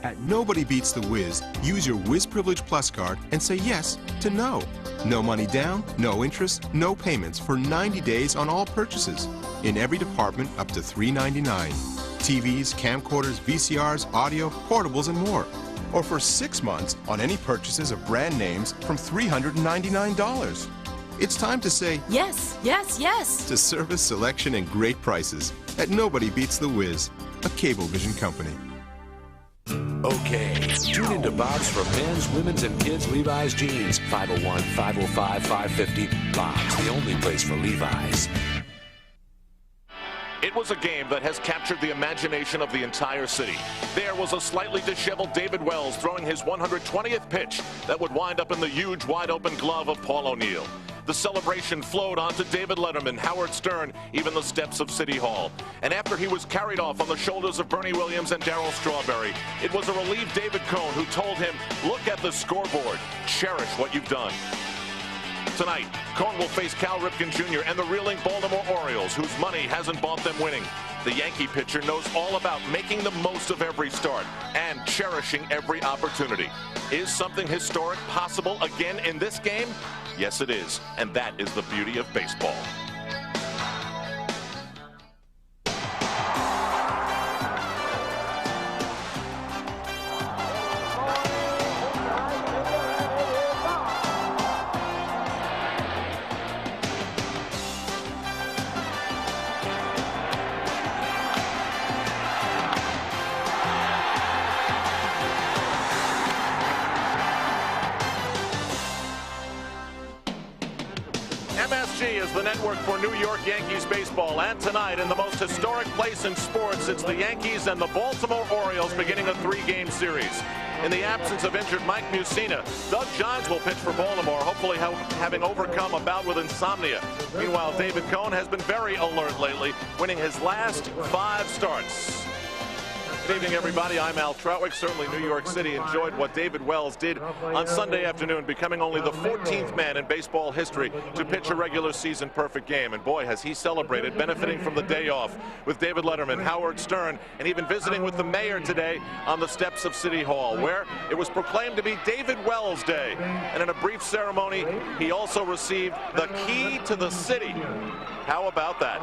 At Nobody Beats the Wiz, use your Wiz Privilege Plus card and say yes to no. No money down, no interest, no payments for 90 days on all purchases. In every department up to $3.99. TVs, camcorders, VCRs, audio, portables, and more. Or for 6 months on any purchases of brand names from $399. It's time to say yes, yes, yes to service, selection, and great prices at Nobody Beats the Wiz, a Cablevision company. Okay, tune into Bob's for men's, women's, and kids' Levi's jeans. 501-505-550. Bob's, the only place for Levi's. It was a game that has captured the imagination of the entire city. There was a slightly disheveled David Wells throwing his 120th pitch that would wind up in the huge, wide-open glove of Paul O'Neill. The celebration flowed onto David Letterman, Howard Stern, even the steps of City Hall. And after he was carried off on the shoulders of Bernie Williams and Darryl Strawberry, it was a relieved David Cone who told him, "Look at the scoreboard. Cherish what you've done." Tonight, Cone will face Cal Ripken Jr. and the reeling Baltimore Orioles, whose money hasn't bought them winning. The Yankee pitcher knows all about making the most of every start and cherishing every opportunity. Is something historic possible again in this game? Yes, it is, and that is the beauty of baseball. MSG is the network for New York Yankees baseball, and tonight in the most historic place in sports, it's the Yankees and the Baltimore Orioles beginning a 3-game series. In the absence of injured Mike Mussina, Doug Johns will pitch for Baltimore, hopefully having overcome a bout with insomnia. Meanwhile, David Cone has been very alert lately, winning his last 5 starts. Good evening, everybody. I'm Al Troutwick. Certainly New York City enjoyed what David Wells did on Sunday afternoon, becoming only the 14th man in baseball history to pitch a regular season perfect game. And boy, has he celebrated, benefiting from the day off with David Letterman, Howard Stern, and even visiting with the mayor today on the steps of City Hall, where it was proclaimed to be David Wells Day. And in a brief ceremony, he also received the key to the city. How about that?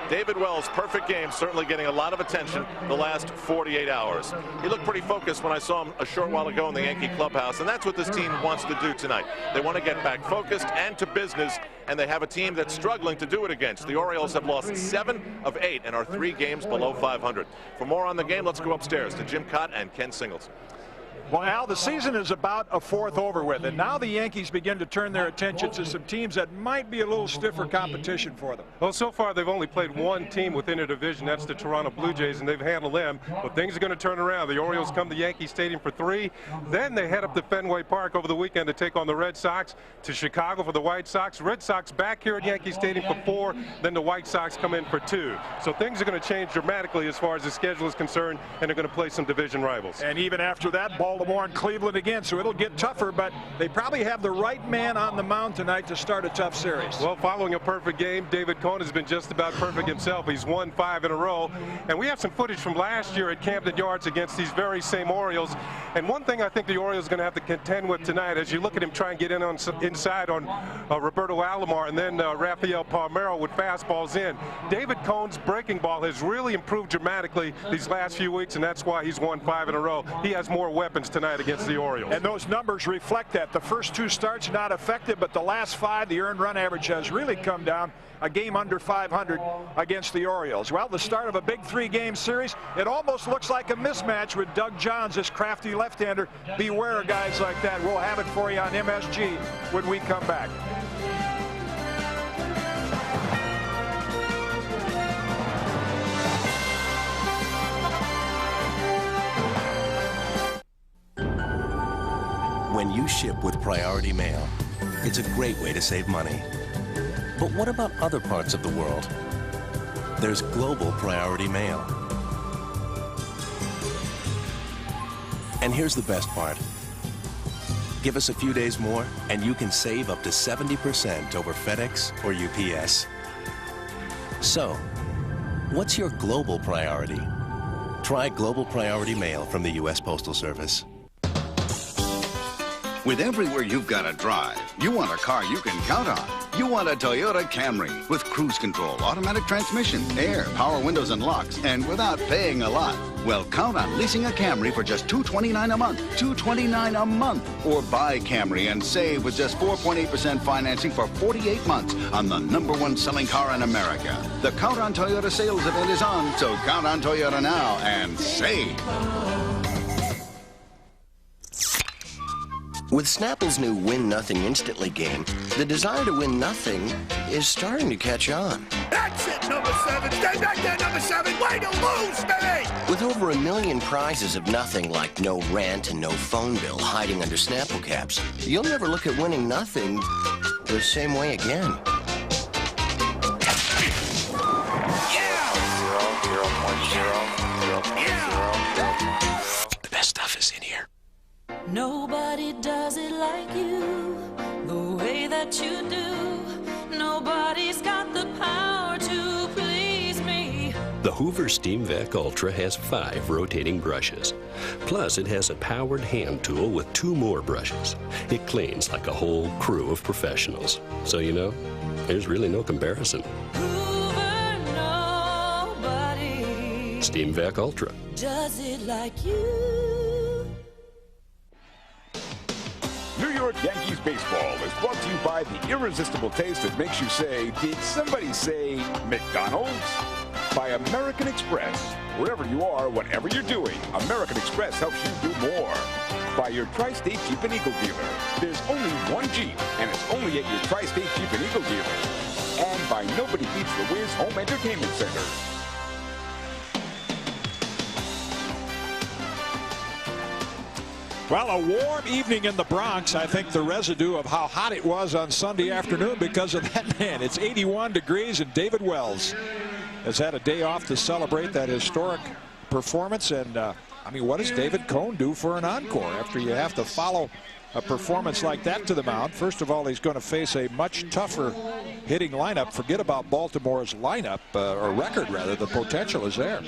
David Wells' perfect game, certainly getting a lot of attention the last 48 hours. He looked pretty focused when I saw him a short while ago in the Yankee clubhouse, and that's what this team wants to do tonight. They want to get back focused and to business, and they have a team that's struggling to do it against. The Orioles have lost 7 of 8 and are 3 games below 500. For more on the game, let's go upstairs to Jim Cott and Ken Singleton. Well, Al, the season is about a fourth over with, and now the Yankees begin to turn their attention to some teams that might be a little stiffer competition for them. Well, so far they've only played one team within their division. That's the Toronto Blue Jays, and they've handled them. But things are going to turn around. The Orioles come to Yankee Stadium for 3. Then they head up to Fenway Park over the weekend to take on the Red Sox, to Chicago for the White Sox. Red Sox back here at Yankee Stadium for 4. Then the White Sox come in for 2. So things are going to change dramatically as far as the schedule is concerned, and they're going to play some division rivals. And even after that, Baltimore and Cleveland again, so it'll get tougher, but they probably have the right man on the mound tonight to start a tough series. Well, following a perfect game, David Cone has been just about perfect himself. He's won 5 in a row, and we have some footage from last year at Camden Yards against these very same Orioles. And one thing I think the Orioles are going to have to contend with tonight, as you look at him try and get in on inside on Roberto Alomar and then Rafael Palmeiro with fastballs in. David Cone's breaking ball has really improved dramatically these last few weeks, and that's why he's won 5 in a row. He has more weapons tonight against the Orioles. And those numbers reflect that. The first 2 starts not effective, but the last 5, the earned run average has really come down. A game under 500 against the Orioles. Well, the start of a big 3-game series. It almost looks like a mismatch with Doug Johns, this crafty left-hander. Beware of guys like that. We'll have it for you on MSG when we come back. When you ship with Priority Mail, it's a great way to save money. But what about other parts of the world? There's Global Priority Mail. And here's the best part. Give us a few days more, and you can save up to 70% over FedEx or UPS. So, what's your global priority? Try Global Priority Mail from the U.S. Postal Service. With everywhere you've got to drive, you want a car you can count on. You want a Toyota Camry with cruise control, automatic transmission, air, power windows and locks, and without paying a lot. Well, count on leasing a Camry for just $229 a month. $229 a month. Or buy Camry and save with just 4.8% financing for 48 months on the #1 selling car in America. The Count on Toyota sales event is on, so count on Toyota now and save. With Snapple's new Win Nothing Instantly game, the desire to win nothing is starting to catch on. That's it, number 7. Stay back there, number 7. Way to lose, Billy! With over 1 million prizes of nothing like no rent and no phone bill hiding under Snapple caps, you'll never look at winning nothing the same way again. The best stuff is in here. Nobody does it like you, the way that you do. Nobody's got the power to please me. The Hoover Steam Vac Ultra has 5 rotating brushes. Plus, it has a powered hand tool with 2 more brushes. It cleans like a whole crew of professionals. So, you know, there's really no comparison. Hoover, nobody Steam Vac Ultra does it like you. New York Yankees baseball is brought to you by the irresistible taste that makes you say, did somebody say McDonald's? By American Express. Wherever you are, whatever you're doing, American Express helps you do more. By your Tri-State Jeep and Eagle dealer. There's only one Jeep, and it's only at your Tri-State Jeep and Eagle dealer. And by Nobody Beats the Wiz Home Entertainment Center. Well, a warm evening in the Bronx. I think the residue of how hot it was on Sunday afternoon because of that man. It's 81 degrees, and David Wells has had a day off to celebrate that historic performance. And, I mean, what does David Cone do for an encore after you have to follow a performance like that to the mound? First of all, he's going to face a much tougher hitting lineup. Forget about Baltimore's lineup, or record, rather. The potential is there.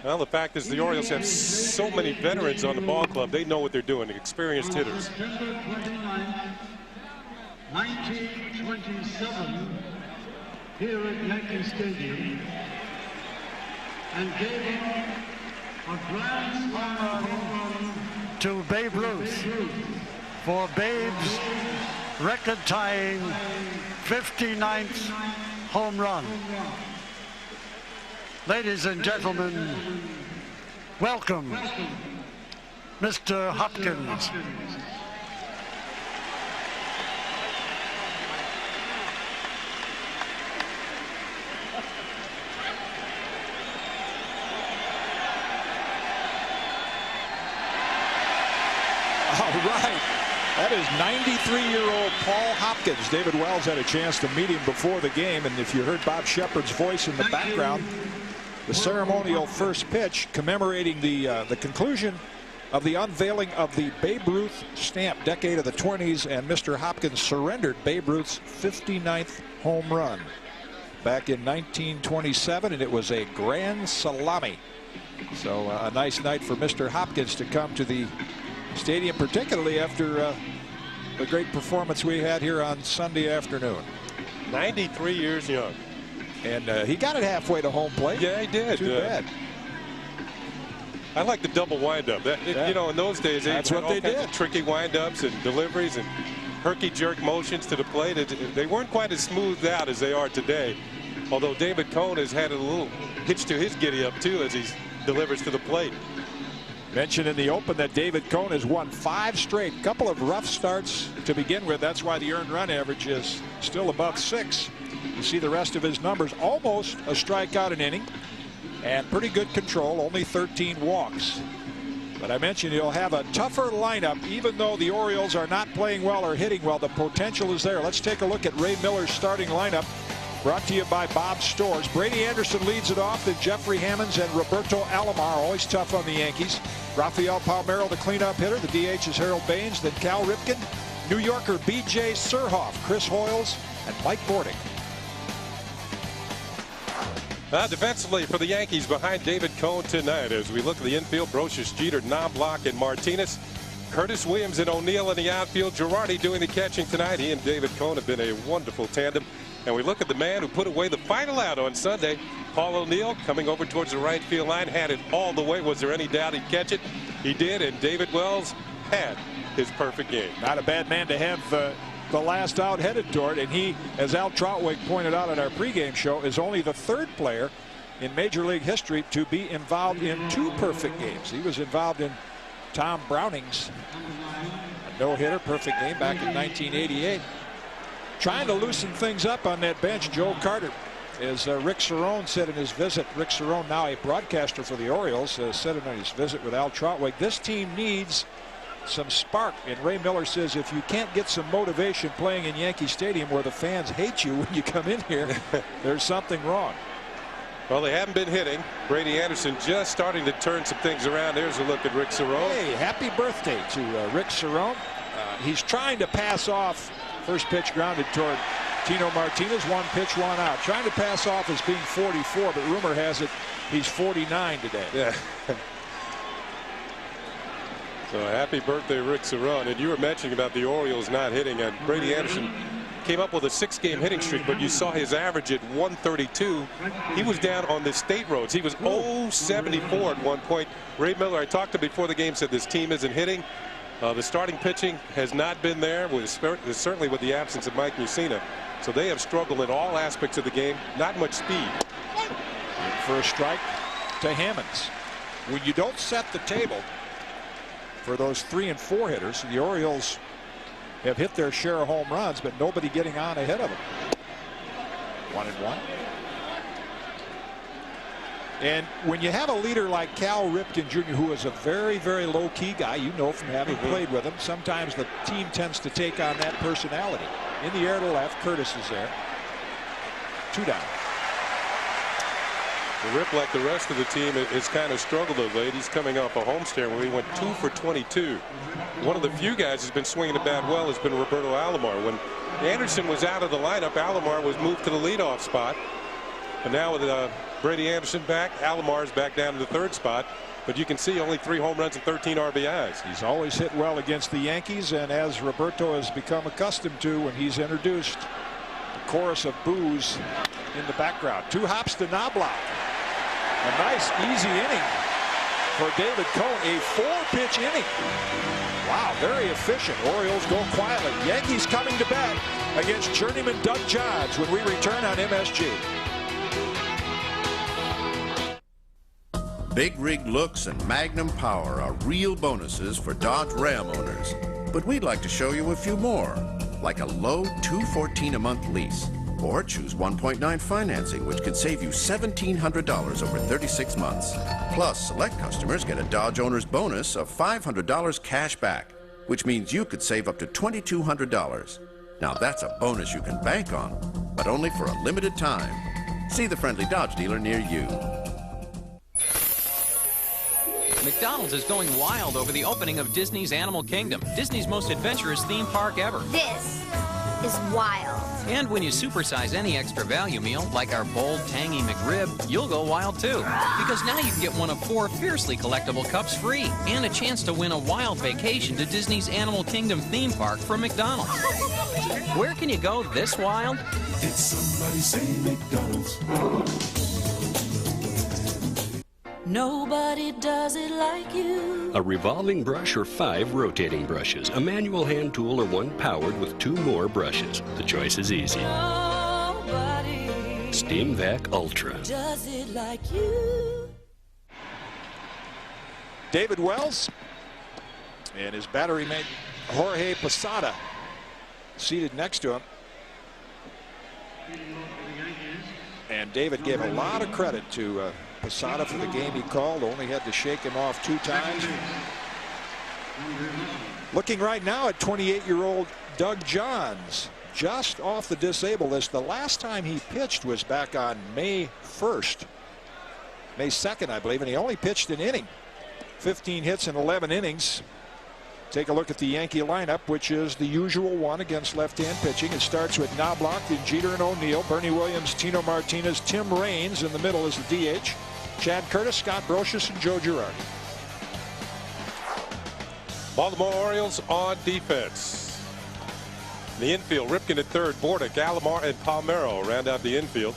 Well, the fact is the Orioles have so many veterans on the ball club. They know what they're doing, experienced hitters. 1927 here at Yankee Stadium, and gave a grand slam to Babe Ruth for Babe's record-tying 59th home run. Ladies and gentlemen, welcome, Mr. Hopkins. All right. That is 93-year-old Paul Hopkins. David Wells had a chance to meet him before the game, and if you heard Bob Shepard's voice in the background, the ceremonial first pitch commemorating the conclusion of the unveiling of the Babe Ruth stamp, decade of the 20s, and Mr. Hopkins surrendered Babe Ruth's 59th home run back in 1927, and it was a grand salami. So a nice night for Mr. Hopkins to come to the stadium, particularly after the great performance we had here on Sunday afternoon. 93 years young. And he got it halfway to home plate. Yeah, he did. Too bad. I like the double windup. You know, in those days, that's what they did. Tricky windups and deliveries and herky-jerk motions to the plate. They weren't quite as smoothed out as they are today. Although David Cone has had a little hitch to his giddy-up, too, as he delivers to the plate. Mentioned in the open that David Cone has won 5 straight. Couple of rough starts to begin with. That's why the earned run average is still above 6. You see the rest of his numbers. Almost a strikeout an inning. And pretty good control. Only 13 walks. But I mentioned he'll have a tougher lineup. Even though the Orioles are not playing well or hitting well, the potential is there. Let's take a look at Ray Miller's starting lineup. Brought to you by Bob's Stores. Brady Anderson leads it off. Then Jeffrey Hammonds and Roberto Alomar, always tough on the Yankees. Rafael Palmeiro, the cleanup hitter. The DH is Harold Baines. Then Cal Ripken, New Yorker B.J. Surhoff, Chris Hoyles, and Mike Bordick. Defensively for the Yankees behind David Cone tonight, as we look at the infield, Brocious, Jeter, Knobloch, and Martinez. Curtis Williams and O'Neill in the outfield. Girardi doing the catching tonight. He and David Cone have been a wonderful tandem. And we look at the man who put away the final out on Sunday. Paul O'Neill coming over towards the right field line, had it all the way. Was there any doubt he'd catch it? He did, and David Wells had his perfect game. Not a bad man to have the last out headed toward, and he, as Al Troutwig pointed out at our pregame show, is only the third player in Major League history to be involved in 2 perfect games. He was involved in Tom Browning's no-hitter perfect game back in 1988. Trying to loosen things up on that bench, Joe Carter. As Rick Cerrone said in his visit, Rick Cerrone, now a broadcaster for the Orioles, said in his visit with Al Troutwig, this team needs some spark. And Ray Miller says if you can't get some motivation playing in Yankee Stadium where the fans hate you when you come in here, there's something wrong. Well, they haven't been hitting. Brady Anderson just starting to turn some things around. There's a look at Rick Cerrone. Hey, happy birthday to Rick Cerrone. He's trying to pass off. First pitch grounded toward Tino Martinez. 1 pitch, 1 out. Trying to pass off as being 44, but rumor has it he's 49 today. Yeah. So happy birthday, Rick Cerrone. And you were mentioning about the Orioles not hitting. And Brady Anderson came up with a 6-game hitting streak, but you saw his average at 132. He was down on the state roads. He was 0-74 at one point. Ray Miller, I talked to before the game, said this team isn't hitting. The starting pitching has not been there, certainly with the absence of Mike Mussina. So they have struggled in all aspects of the game. Not much speed. In for a strike to Hammonds. When you don't set the table for those 3 and 4 hitters, the Orioles have hit their share of home runs, but nobody getting on ahead of them. 1-1. And when you have a leader like Cal Ripken Jr., who is a very, very low-key guy, you know from having played with him, sometimes the team tends to take on that personality. In the air to left, Curtis is there. 2 down. Rip, like the rest of the team, has kind of struggled of late. He's coming off a homestand where he went 2 for 22. One of the few guys who's been swinging the bat well has been Roberto Alomar. When Anderson was out of the lineup, Alomar was moved to the leadoff spot. But now with Brady Anderson back, Alomar's back down to the 3rd spot. But you can see only 3 home runs and 13 RBIs. He's always hit well against the Yankees, and as Roberto has become accustomed to when he's introduced, the chorus of boos in the background. 2 hops to Knobloch. A nice easy inning for David Cone. A 4-pitch inning. Wow, very efficient. Orioles go quietly. Yankees coming to bat against journeyman Doug Johns when we return on MSG. Big rig looks and magnum power are real bonuses for Dodge Ram owners. But we'd like to show you a few more, like a low $214 a month lease. Or choose 1.9 financing, which could save you $1,700 over 36 months. Plus, select customers get a Dodge owner's bonus of $500 cash back, which means you could save up to $2,200. Now that's a bonus you can bank on, but only for a limited time. See the friendly Dodge dealer near you. McDonald's is going wild over the opening of Disney's Animal Kingdom, Disney's most adventurous theme park ever. This is wild. And when you supersize any extra value meal, like our bold, tangy McRib, you'll go wild too. Because now you can get one of 4 fiercely collectible cups free and a chance to win a wild vacation to Disney's Animal Kingdom theme park from McDonald's. Where can you go this wild? Did somebody say McDonald's? Nobody does it like you. A revolving brush or 5 rotating brushes, a manual hand tool or one powered with 2 more brushes. The choice is easy. Nobody Steam Vac Ultra. does it like you. David Wells and his battery mate Jorge Posada seated next to him. And David gave a lot of credit to Posada for the game he called. Only had to shake him off 2 times. Looking right now at 28-year-old Doug Johns, just off the disabled list. The last time he pitched was back on May 1st. May 2nd, I believe, and he only pitched an inning. 15 hits in 11 innings. Take a look at the Yankee lineup, which is the usual one against left-hand pitching. It starts with Knobloch, then Jeter and O'Neill, Bernie Williams, Tino Martinez, Tim Raines in the middle is the DH, Chad Curtis, Scott Brocious, and Joe Girardi. Baltimore Orioles on defense. In the infield, Ripken at third, Bordick, Alomar, and Palmeiro round out the infield.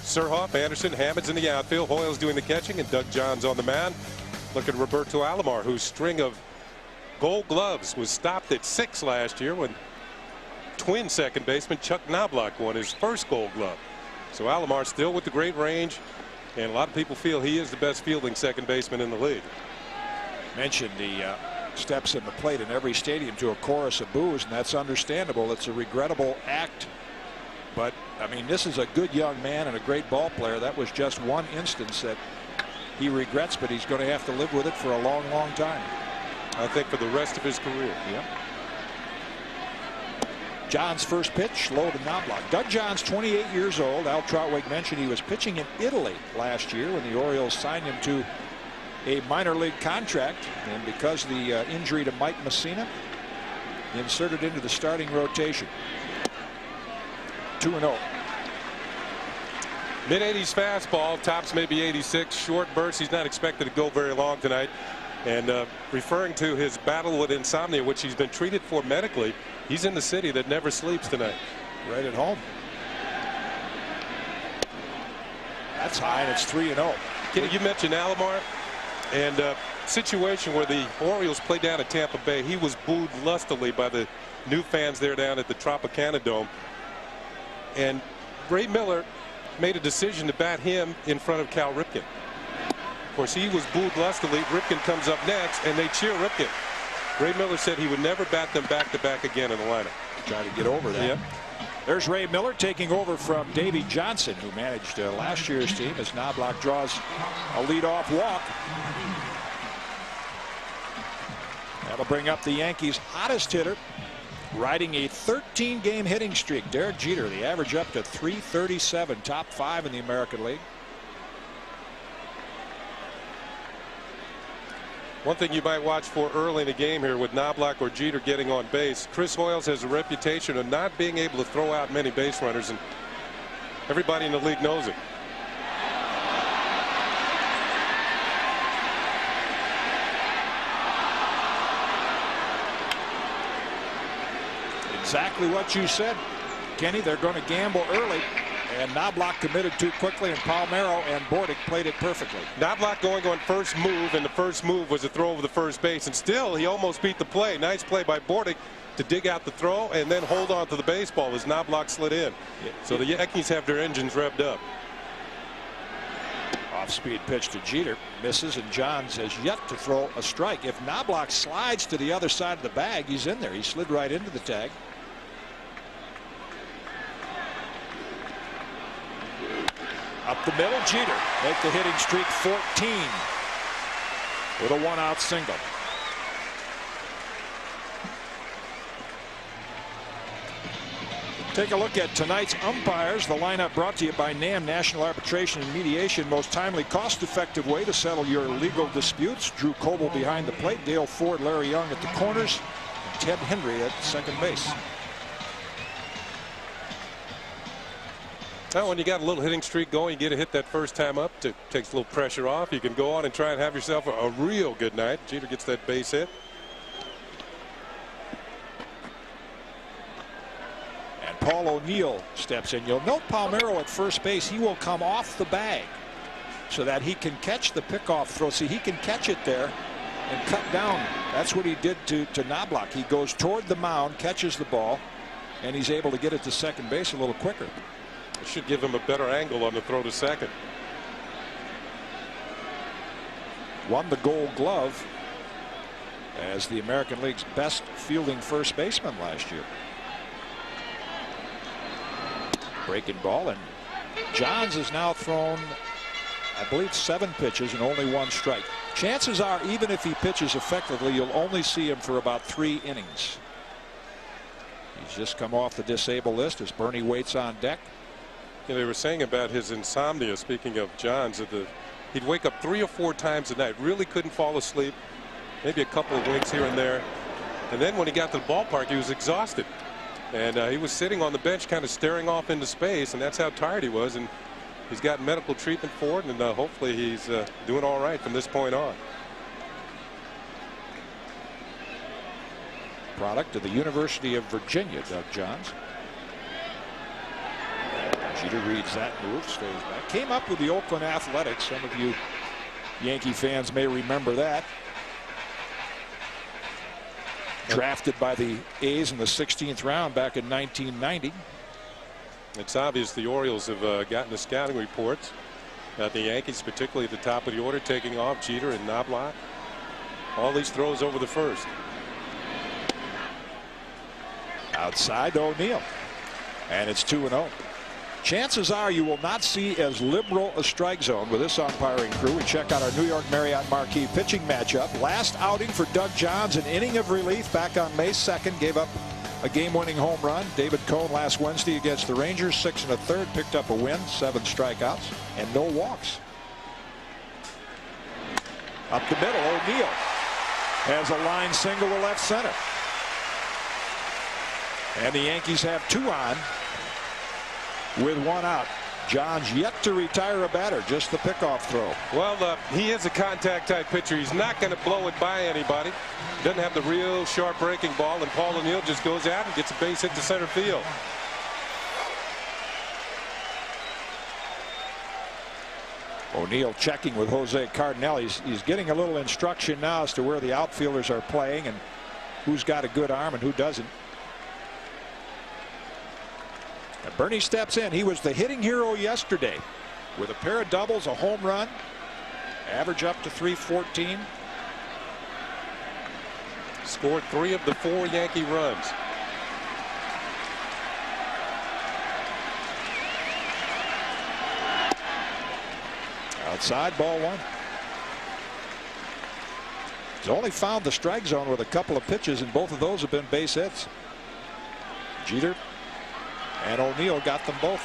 Surhoff, Anderson, Hammonds in the outfield, Hoyles doing the catching, and Doug Johns on the mound. Look at Roberto Alomar, whose string of Gold Gloves was stopped at 6 last year when twin second baseman Chuck Knobloch won his first Gold Glove. So Alomar still with the great range, and a lot of people feel he is the best fielding second baseman in the league. Mentioned the steps in the plate in every stadium to a chorus of boos, and that's understandable. It's a regrettable act, but I mean, this is a good young man and a great ball player. That was just one instance that he regrets, but he's going to have to live with it for a long, long time. I think for the rest of his career. Yep. Johns' first pitch, low to Knobloch. Doug Johns, 28 years old. Al Trautwig mentioned he was pitching in Italy last year when the Orioles signed him to a minor league contract, and because of the injury to Mike Messina, inserted into the starting rotation. 2-0. Mid-80s fastball, tops maybe 86, short burst. He's not expected to go very long tonight. And referring to his battle with insomnia, which he's been treated for medically, he's in the city that never sleeps tonight. Right at home. That's high, and it's 3-0. Kenny, you mentioned Alomar, and situation where the Orioles played down at Tampa Bay. He was booed lustily by the new fans there down at the Tropicana Dome. And Ray Miller made a decision to bat him in front of Cal Ripken. Of course, he was booed lustily. Ripken comes up next, and they cheer Ripken. Ray Miller said he would never bat them back-to-back again in the lineup. Try to get over that. Yep. There's Ray Miller taking over from Davey Johnson, who managed last year's team, as Knobloch draws a leadoff walk. That'll bring up the Yankees' hottest hitter, riding a 13-game hitting streak. Derek Jeter, the average up to .337, top 5 in the American League. One thing you might watch for early in the game here with Knobloch or Jeter getting on base. Chris Hoyles has a reputation of not being able to throw out many base runners, and everybody in the league knows it. Exactly what you said, Kenny. They're going to gamble early, and Knobloch committed too quickly, and Palmeiro and Bordick played it perfectly. Knobloch going on first move, and the first move was a throw over the first base, and still he almost beat the play. Nice play by Bordick to dig out the throw and then hold on to the baseball as Knobloch slid in. So the Yankees have their engines revved up. Off-speed pitch to Jeter, misses, and Johns has yet to throw a strike. If Knobloch slides to the other side of the bag, he's in there. He slid right into the tag. Up the middle, Jeter make the hitting streak 14 with a one-out single. Take a look at tonight's umpires. The lineup brought to you by NAM, National Arbitration and Mediation. Most timely, cost-effective way to settle your legal disputes. Drew Coble behind the plate, Dale Ford, Larry Young at the corners, and Ted Hendry at second base. Well, when you got a little hitting streak going, you get a hit that first time up. It takes a little pressure off. You can go on and try and have yourself a real good night. Jeter gets that base hit. And Paul O'Neill steps in. You'll note Palmeiro at first base. He will come off the bag so that he can catch the pickoff throw. See, he can catch it there and cut down. That's what he did to Knobloch. He goes toward the mound, catches the ball, and he's able to get it to second base a little quicker. It should give him a better angle on the throw to second. Won the Gold Glove as the American League's best fielding first baseman last year. Breaking ball, and Johns has now thrown, I believe, 7 pitches and only 1 strike. Chances are, even if he pitches effectively, you'll only see him for about 3 innings. He's just come off the disabled list as Bernie waits on deck. Yeah, they were saying about his insomnia, speaking of Johns, that he'd wake up 3 or 4 times a night, really couldn't fall asleep, maybe a couple of winks here and there. And then when he got to the ballpark, he was exhausted. And he was sitting on the bench kind of staring off into space, and that's how tired he was. And he's got medical treatment for it, and hopefully he's doing all right from this point on. Product of the University of Virginia, Doug Johns. Jeter reads that move, stays back. Came up with the Oakland Athletics. Some of you Yankee fans may remember that. Drafted by the A's in the 16th round back in 1990. It's obvious the Orioles have gotten the scouting reports. The Yankees, particularly at the top of the order, taking off Jeter and Knobloch. All these throws over the first. Outside to O'Neill. And it's 2-0. Chances are you will not see as liberal a strike zone with this umpiring crew. We check out our New York Marriott Marquis pitching matchup. Last outing for Doug Johns, an inning of relief back on May 2nd. Gave up a game-winning home run. David Cohn last Wednesday against the Rangers, 6 1/3, picked up a win, 7 strikeouts, and no walks. Up the middle, O'Neill has a line single to left center. And the Yankees have 2 on with 1 out. Johns yet to retire a batter, just the pickoff throw. Well, he is a contact type pitcher. He's not going to blow it by anybody. Doesn't have the real sharp breaking ball, and Paul O'Neill just goes out and gets a base hit to center field. O'Neill checking with Jose Cardinale. He's getting a little instruction now as to where the outfielders are playing and who's got a good arm and who doesn't. And Bernie steps in. He was the hitting hero yesterday with a pair of doubles, a home run, average up to .314. Scored 3 of the 4 Yankee runs. Outside, ball 1. He's only found the strike zone with a couple of pitches, and both of those have been base hits. Jeter and O'Neill got them both.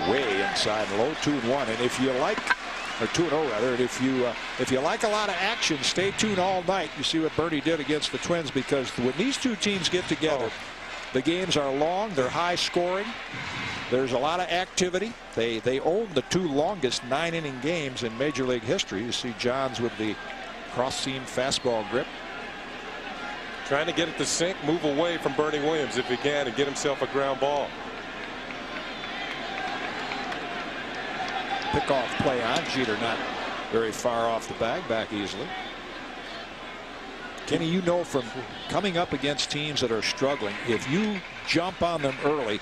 Way inside low, 2-1. And if you like, or 2-0 rather, and if you like a lot of action, stay tuned all night. You see what Bernie did against the Twins, because when these two teams get together, the games are long, they're high scoring. There's a lot of activity. They own the 2 longest 9-inning games in Major League history. You see Johns with the cross-seam fastball grip. Trying to get it to sink, move away from Bernie Williams if he can, and get himself a ground ball. Pickoff play on. Jeter not very far off the bag, back easily. Kenny, you know from coming up against teams that are struggling, if you jump on them early,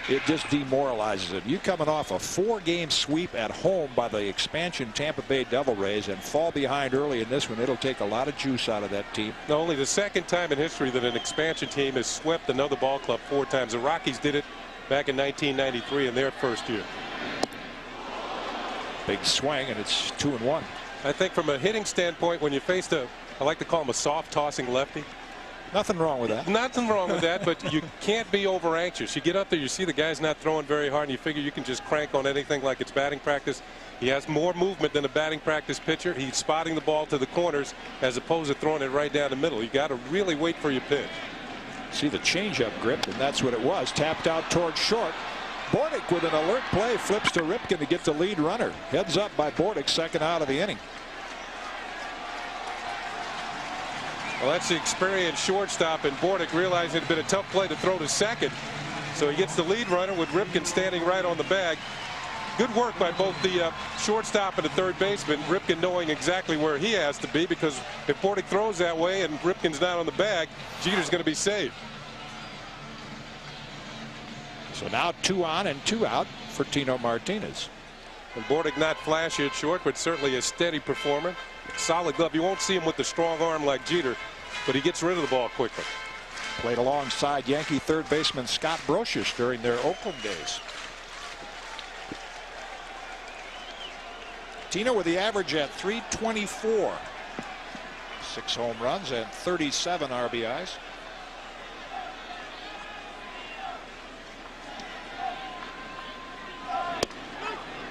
it just demoralizes them. You coming off a 4-game sweep at home by the expansion Tampa Bay Devil Rays and fall behind early in this one, it'll take a lot of juice out of that team. Only the second time in history that an expansion team has swept another ball club 4 times. The Rockies did it back in 1993 in their first year. Big swing, and it's 2-1. I think from a hitting standpoint, when you faced I like to call him a soft tossing lefty. Nothing wrong with that. Nothing wrong with that, but you can't be over anxious. You get up there, you see the guy's not throwing very hard, and you figure you can just crank on anything like it's batting practice. He has more movement than a batting practice pitcher. He's spotting the ball to the corners as opposed to throwing it right down the middle. You got to really wait for your pitch. See the changeup grip, and that's what it was. Tapped out towards short. Bordick with an alert play flips to Ripken to get the lead runner. Heads up by Bordick, second out of the inning. Well, that's the experienced shortstop, and Bordick realized it had been a tough play to throw to second. So he gets the lead runner with Ripken standing right on the bag. Good work by both the shortstop and the third baseman. Ripken knowing exactly where he has to be, because if Bordick throws that way and Ripken's not on the bag, Jeter's going to be safe. So now 2 on and 2 out for Tino Martinez. And Bordick not flashy at short, but certainly a steady performer. Solid glove. You won't see him with the strong arm like Jeter, but he gets rid of the ball quickly. Played alongside Yankee third baseman Scott Brosius during their Oakland days. Tino with the average at .324. 6 home runs and 37 RBIs.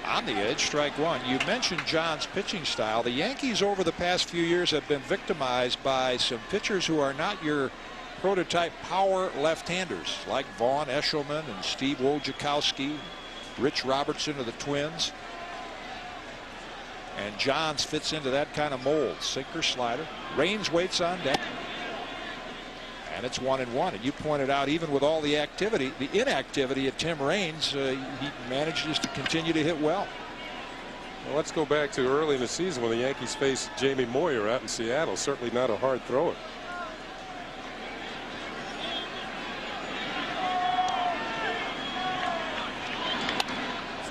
On the edge, strike one. You mentioned John's pitching style. The Yankees over the past few years have been victimized by some pitchers who are not your prototype power left-handers, like Vaughn Eshelman and Steve Wojciechowski, Rich Robertson of the Twins. And Johns fits into that kind of mold. Sinker, slider. Raines waits on deck. And it's 1-1. And you pointed out, even with all the activity, the inactivity of Tim Raines, he manages to continue to hit well. Well, let's go back to early in the season when the Yankees faced Jamie Moyer out in Seattle. Certainly not a hard thrower.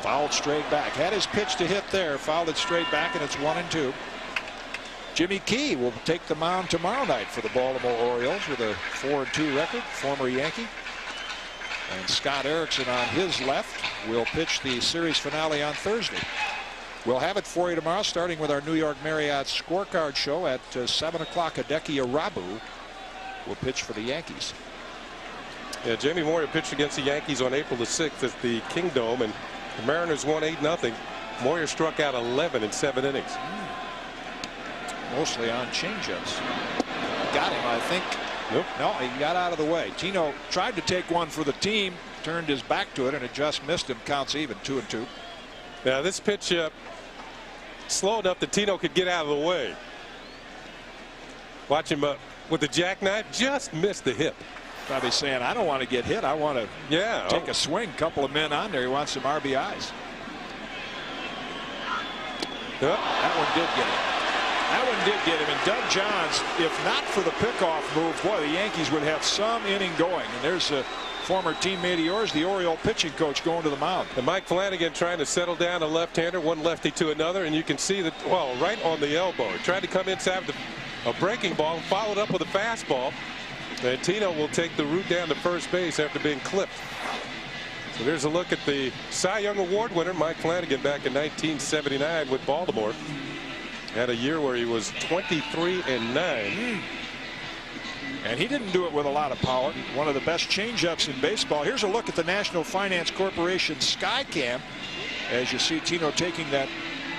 Fouled straight back. Had his pitch to hit there. Fouled it straight back, and it's 1-2. Jimmy Key will take the mound tomorrow night for the Baltimore Orioles with a 4-2 record, former Yankee. And Scott Erickson on his left will pitch the series finale on Thursday. We'll have it for you tomorrow, starting with our New York Marriott scorecard show at 7 o'clock. Hideki Irabu will pitch for the Yankees. Yeah, Jamie Moyer pitched against the Yankees on April the 6th at the Kingdome, and the Mariners won 8-0. Moyer struck out 11 in 7 innings. Mostly on changeups. Got him, I think. Nope. No, he got out of the way. Tino tried to take one for the team, turned his back to it, and it just missed him. Counts even, 2-2. Now this pitch slow enough that Tino could get out of the way. Watch him with the jackknife, just missed the hip. Probably saying, I don't want to get hit. I want to take a swing. Couple of men on there. He wants some RBIs. That one did get him. That one did get him. And Doug Johns, if not for the pickoff move, boy, the Yankees would have some inning going. And there's a former teammate of yours, the Oriole pitching coach, going to the mound. And Mike Flanagan trying to settle down a left-hander, one lefty to another, and you can see that, well, right on the elbow. He tried to come inside with a breaking ball, followed up with a fastball. And Tino will take the route down to first base after being clipped. So there's a look at the Cy Young Award winner, Mike Flanagan, back in 1979 with Baltimore. Had a year where he was 23-9. And he didn't do it with a lot of power. One of the best changeups in baseball. Here's a look at the National Finance Corporation Skycam. As you see Tino taking that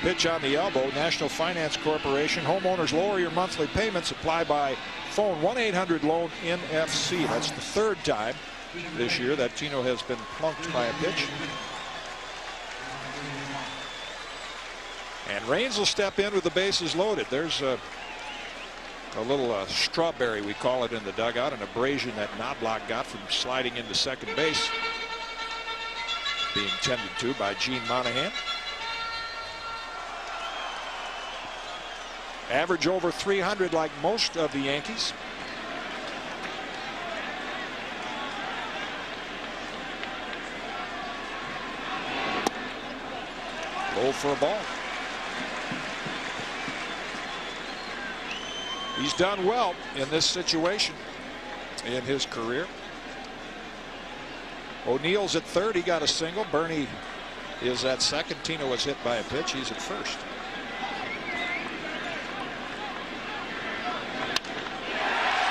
pitch on the elbow. National Finance Corporation. Homeowners, lower your monthly payments. Apply by phone. 1-800-LOAN-NFC. That's the third time this year that Tino has been plunked by a pitch. And Raines will step in with the bases loaded. There's a little strawberry, we call it, in the dugout, an abrasion that Knobloch got from sliding into second base. Being tended to by Gene Monahan. Average over 300 like most of the Yankees. Low for a ball. He's done well in this situation in his career. O'Neill's at third. He got a single. Bernie is at second. Tino was hit by a pitch. He's at first.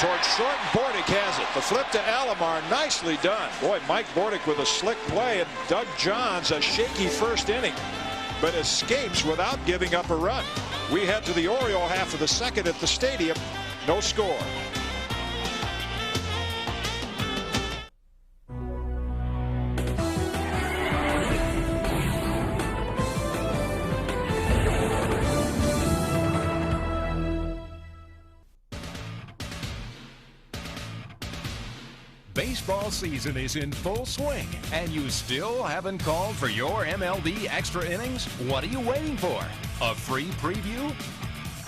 Towards short, and Bordick has it. The flip to Alomar, nicely done. Boy, Mike Bordick with a slick play, and Doug Johns a shaky first inning, but escapes without giving up a run. We head to the Oriole half of the second at the stadium. No score. Baseball season is in full swing, and you still haven't called for your MLB extra innings? What are you waiting for? A free preview?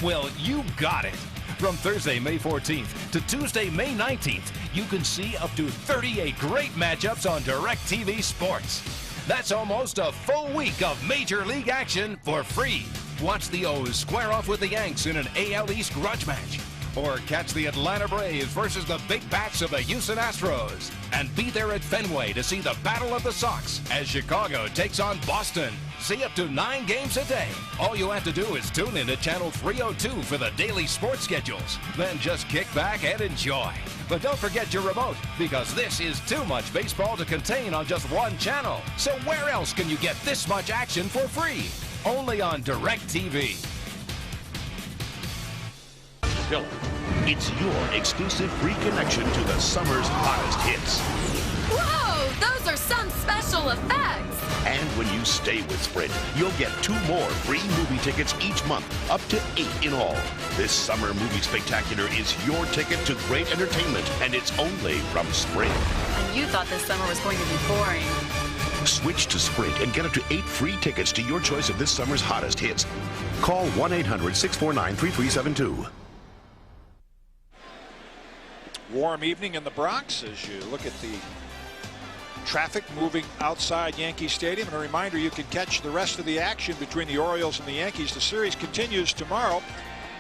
Well, you got it. From Thursday, May 14th to Tuesday, May 19th, you can see up to 38 great matchups on DirecTV Sports. That's almost a full week of Major League action for free. Watch the O's square off with the Yanks in an AL East grudge match. Or catch the Atlanta Braves versus the big bats of the Houston Astros. And be there at Fenway to see the Battle of the Sox as Chicago takes on Boston. See up to 9 games a day. All you have to do is tune in to Channel 302 for the daily sports schedules. Then just kick back and enjoy. But don't forget your remote, because this is too much baseball to contain on just one channel. So where else can you get this much action for free? Only on DirecTV. It's your exclusive free connection to the summer's hottest hits. Whoa, those are some special effects. And when you stay with Sprint, you'll get 2 more free movie tickets each month, up to 8 in all. This summer movie spectacular is your ticket to great entertainment, and it's only from Sprint. And you thought this summer was going to be boring. Switch to Sprint and get up to 8 free tickets to your choice of this summer's hottest hits. Call 1-800-649-3372. Warm evening in the Bronx as you look at the traffic moving outside Yankee Stadium. And a reminder, you can catch the rest of the action between the Orioles and the Yankees. The series continues tomorrow,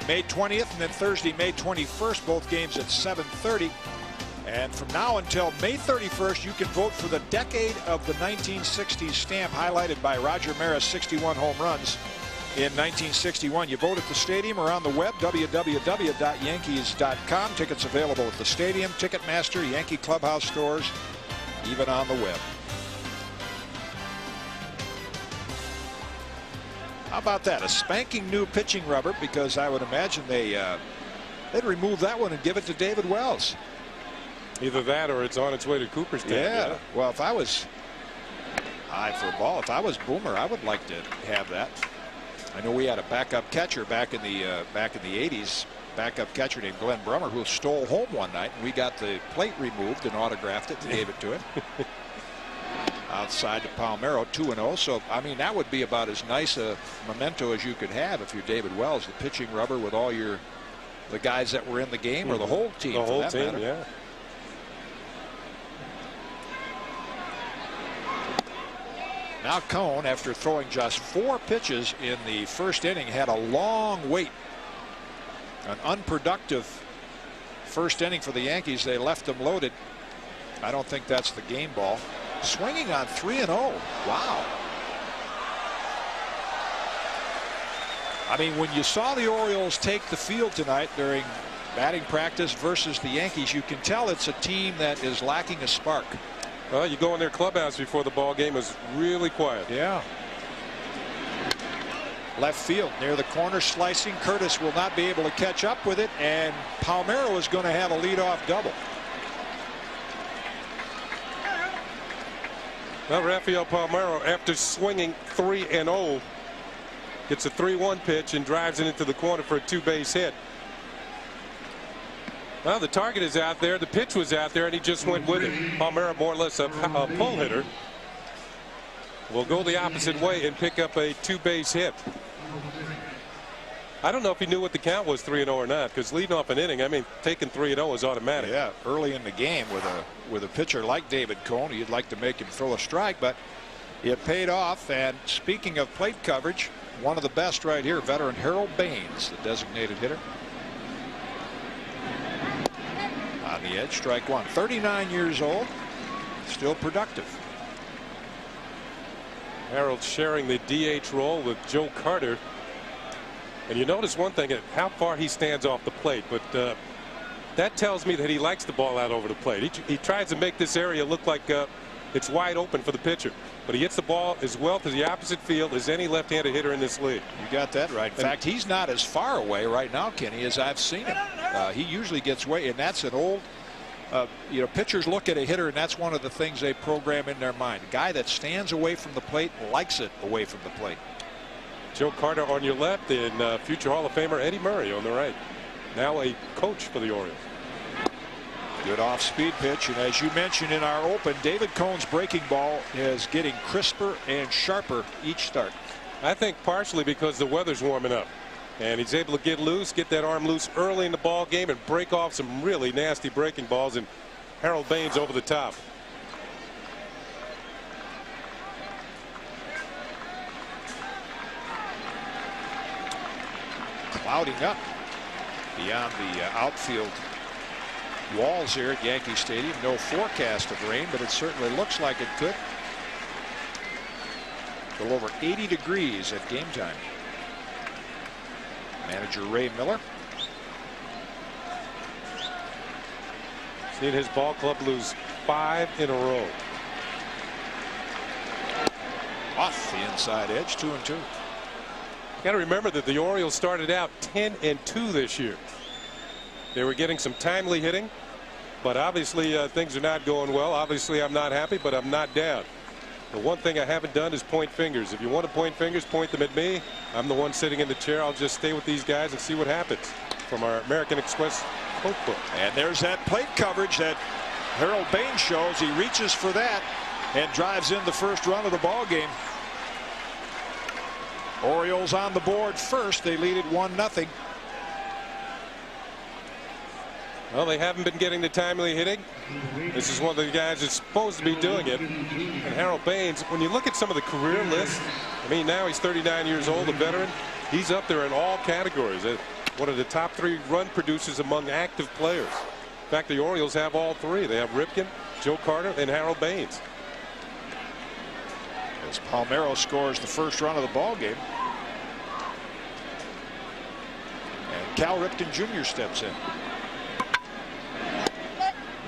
May 20th, and then Thursday, May 21st, both games at 7:30. And from now until May 31st, you can vote for the Decade of the 1960s stamp, highlighted by Roger Maris' 61 home runs in 1961. You vote at the stadium or on the web, www.yankees.com. Tickets available at the stadium, Ticketmaster, Yankee Clubhouse stores, even on the web. How about that? A spanking new pitching rubber, because I would imagine they'd remove that one and give it to David Wells. Either that or it's on its way to Cooperstown. Yeah. Well, if I was high for a ball, if I was Boomer, I would like to have that. I know we had a backup catcher back in the 80s, backup catcher named Glenn Brummer, who stole home one night, and we got the plate removed and autographed it and gave it to him. Outside to Palmeiro, 2-0. So I mean, that would be about as nice a memento as you could have if you're David Wells, the pitching rubber with all the guys that were in the game, or the whole team. The whole for that team, matter. yeah. Now Cone, after throwing just 4 pitches in the first inning, had a long wait. An unproductive first inning for the Yankees. They left them loaded. I don't think that's the game ball. Swinging on 3-0. Wow. I mean, when you saw the Orioles take the field tonight during batting practice versus the Yankees, you can tell it's a team that is lacking a spark. Well, you go in their clubhouse before the ball game is really quiet. Yeah. Left field near the corner, slicing. Curtis will not be able to catch up with it, and Palmeiro is going to have a leadoff double. Well, Rafael Palmeiro, after swinging 3-0, gets a 3-1 pitch and drives it into the corner for a 2-base hit. Well, the target is out there, the pitch was out there, and he just went with it. Palmeiro, more or less a pull hitter, will go the opposite way and pick up a 2-base hit. I don't know if he knew what the count was, 3-0 or not, because leading off an inning, I mean, taking 3-0 is automatic. Yeah, early in the game with a pitcher like David Cone, you'd like to make him throw a strike, but it paid off. And speaking of plate coverage, one of the best right here, veteran Harold Baines, the designated hitter. On the edge, strike one. 39 years old, still productive. Harold sharing the DH role with Joe Carter. And you notice one thing, how far he stands off the plate, but that tells me that he likes the ball out over the plate. He tries to make this area look like it's wide open for the pitcher, but he hits the ball as well to the opposite field as any left-handed hitter in this league. You got that right. In fact, he's not as far away right now, Kenny, as I've seen him. He usually gets way, and that's an old, pitchers look at a hitter, and that's one of the things they program in their mind. A guy that stands away from the plate likes it away from the plate. Joe Carter on your left, and future Hall of Famer Eddie Murray on the right. Now a coach for the Orioles. Good off-speed pitch, and as you mentioned in our open, David Cone's breaking ball is getting crisper and sharper each start. I think partially because the weather's warming up, and he's able to get loose, get that arm loose early in the ball game, and break off some really nasty breaking balls. And Harold Baines over the top. Clouding up. beyond the outfield walls here at Yankee Stadium. No forecast of rain, but it certainly looks like it could. A little over 80 degrees at game time. Manager Ray Miller. Seen his ball club lose 5 in a row. Off the inside edge, 2-2. You got to remember that the Orioles started out 10-2 this year. They were getting some timely hitting, but obviously things are not going well. Obviously, I'm not happy, but I'm not down. The one thing I haven't done is point fingers. If you want to point fingers, point them at me. I'm the one sitting in the chair. I'll just stay with these guys and see what happens. From our American Express quote book. And there's that plate coverage that Harold Baines shows. He reaches for that and drives in the first run of the ball game. Orioles on the board first. They lead it 1-0. Well, they haven't been getting the timely hitting. This is one of the guys that's supposed to be doing it. And Harold Baines, when you look at some of the career lists, I mean, now he's 39 years old, a veteran. He's up there in all categories. One of the top 3 run producers among active players. In fact, the Orioles have all 3. They have Ripken, Joe Carter, and Harold Baines. As Palmeiro scores the first run of the ball game. And Cal Ripken Jr. steps in.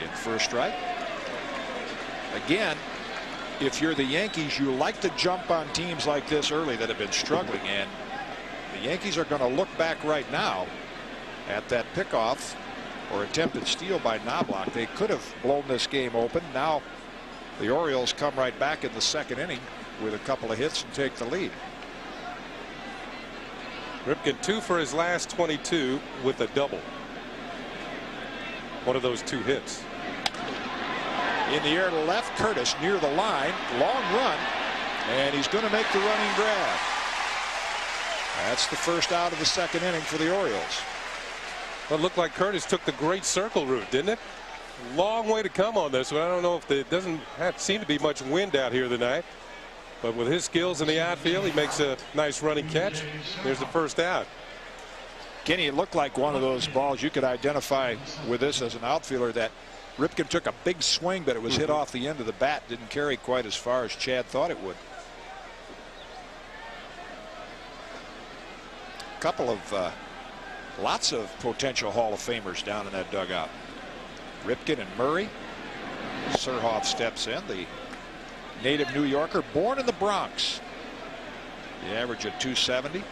In first strike. Again, if you're the Yankees, you like to jump on teams like this early that have been struggling, and the Yankees are going to look back right now at that pickoff or attempted steal by Knobloch. They could have blown this game open. Now the Orioles come right back in the second inning with a couple of hits and take the lead. Ripken 2 for his last 22 with a double. One of those 2 hits. In the air to left, Curtis near the line, long run, and he's going to make the running grab. That's the first out of the second inning for the Orioles. Well, it looked like Curtis took the great circle route, didn't it? Long way to come on this one. I don't know if it doesn't seem to be much wind out here tonight, but with his skills in the outfield, he makes a nice running catch. There's the first out. Kenny, it looked like one of those balls you could identify with this as an outfielder that Ripken took a big swing, but it was hit off the end of the bat. Didn't carry quite as far as Chad thought it would. A couple of lots of potential Hall of Famers down in that dugout. Ripken and Murray. Surhoff steps in, the native New Yorker, born in the Bronx. The average of 270.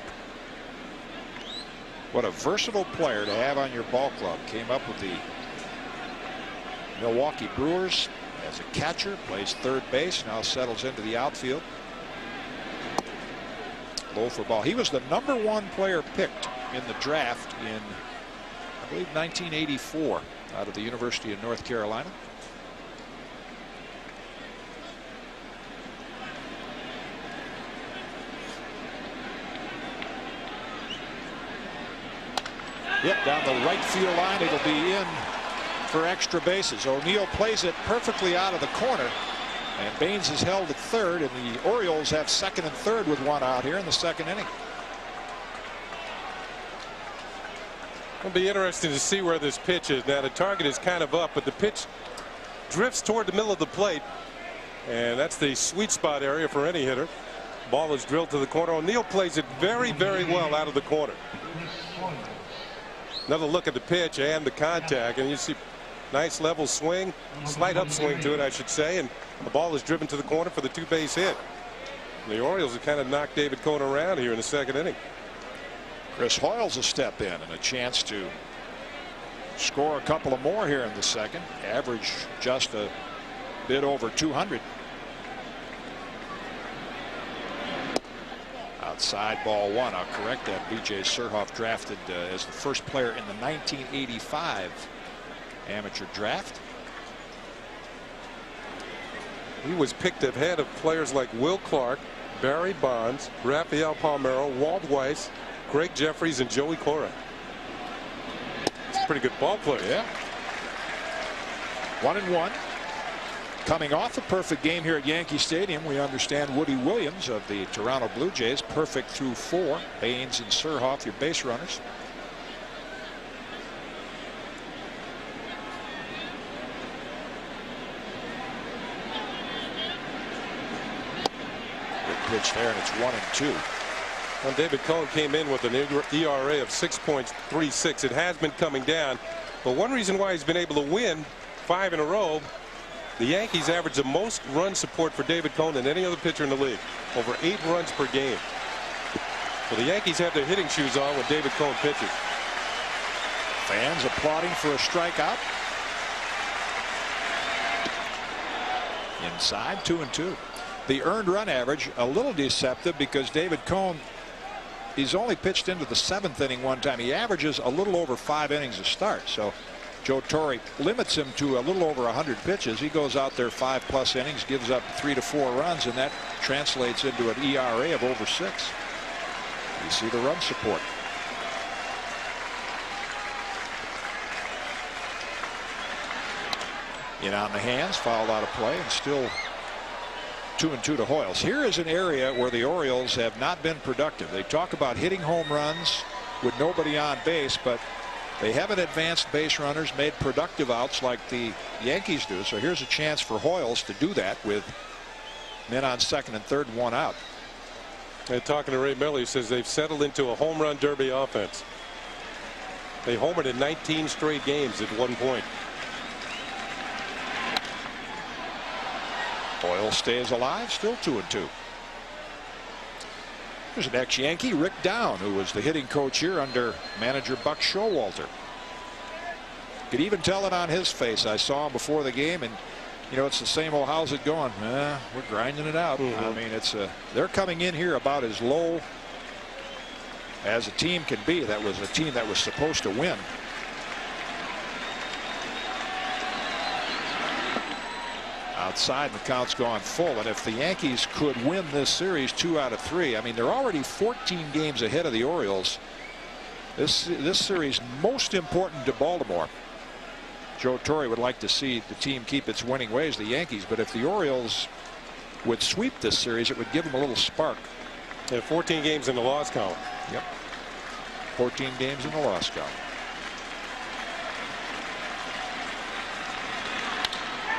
What a versatile player to have on your ball club. Came up with the Milwaukee Brewers as a catcher, plays third base, now settles into the outfield. Low for ball. He was the #1 player picked in the draft in, I believe, 1984 out of the University of North Carolina. Yep, down the right field line. It'll be in for extra bases. O'Neill plays it perfectly out of the corner, and Baines is held at third, and the Orioles have second and third with 1 out here in the second inning. It'll be interesting to see where this pitch is. Now the target is kind of up, but the pitch drifts toward the middle of the plate, and that's the sweet spot area for any hitter. Ball is drilled to the corner. O'Neill plays it very, very well out of the corner. Another look at the pitch and the contact, and you see nice level swing, slight upswing to it, I should say, and the ball is driven to the corner for the 2-base hit. And the Orioles have kind of knocked David Cone around here in the second inning. Chris Hoyle's a step in and a chance to score a couple of more here in the second. Average just a bit over 200. Outside ball 1. I'll correct that. B.J. Surhoff drafted as the first player in the 1985 amateur draft. He was picked ahead of players like Will Clark, Barry Bonds, Rafael Palmeiro, Walt Weiss, Greg Jeffries, and Joey Cora. It's a pretty good ball player. Yeah. 1-1. Coming off a perfect game here at Yankee Stadium, we understand Woody Williams of the Toronto Blue Jays, perfect through 4. Baines and Surhoff, your base runners. pitch there, and it's 1-2. Well, David Cone came in with an ERA of 6.36. It has been coming down, but one reason why he's been able to win 5 in a row, the Yankees average the most run support for David Cone than any other pitcher in the league, over 8 runs per game. So the Yankees have their hitting shoes on when David Cone pitches. Fans applauding for a strikeout. Inside, 2-2. The earned run average a little deceptive because David Cone, he's only pitched into the 7th inning one time. He averages a little over 5 innings a start. So Joe Torre limits him to a little over 100 pitches. He goes out there 5+ innings, gives up 3 to 4 runs, and that translates into an ERA of over 6. You see the run support. In on the hands, fouled out of play, and still 2-2 to Hoyles. Here is an area where the Orioles have not been productive. They talk about hitting home runs with nobody on base, but they haven't advanced base runners, made productive outs like the Yankees do. So here's a chance for Hoyles to do that with men on second and third, 1 out. And talking to Ray Miller, he says they've settled into a home run derby offense. They homered in 19 straight games at one point. Hoyles stays alive, still 2-2. There's an ex-Yankee, Rick Down, who was the hitting coach here under manager Buck Showalter. Could even tell it on his face. I saw him before the game, and you know, it's the same old, how's it going? We're grinding it out. I mean, it's they're coming in here about as low as a team can be. That was a team that was supposed to win. Outside, the count's gone full, and if the Yankees could win this series 2 out of 3, I mean, they're already 14 games ahead of the Orioles. This series most important to Baltimore. Joe Torre would like to see the team keep its winning ways, the Yankees, but if the Orioles would sweep this series, it would give them a little spark. Yeah, 14 games in the loss column. Yep. 14 games in the loss column.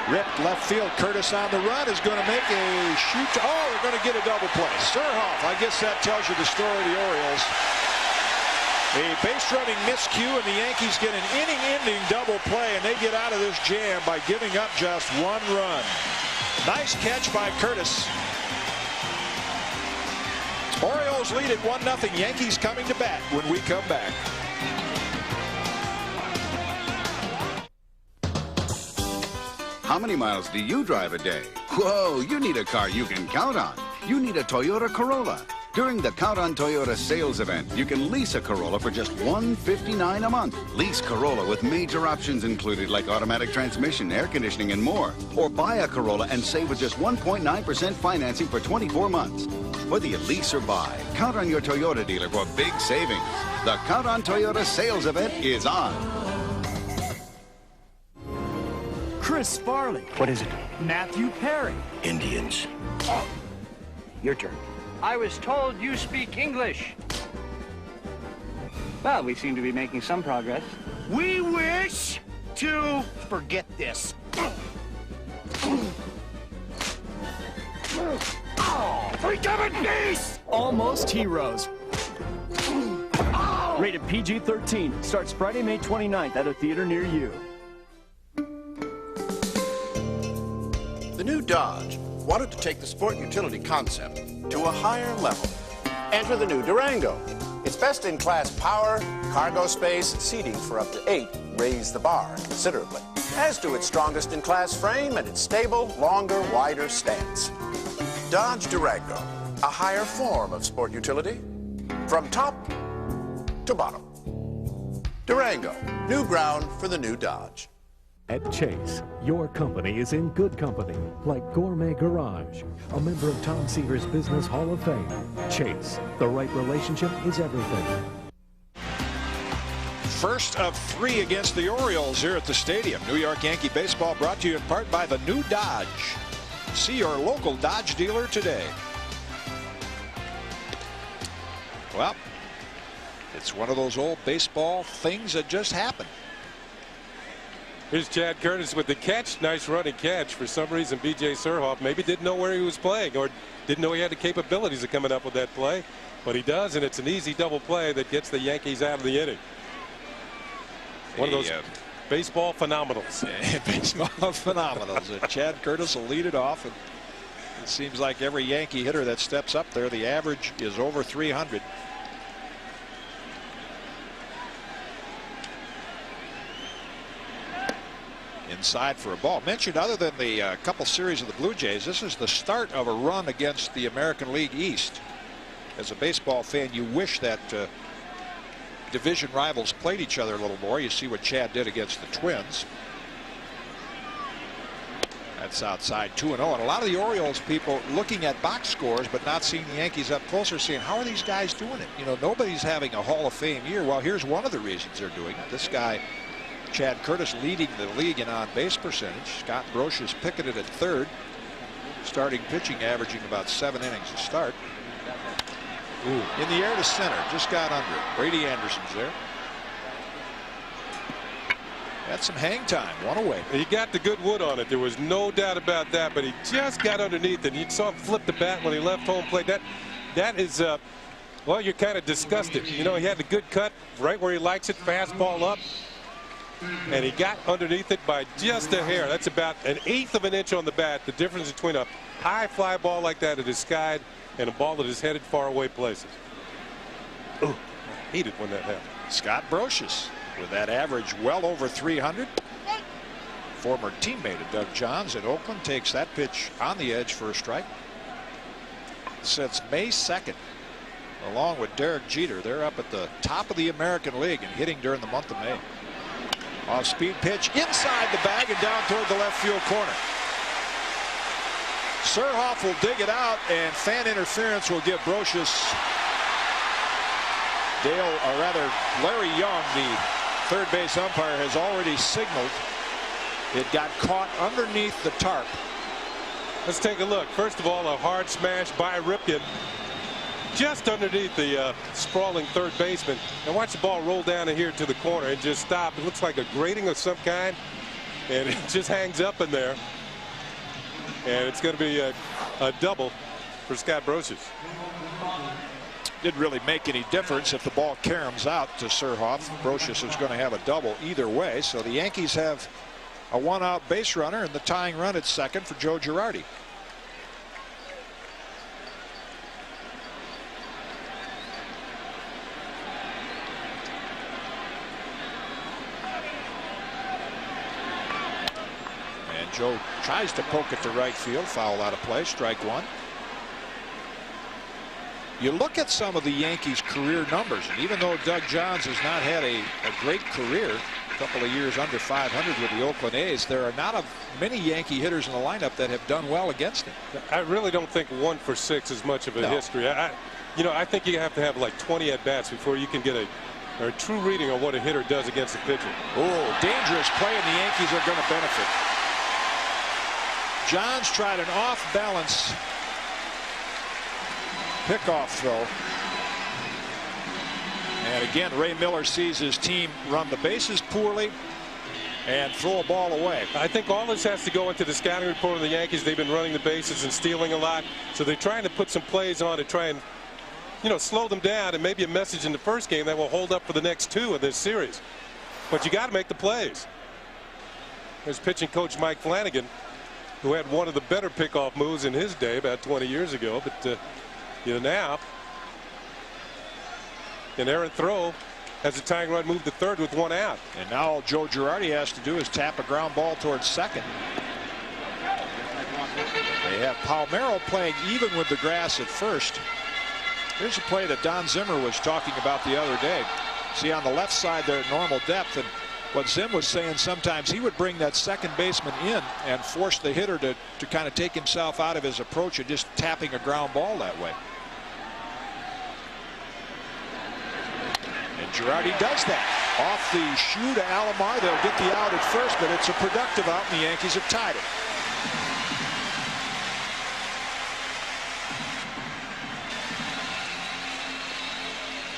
Ripped left field. Curtis on the run is going to make a shoot. Oh, they're going to get a double play. Surhoff, I guess that tells you the story of the Orioles. A base running miscue, and the Yankees get an inning-ending double play, and they get out of this jam by giving up just 1 run. Nice catch by Curtis. Orioles lead at 1-0. Yankees coming to bat when we come back. How many miles do you drive a day? Whoa, you need a car you can count on. You need a Toyota Corolla. During the Count on Toyota sales event, you can lease a Corolla for just $159 a month. Lease Corolla with major options included like automatic transmission, air conditioning, and more. Or buy a Corolla and save with just 1.9% financing for 24 months. Whether you lease or buy, count on your Toyota dealer for big savings. The Count on Toyota sales event is on. Chris Farley. What is it? Matthew Perry. Indians. Your turn. I was told you speak English. Well, we seem to be making some progress. We wish to forget this. Freedom and peace! Almost Heroes. Rated PG-13. Starts Friday, May 29th at a theater near you. The new Dodge wanted to take the sport utility concept to a higher level. Enter the new Durango. Its best-in-class power, cargo space, and seating for up to 8 raise the bar considerably, as do its strongest-in-class frame and its stable, longer, wider stance. Dodge Durango, a higher form of sport utility, from top to bottom. Durango, new ground for the new Dodge. At Chase, your company is in good company, like Gourmet Garage, a member of Tom Seaver's Business Hall of Fame. Chase, the right relationship is everything. First of 3 against the Orioles here at the stadium. New York Yankee baseball brought to you in part by the new Dodge. See your local Dodge dealer today. Well, it's one of those old baseball things that just happen. Here's Chad Curtis with the catch. Nice running catch. For some reason, B.J. Surhoff maybe didn't know where he was playing or didn't know he had the capabilities of coming up with that play. But he does, and it's an easy double play that gets the Yankees out of the inning. One of those baseball phenomenals. Baseball phenomenals. And Chad Curtis will lead it off. And it seems like every Yankee hitter that steps up there, the average is over 300. Inside for a ball. Mentioned other than the couple series of the Blue Jays, this is the start of a run against the American League East. As a baseball fan, you wish that division rivals played each other a little more. You see what Chad did against the Twins. That's outside 2-0. And a lot of the Orioles people looking at box scores but not seeing the Yankees up closer, saying, how are these guys doing it? You know, nobody's having a Hall of Fame year. Well, here's one of the reasons they're doing it. This guy, Chad Curtis, leading the league in on-base percentage. Scott Brocious picking it at third. Starting pitching, averaging about 7 innings a start. Ooh. In the air to center, just got under it. Brady Anderson's there. Had some hang time, one away. He got the good wood on it. There was no doubt about that, but he just got underneath it. You saw him flip the bat when he left home plate. That is, well, you're kind of disgusted. You know, he had the good cut right where he likes it, fastball up. And he got underneath it by just a hair. That's about 1/8 of an inch on the bat. The difference between a high fly ball like that that is skied and a ball that is headed far away places. Ooh, I hate it when that happens. Scott Brocious with that average well over 300. Former teammate of Doug Johns at Oakland takes that pitch on the edge for a strike. Since May 2nd, along with Derek Jeter, they're up at the top of the American League and hitting during the month of May. Off-speed pitch inside the bag and down toward the left field corner. Surhoff will dig it out, and fan interference will give Brocious. Larry Young, the third base umpire, has already signaled it got caught underneath the tarp. Let's take a look. First of all, a hard smash by Ripken just underneath the sprawling third baseman. And watch the ball roll down here to the corner and just stop. It looks like a grating of some kind, and it just hangs up in there. And it's going to be a double for Scott Brocious. Didn't really make any difference if the ball caroms out to Surhoff. Brocious is going to have a double either way. So the Yankees have a one-out base runner, and the tying run at second for Joe Girardi. And Joe tries to poke it to right field. Foul out of play. Strike one. You look at some of the Yankees' career numbers, and even though Doug Johns has not had a great career, a couple of years under 500 with the Oakland A's, there are not many Yankee hitters in the lineup that have done well against him. I really don't think 1 for 6 is much of a history. I think you have to have like 20 at-bats before you can get a true reading on what a hitter does against a pitcher. Oh, dangerous play, and the Yankees are going to benefit. Johns tried an off-balance pickoff throw. And again, Ray Miller sees his team run the bases poorly and throw a ball away. I think all this has to go into the scouting report of the Yankees. They've been running the bases and stealing a lot. So they're trying to put some plays on to try and, slow them down, and maybe a message in the first game that will hold up for the next 2 of this series. But you got to make the plays. There's pitching coach Mike Flanagan, who had one of the better pickoff moves in his day about 20 years ago. But now an errant throw has a tying run move to third with 1 out. And now all Joe Girardi has to do is tap a ground ball towards second. They have Palmeiro playing even with the grass at first. Here's a play that Don Zimmer was talking about the other day. See, on the left side there at normal depth, and what Zim was saying, sometimes he would bring that second baseman in and force the hitter to kind of take himself out of his approach and just tapping a ground ball that way. And Girardi does that. Off the shoe to Alomar. They'll get the out at first, but it's a productive out, and the Yankees have tied it.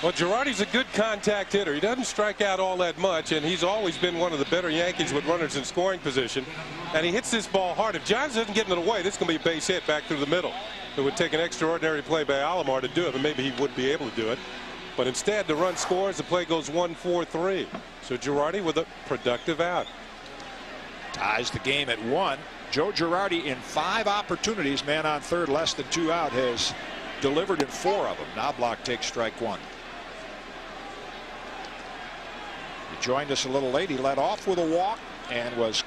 Well, Girardi's a good contact hitter. He doesn't strike out all that much, and he's always been one of the better Yankees with runners in scoring position. And he hits this ball hard. If Johns doesn't get in the way, this is going to be a base hit back through the middle. It would take an extraordinary play by Alomar to do it, but maybe he would be able to do it. But instead, the run scores. The play goes 1-4-3. So Girardi with a productive out. Ties the game at 1. Joe Girardi in 5 opportunities, man on third, less than 2 out, has delivered in 4 of them. Knobloch takes strike 1. He joined us a little late. He led off with a walk and was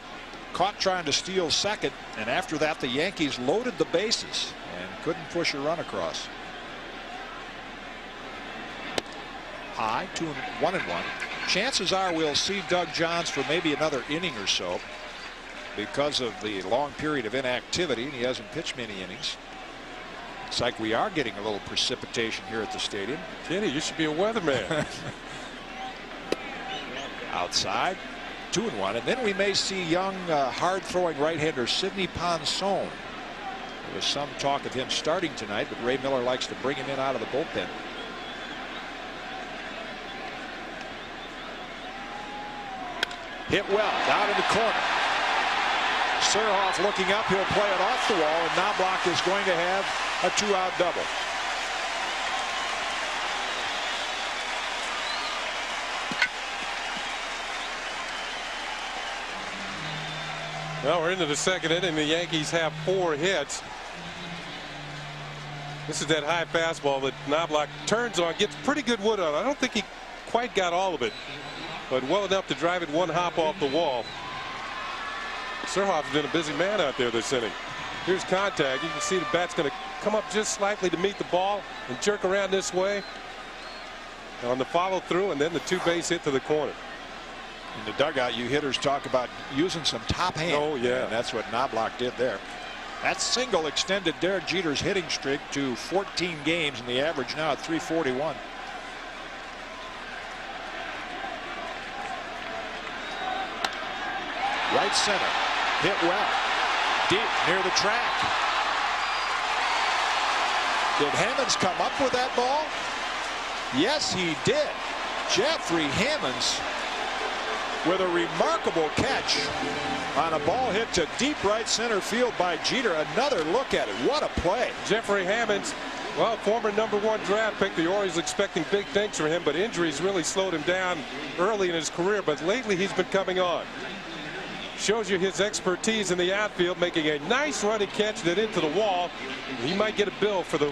caught trying to steal second. And after that, the Yankees loaded the bases and couldn't push a run across. High, 1-1. Chances are we'll see Doug Johns for maybe another inning or so because of the long period of inactivity, and he hasn't pitched many innings. It's like we are getting a little precipitation here at the stadium. Kenny, you should be a weatherman. Outside, 2-1, and then we may see young hard-throwing right-hander Sidney Ponson. There was some talk of him starting tonight, but Ray Miller likes to bring him in out of the bullpen. Hit well down in the corner. Surhoff looking up. He'll play it off the wall, and Knobloch is going to have a 2-out double. Well, we're into the second inning. The Yankees have 4 hits. This is that high fastball that Knobloch turns on, gets pretty good wood on. I don't think he quite got all of it, but well enough to drive it one hop off the wall. Surhoff's been a busy man out there this inning. Here's contact. You can see the bat's going to come up just slightly to meet the ball and jerk around this way on the follow through, and then the 2-base hit to the corner. In the dugout, you hitters talk about using some top hand. Oh, yeah. And that's what Knobloch did there. That single extended Derek Jeter's hitting streak to 14 games, and the average now at 341. Right center. Hit well. Deep near the track. Did Hammonds come up with that ball? Yes, he did. Jeffrey Hammonds with a remarkable catch on a ball hit to deep right center field by Jeter. Another look at it. What a play. Jeffrey Hammonds, well, former #1 draft pick. The Orioles expecting big things from him, but injuries really slowed him down early in his career. But lately he's been coming on. Shows you his expertise in the outfield, making a nice running catch that into the wall. He might get a bill for the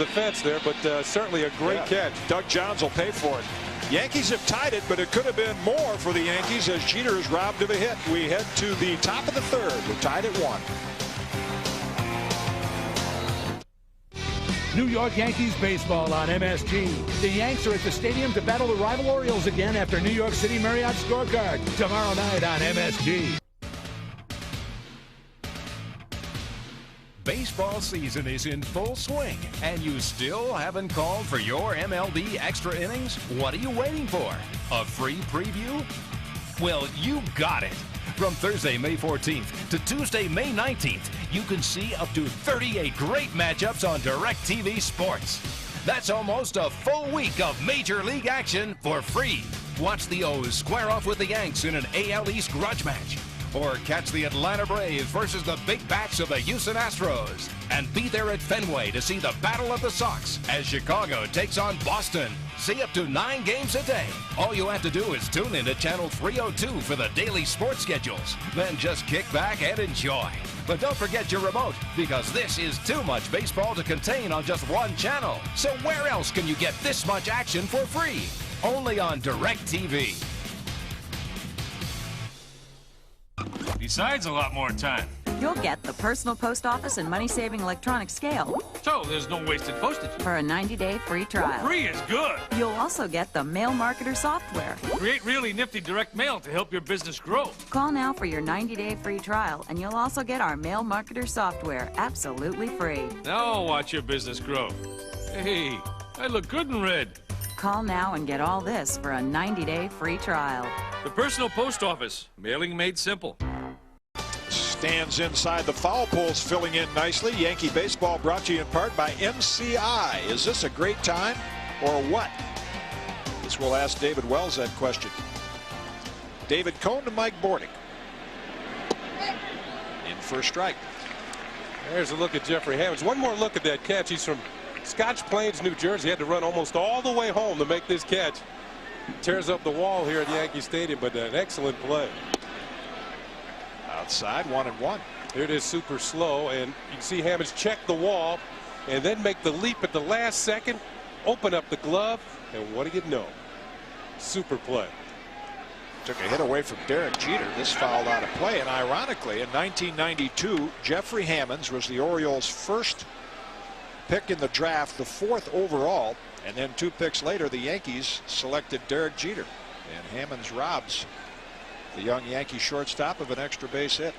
fence there, but certainly a great catch. Doug Johns will pay for it. Yankees have tied it, but it could have been more for the Yankees as Jeter is robbed of a hit. We head to the top of the third. We're tied at 1. New York Yankees baseball on MSG. The Yanks are at the stadium to battle the rival Orioles again after New York City Marriott scorecard tomorrow night on MSG. Baseball season is in full swing, and you still haven't called for your MLB extra innings? What are you waiting for? A free preview? Well, you got it. From Thursday, May 14th to Tuesday, May 19th, you can see up to 38 great matchups on DirecTV Sports. That's almost a full week of Major League action for free. Watch the O's square off with the Yanks in an AL East grudge match. Or catch the Atlanta Braves versus the big bats of the Houston Astros. And be there at Fenway to see the Battle of the Sox as Chicago takes on Boston. See up to 9 games a day. All you have to do is tune in to Channel 302 for the daily sports schedules. Then just kick back and enjoy. But don't forget your remote, because this is too much baseball to contain on just one channel. So where else can you get this much action for free? Only on DirecTV. Besides a lot more time. You'll get the personal post office and money-saving electronic scale. So there's no wasted postage. For a 90-day free trial. Free is good. You'll also get the Mail Marketer software. Create really nifty direct mail to help your business grow. Call now for your 90-day free trial, and you'll also get our Mail Marketer software absolutely free. Now watch your business grow. Hey, I look good in red. Call now and get all this for a 90-day free trial. The personal post office. Mailing made simple. Stands inside the foul poles, filling in nicely. Yankee baseball brought to you in part by MCI. Is this a great time or what? Guess we'll ask David Wells that question. David Cohn to Mike Bordick. In for a strike. There's a look at Jeffrey Hammonds. One more look at that catch. He's from Scotch Plains, New Jersey. He had to run almost all the way home to make this catch. Tears up the wall here at Yankee Stadium, but an excellent play. Outside, 1-1. Here it is, super slow, and you can see Hammonds check the wall and then make the leap at the last second, open up the glove, and what do you know? Super play. Took a hit away from Derek Jeter. This fouled out of play, and ironically, in 1992, Jeffrey Hammonds was the Orioles' first pick in the draft, the 4th overall, and then 2 picks later, the Yankees selected Derek Jeter, and Hammonds robs the young Yankee shortstop of an extra base hit.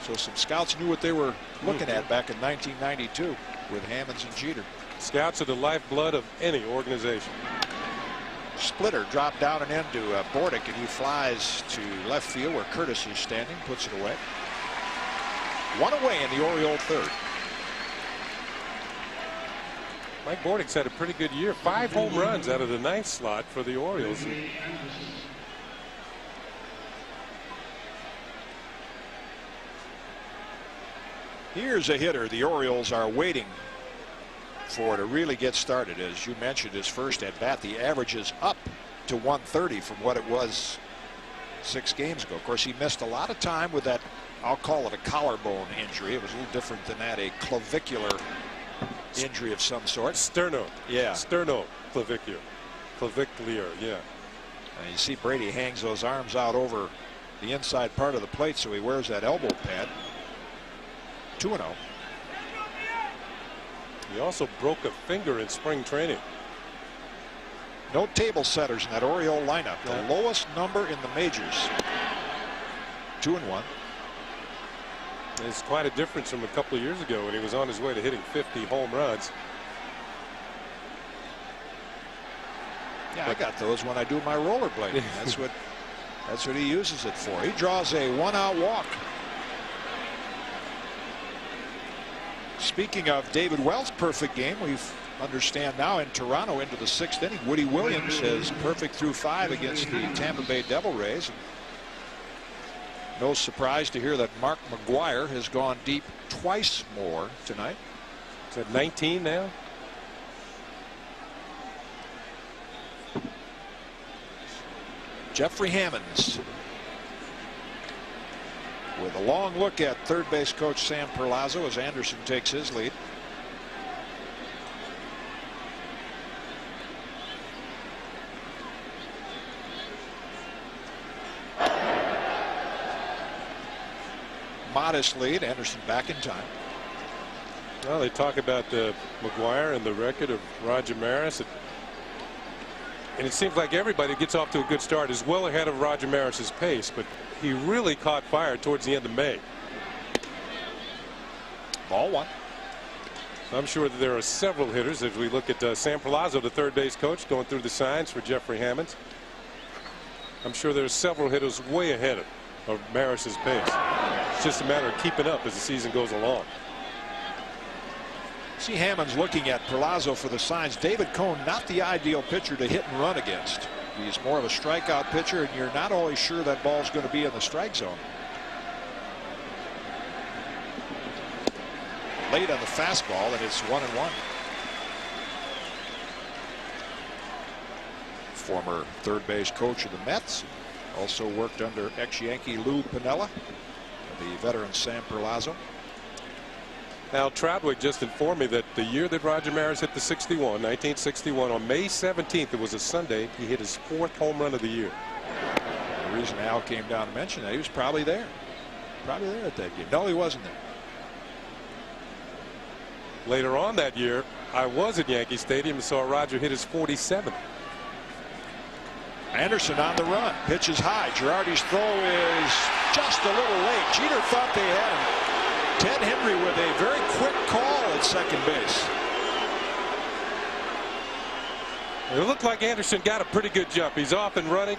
So some scouts knew what they were looking at back in 1992 with Hammonds and Jeter. Scouts are the lifeblood of any organization. Splitter dropped down and into Bordick, and he flies to left field where Curtis is standing, puts it away. 1 away in the Oriole 3rd. Mike Bordick's had a pretty good year. 5 home runs out of the 9th slot for the Orioles. Here's a hitter the Orioles are waiting for to really get started. As you mentioned, his first at bat, the average is up to 130 from what it was 6 games ago. Of course, he missed a lot of time with that, I'll call it a collarbone injury. It was a little different than that, a clavicular injury of some sort. Sterno. Yeah. Sternoclavicular. Clavicular, yeah. And you see Brady hangs those arms out over the inside part of the plate, so he wears that elbow pad. 2-0. He also broke a finger in spring training. No table setters in that Oriole lineup. The lowest number in the majors. 2-1. It's quite a difference from a couple of years ago when he was on his way to hitting 50 home runs. Yeah, I got those when I do my rollerblading. That's what he uses it for. He draws a 1-out walk. Speaking of David Wells' perfect game, we understand now in Toronto into the 6th inning. Woody Williams is perfect through 5 against the Tampa Bay Devil Rays. No surprise to hear that Mark McGwire has gone deep twice more tonight. Is that 19 now? Jeffrey Hammonds with a long look at third base coach Sam Perlazzo as Anderson takes his lead. Modest lead. Anderson back in time. Well, they talk about McGwire and the record of Roger Maris. And it seems like everybody gets off to a good start is well ahead of Roger Maris's pace, but he really caught fire towards the end of May. Ball 1. So I'm sure that there are several hitters as we look at Sam Perlazzo, the third base coach, going through the signs for Jeffrey Hammonds. I'm sure there are several hitters way ahead of Maris's pace. It's just a matter of keeping up as the season goes along. See Hammonds looking at Perlazzo for the signs. David Cohn, not the ideal pitcher to hit and run against. He's more of a strikeout pitcher, and you're not always sure that ball's going to be in the strike zone. Late on the fastball, and it's 1-1. Former third base coach of the Mets, also worked under ex-Yankee Lou Piniella, the veteran Sam Perlazzo. Al Troutwig just informed me that the year that Roger Maris hit the 1961, on May 17th, it was a Sunday, he hit his 4th home run of the year. The reason Al came down to mention that, he was probably there. Probably there at that game. No, he wasn't there. Later on that year, I was at Yankee Stadium and saw Roger hit his 47th. Anderson on the run. Pitches high. Girardi's throw is just a little late. Jeter thought they had him. Ted Henry with a very quick call at second base. It looked like Anderson got a pretty good jump. He's off and running.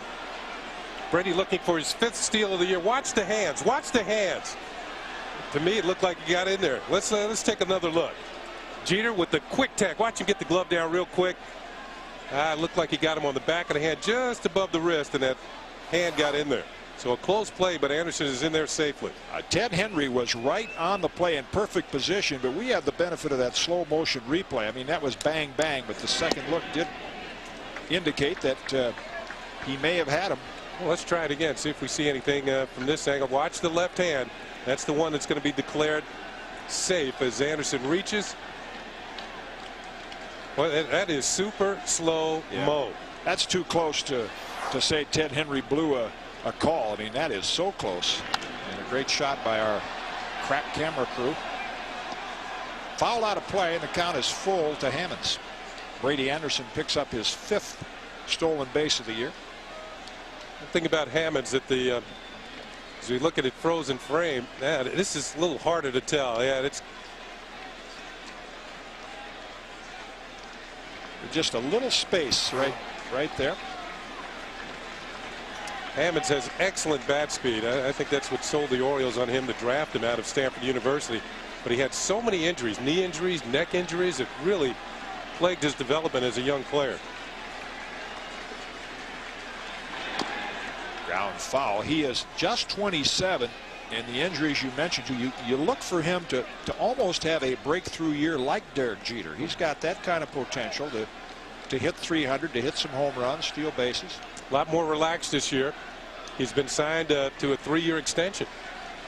Brady looking for his 5th steal of the year. Watch the hands. Watch the hands. To me, it looked like he got in there. Let's take another look. Jeter with the quick tack. Watch him get the glove down real quick. Looked like he got him on the back of the hand, just above the wrist, and that hand got in there. So a close play, but Anderson is in there safely. Ted Henry was right on the play in perfect position, but we have the benefit of that slow motion replay. I mean, that was bang, bang, but the second look did indicate that he may have had him. Well, let's try it again, see if we see anything from this angle. Watch the left hand. That's the one that's going to be declared safe as Anderson reaches. Well, that is super slow mo. That's too close to say Ted Henry blew a call. I mean, that is so close. And a great shot by our crack camera crew. Foul out of play, and the count is full to Hammonds. Brady Anderson picks up his 5th stolen base of the year. The thing about Hammonds that as we look at it frozen frame, this is a little harder to tell. It's just a little space right there. Hammonds has excellent bat speed. I think that's what sold the Orioles on him to draft him out of Stanford University. But he had so many injuries, knee injuries, neck injuries. It really plagued his development as a young player. Ground foul. He is just 27, and the injuries you mentioned, you look for him to almost have a breakthrough year like Derek Jeter. He's got that kind of potential to hit 300, to hit some home runs, steal bases. A lot more relaxed this year. He's been signed to a 3-year extension.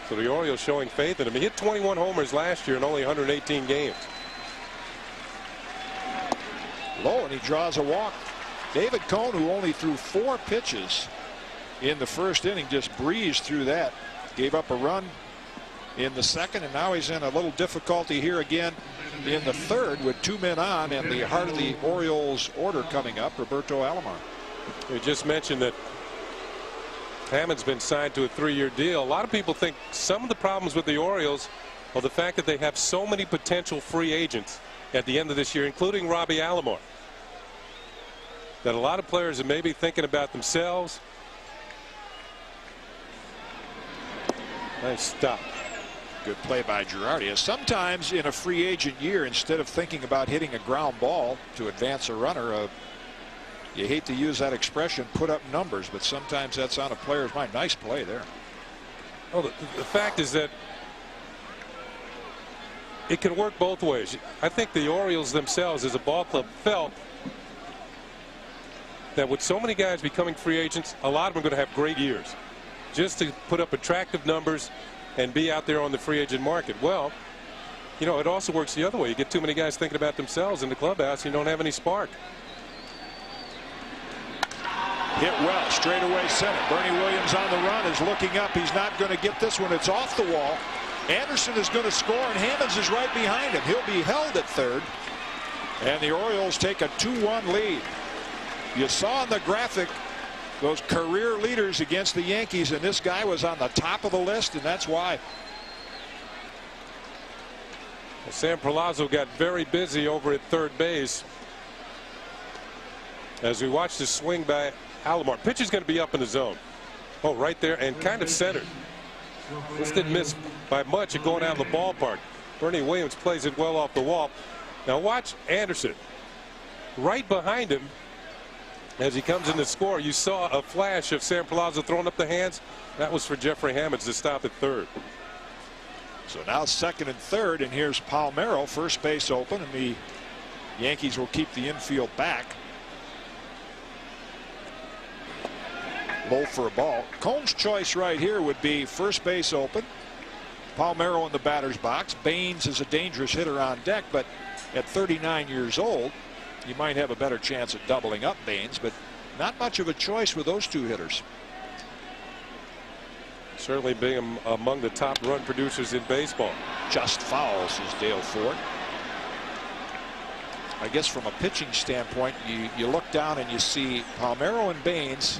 So the Orioles showing faith in him. He hit 21 homers last year in only 118 games. Low, and he draws a walk. David Cone, who only threw 4 pitches in the first inning, just breezed through that. Gave up a run in the second, and now he's in a little difficulty here again in the third with 2 men on, and the heart of the Orioles order coming up, Roberto Alomar. We just mentioned that Hammond's been signed to a 3-year deal. A lot of people think some of the problems with the Orioles are the fact that they have so many potential free agents at the end of this year, including Robbie Alomar, that a lot of players are maybe thinking about themselves. Nice stop. Good play by Girardi. Sometimes in a free agent year, instead of thinking about hitting a ground ball to advance a runner, you hate to use that expression, put up numbers, but sometimes that's on a player's mind. Nice play there. Well, the fact is that it can work both ways. I think the Orioles themselves as a ball club felt that with so many guys becoming free agents, a lot of them are going to have great years just to put up attractive numbers and be out there on the free agent market. Well, you know, it also works the other way. You get too many guys thinking about themselves in the clubhouse, you don't have any spark. Hit well, straightaway center. Bernie Williams on the run is looking up. He's not going to get this one. It's off the wall. Anderson is going to score, and Hammonds is right behind him. He'll be held at third, and the Orioles take a 2-1 lead. You saw in the graphic those career leaders against the Yankees, and this guy was on the top of the list, and that's why. Well, Sam Palazzo got very busy over at third base as we watch the swing by Alomar. Pitch is going to be up in the zone. Oh, right there, and kind of centered. This didn't miss by much at going out of the ballpark. Bernie Williams plays it well off the wall. Now watch Anderson. Right behind him as he comes in to score. You saw a flash of Sam Palazzo throwing up the hands. That was for Jeffrey Hammonds to stop at third. So now second and third, and here's Palmeiro, first base open, and the Yankees will keep the infield back. Low for a ball. Cohn's choice right here would be first base open, Palmeiro in the batter's box. Baines is a dangerous hitter on deck, but at 39 years old, you might have a better chance at doubling up Baines, but not much of a choice with those two hitters. Certainly being among the top run producers in baseball. Just fouls is Dale Ford. I guess from a pitching standpoint, you look down and you see Palmeiro and Baines,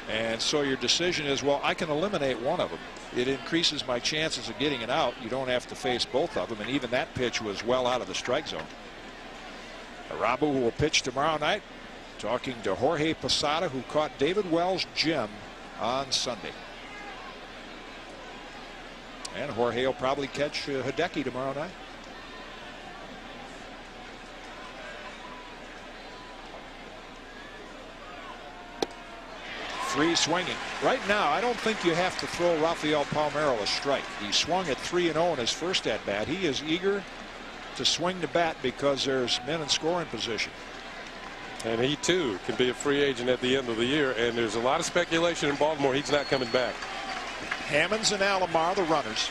and so your decision is, well, I can eliminate one of them. It increases my chances of getting it out. You don't have to face both of them, and even that pitch was well out of the strike zone. Arabu, who will pitch tomorrow night, talking to Jorge Posada, who caught David Wells' gem on Sunday. And Jorge will probably catch Hideki tomorrow night. 3 swinging. Right now, I don't think you have to throw Rafael Palmeiro a strike. He swung at 3-0 in his first at bat. He is eager to swing the bat because there's men in scoring position. And he too can be a free agent at the end of the year. And there's a lot of speculation in Baltimore he's not coming back. Hammonds and Alomar, the runners.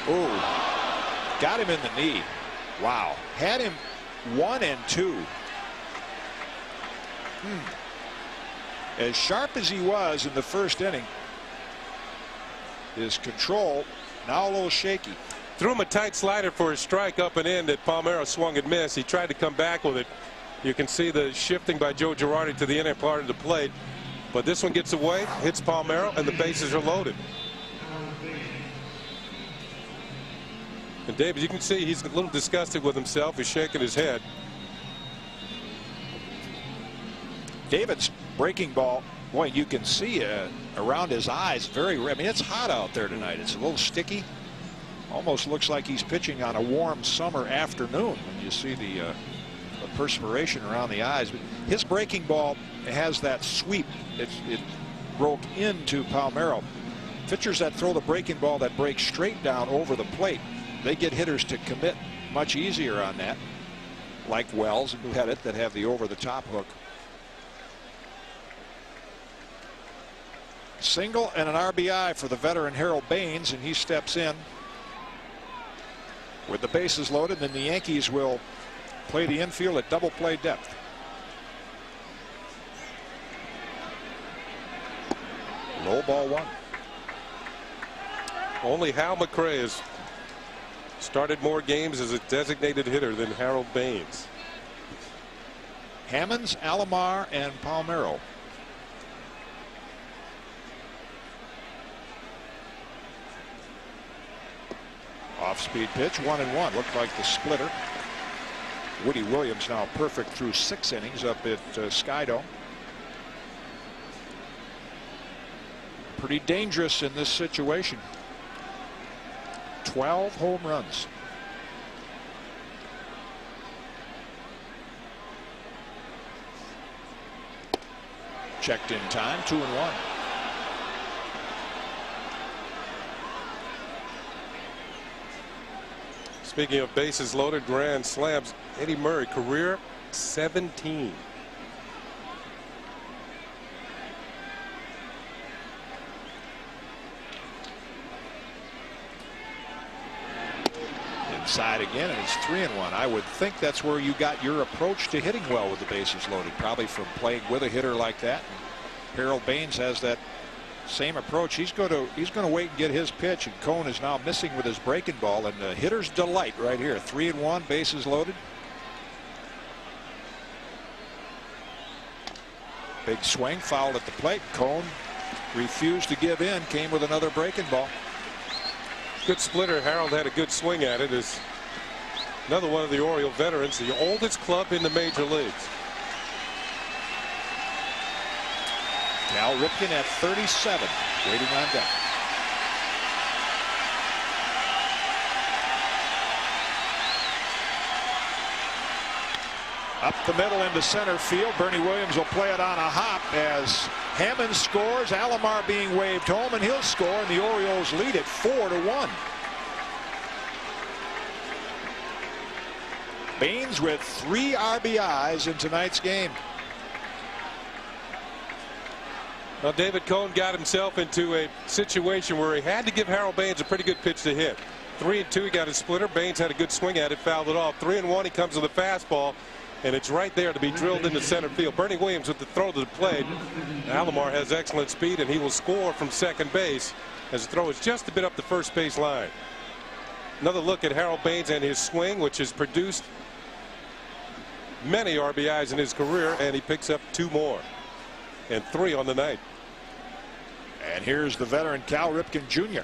Oh, got him in the knee. Wow. Had him 1 and 2. As sharp as he was in the first inning, his control now a little shaky. Threw him a tight slider for a strike up and in that Palmeiro swung and missed. He tried to come back with it. You can see the shifting by Joe Girardi to the inner part of the plate. But this one gets away, hits Palmeiro, and the bases are loaded. And David, you can see he's a little disgusted with himself. He's shaking his head. David's breaking ball, boy, you can see around his eyes. I mean, it's hot out there tonight. It's a little sticky. Almost looks like he's pitching on a warm summer afternoon when you see the perspiration around the eyes. But his breaking ball has that sweep. It broke into Palmeiro. Pitchers that throw the breaking ball that breaks straight down over the plate, they get hitters to commit much easier on that, like Wells, who had it, that have the over-the-top hook. Single and an RBI for the veteran Harold Baines, and he steps in with the bases loaded. Then the Yankees will play the infield at double play depth. Low ball 1. Only Hal McRae has started more games as a designated hitter than Harold Baines. Hammonds, Alomar, and Palmeiro. Off-speed pitch, 1-1. Looked like the splitter. Woody Williams now perfect through 6 innings up at Skydome. Pretty dangerous in this situation. 12 home runs. Checked in time, 2-1. Speaking of bases loaded grand slams, Eddie Murray career 17. Inside again, and it's 3-1. I would think that's where you got your approach to hitting well with the bases loaded, probably from playing with a hitter like that. And Harold Baines has that same approach. He's going to wait and get his pitch, and Cone is now missing with his breaking ball, and the hitter's delight right here. 3-1, bases loaded. Big swing, fouled at the plate. Cone refused to give in, came with another breaking ball. Good splitter. Harold had a good swing at it. Is another one of the Oriole veterans, the oldest club in the major leagues. Cal Ripken at 37, waiting on deck. Up the middle into center field. Bernie Williams will play it on a hop as Hammond scores. Alomar being waved home, and he'll score, and the Orioles lead it 4-1. Baines with 3 RBIs in tonight's game. Well, David Cone got himself into a situation where he had to give Harold Baines a pretty good pitch to hit. 3-2, he got his splitter. Baines had a good swing at it, fouled it off. 3-1, he comes with a fastball, and it's right there to be drilled into center field. Bernie Williams with the throw to the plate. Alomar has excellent speed, and he will score from second base as the throw is just a bit up the first base line. Another look at Harold Baines and his swing, which has produced many RBIs in his career, and he picks up 2 more. And 3 on the night. And here's the veteran Cal Ripken Jr.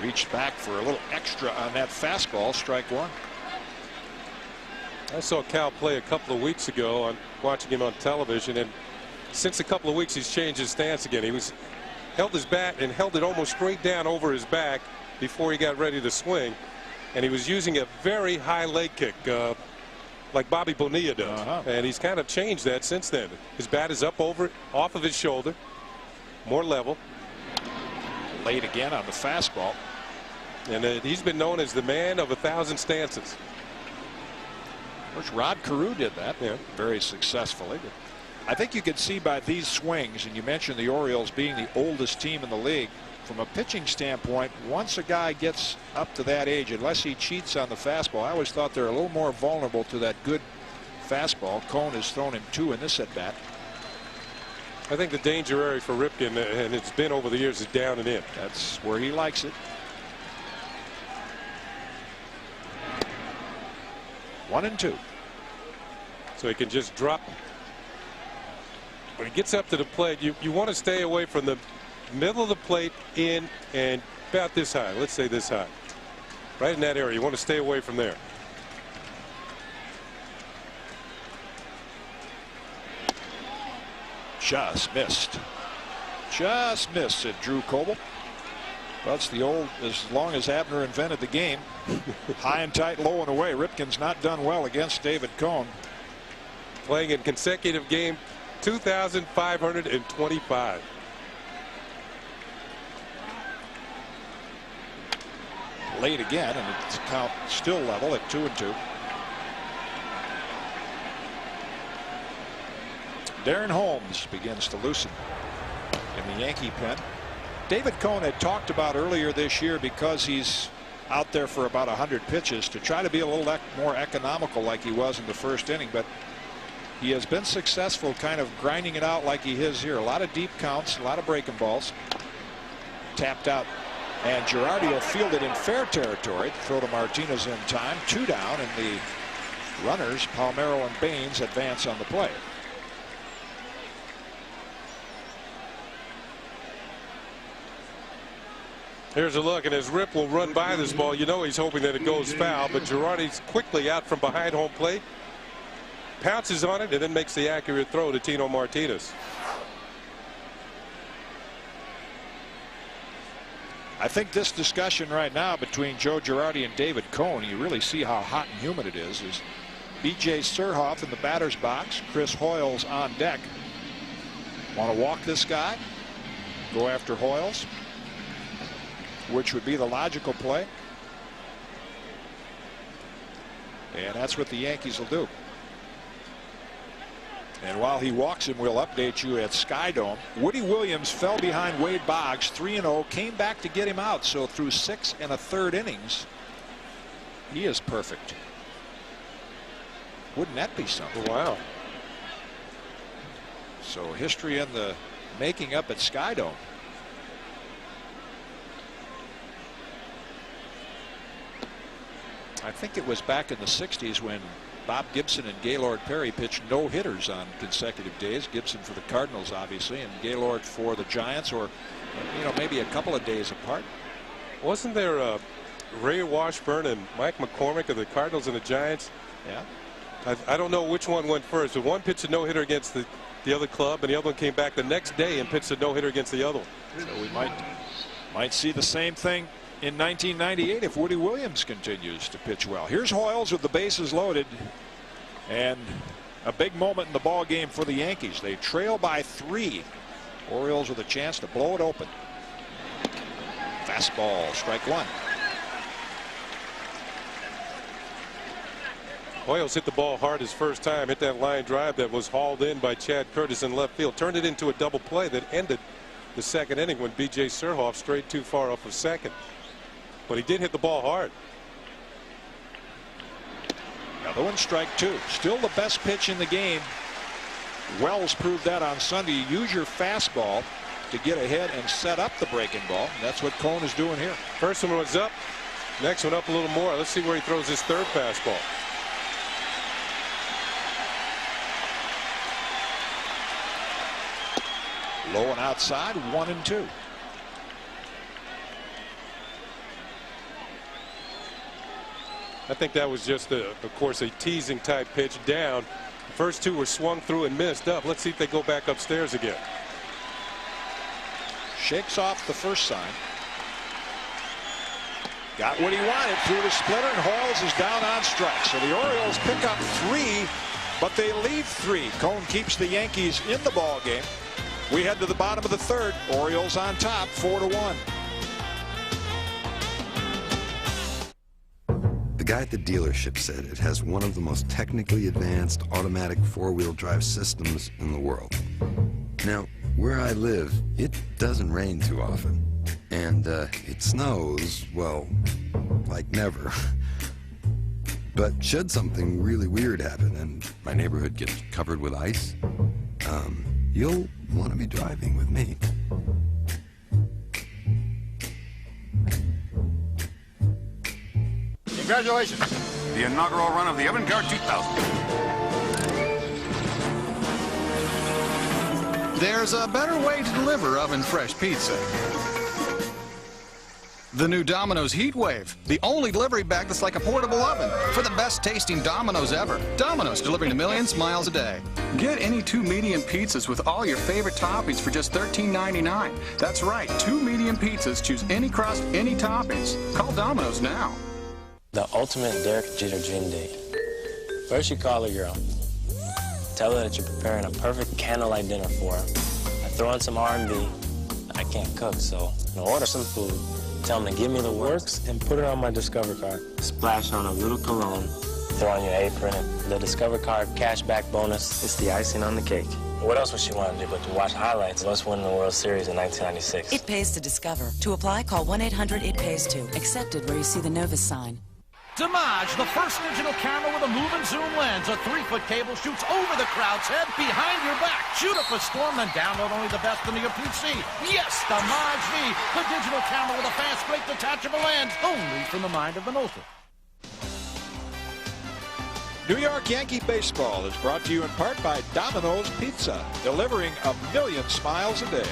Reached back for a little extra on that fastball, strike 1. I saw Cal play a couple of weeks ago on watching him on television, and since a couple of weeks he's changed his stance again. He held his bat and held it almost straight down over his back before he got ready to swing. and he was using a very high leg kick like Bobby Bonilla does. And he's kind of changed that since then. His bat is up off of his shoulder, more level. Late again on the fastball. And he's been known as the man of 1,000 stances. Of course, Rod Carew did that very successfully. But I think you could see by these swings, and you mentioned the Orioles being the oldest team in the league, from a pitching standpoint, once a guy gets up to that age, unless he cheats on the fastball, I always thought they're a little more vulnerable to that good fastball. Cone has thrown him 2 in this at bat. I think the danger area for Ripken, and it's been over the years, is down and in. That's where he likes it. 1-2. So he can just drop. When he gets up to the plate, you want to stay away from the middle of the plate in and about this high. Let's say this high. Right in that area. You want to stay away from there. Just missed. Just missed, said Drew Coble. Well, it's the old, as long as Abner invented the game. High and tight, low and away. Ripken's not done well against David Cone. Playing in consecutive game 2,525. Late again, and it's count still level at 2-2. Darren Holmes begins to loosen in the Yankee pen. David Cone had talked about earlier this year, because he's out there for about 100 pitches, to try to be a little more economical like he was in the first inning, but he has been successful kind of grinding it out like he is here. A lot of deep counts, a lot of breaking balls. Tapped out, and Girardi will field it in fair territory. Throw to Martinez in time. 2 down, and the runners, Palmeiro and Baines, advance on the play. Here's a look, and as Rip will run by this ball, you know he's hoping that it goes foul, but Girardi's quickly out from behind home plate, pounces on it, and then makes the accurate throw to Tino Martinez. I think this discussion right now between Joe Girardi and David Cone, you really see how hot and humid it is B.J. Surhoff in the batter's box, Chris Hoyles on deck. Want to walk this guy? Go after Hoyles, which would be the logical play. And that's what the Yankees will do. And while he walks him, we'll update you at Skydome. Woody Williams fell behind Wade Boggs 3-0, came back to get him out. So through 6 1/3 innings, he is perfect. Wouldn't that be something? Wow. So history in the making up at Skydome. I think it was back in the 60s when Bob Gibson and Gaylord Perry pitched no-hitters on consecutive days. Gibson for the Cardinals, obviously, and Gaylord for the Giants, or maybe a couple of days apart. Wasn't there Ray Washburn and Mike McCormick of the Cardinals and the Giants? Yeah. I don't know which one went first, but one pitched a no-hitter against the other club, and the other one came back the next day and pitched a no-hitter against the other one. So we might see the same thing in 1998 if Woody Williams continues to pitch well. Here's Hoyles with the bases loaded, and a big moment in the ball game for the Yankees. They trail by 3. Orioles with a chance to blow it open. Fastball, strike 1. Hoyles hit the ball hard his first time, hit that line drive that was hauled in by Chad Curtis in left field, turned it into a double play that ended the second inning when B.J. Surhoff strayed too far off of second. But he did hit the ball hard. Another one, strike 2. Still the best pitch in the game. Wells proved that on Sunday. Use your fastball to get ahead and set up the breaking ball. That's what Cone is doing here. First one was up. Next one up a little more. Let's see where he throws his third fastball. Low and outside, 1-2. I think that was just, of course, a teasing type pitch down. The first 2 were swung through and missed up. Let's see if they go back upstairs again. Shakes off the first sign. Got what he wanted through the splitter, and Halls is down on strikes. So the Orioles pick up 3, but they leave 3. Cone keeps the Yankees in the ball game. We head to the bottom of the 3rd. Orioles on top, 4-1. The guy at the dealership said it has one of the most technically advanced automatic 4-wheel drive systems in the world. Now, where I live, it doesn't rain too often. And it snows, well, like never. But should something really weird happen and my neighborhood gets covered with ice, you'll want to be driving with me. Congratulations. The inaugural run of the Avant-Garde 2000. There's a better way to deliver oven-fresh pizza. The new Domino's Heat Wave, the only delivery bag that's like a portable oven for the best tasting Domino's ever. Domino's, delivering to millions miles a day. Get any 2 medium pizzas with all your favorite toppings for just $13.99. That's right, 2 medium pizzas. Choose any crust, any toppings. Call Domino's now. The ultimate Derek Jeter dream date. First you call a girl. Tell her that you're preparing a perfect candlelight dinner for her. I throw in some R&B. I can't cook, so I order some food. Tell them to give me the works and put it on my Discover card. Splash on a little cologne, throw on your apron, and the Discover card cashback bonus is the icing on the cake. What else would she want to do but to watch highlights of us winning the World Series in 1996? It pays to Discover. To apply, call 1-800-IT-PAYS-TO. Accepted where you see the Novus sign. Damage, the first digital camera with a move and zoom lens. A 3-foot cable shoots over the crowd's head, behind your back. Shoot up a storm, then download only the best into your PC. Yes, Damage V, the digital camera with a fast, break detachable lens, only from the mind of an author. New York Yankee baseball is brought to you in part by Domino's Pizza, delivering 1 million smiles a day.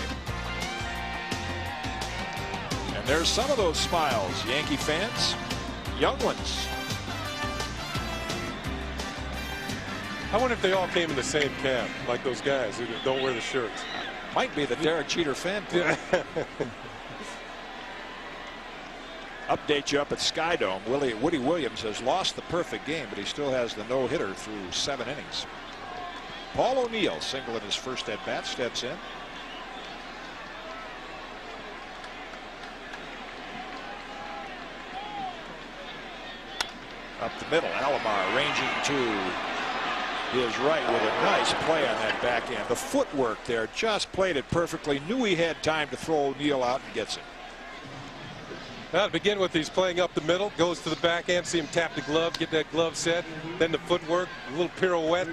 And there's some of those smiles, Yankee fans. Young ones. I wonder if they all came in the same camp, like those guys who don't wear the shirts. Might be the Derek Jeter fan club. Update you up at Skydome. Woody Williams has lost the perfect game, but he still has the no-hitter through 7 innings. Paul O'Neill, single in his first at-bat, steps in. Up the middle, Alomar ranging to his right with a nice play on that backhand. The footwork there, just played it perfectly. Knew he had time to throw O'Neill out and gets it. Now to begin with, he's playing up the middle, goes to the backhand, see him tap the glove, get that glove set, then the footwork, a little pirouette,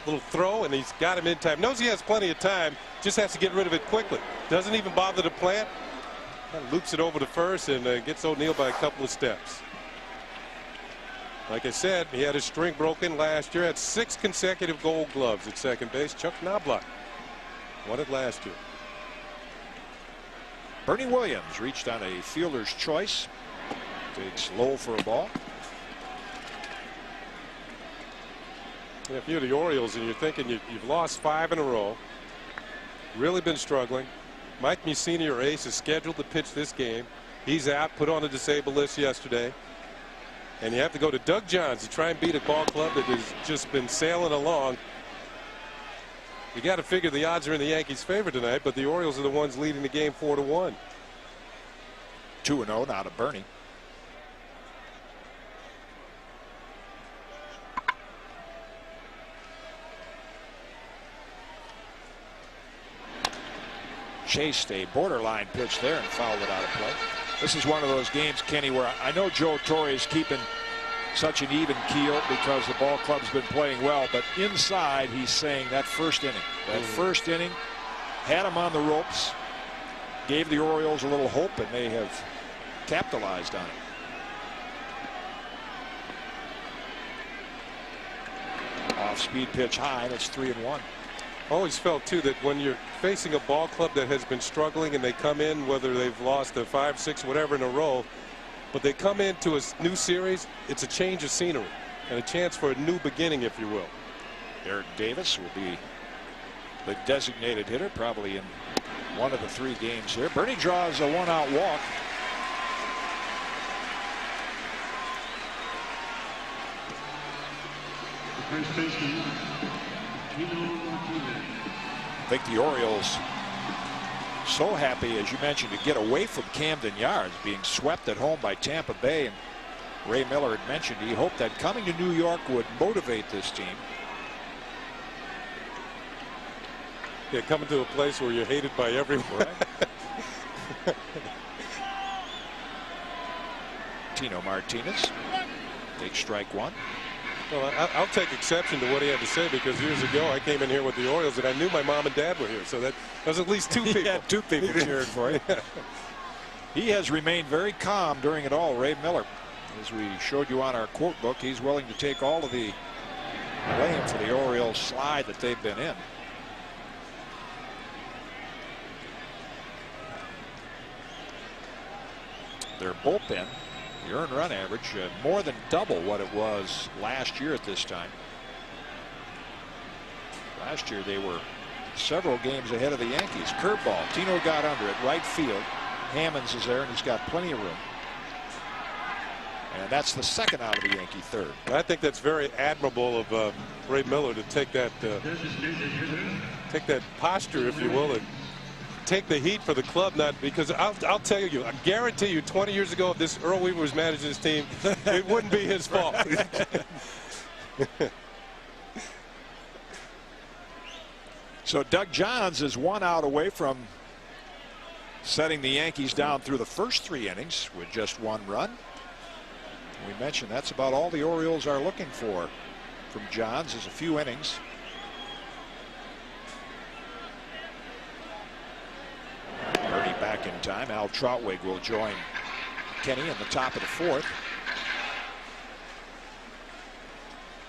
little throw, and he's got him in time. Knows he has plenty of time, just has to get rid of it quickly. Doesn't even bother to plant. Kind of loops it over to first and gets O'Neill by a couple of steps. Like I said, he had his string broken last year, had 6 consecutive gold gloves at second base. Chuck Knobloch won it last year. Bernie Williams reached on a fielder's choice. Takes low for a ball. And if you're the Orioles and you're thinking you've lost 5 in a row, really been struggling. Mike Mussini, your ace, is scheduled to pitch this game. He's out, put on the disabled list yesterday. And you have to go to Doug Johns to try and beat a ball club that has just been sailing along. You got to figure the odds are in the Yankees' favor tonight, but the Orioles are the ones leading the game 4-1. 2-0 now to Bernie. Chased a borderline pitch there and fouled it out of play. This is one of those games, Kenny, where I know Joe Torre is keeping such an even keel because the ball club's been playing well, but inside he's saying that first inning. That first inning had him on the ropes, gave the Orioles a little hope, and they have capitalized on it. Off-speed pitch high, and it's 3-1. Always felt too that when you're facing a ball club that has been struggling and they come in, whether they've lost a 5, 6, whatever in a row, but they come into a new series, it's a change of scenery and a chance for a new beginning, if you will. Eric Davis will be the designated hitter, probably in one of the 3 games here. Bernie draws a 1-out walk. First baseman, Tino. I think the Orioles so happy, as you mentioned, to get away from Camden Yards, being swept at home by Tampa Bay. And Ray Miller had mentioned he hoped that coming to New York would motivate this team. Yeah, coming to a place where you're hated by everyone. Right. Tino Martinez takes strike one. Well, I'll take exception to what he had to say, because years ago I came in here with the Orioles and I knew my mom and dad were here, so that was at least two people. Yeah, two people cheering for you. He has remained very calm during it all, Ray Miller. As we showed you on our quote book, he's willing to take all of the blame for the Orioles slide that they've been in. Their bullpen, the earned run average, more than double what it was last year at this time. Last year they were several games ahead of the Yankees. Curveball. Tino got under it. Right field. Hammonds is there, and he's got plenty of room. And that's the second out of the Yankee third. I think that's very admirable of Ray Miller to take that posture, if you will, and take the heat for the club. Not because I'll tell you, I guarantee you, 20 years ago, if this Earl Weaver was managing this team, it wouldn't be his fault. So Doug Johns is 1 out away from setting the Yankees down through the first 3 innings with just 1 run. We mentioned that's about all the Orioles are looking for from Johns, is a few innings. Bernie back in time. Al Trautwig will join Kenny in the top of the 4th.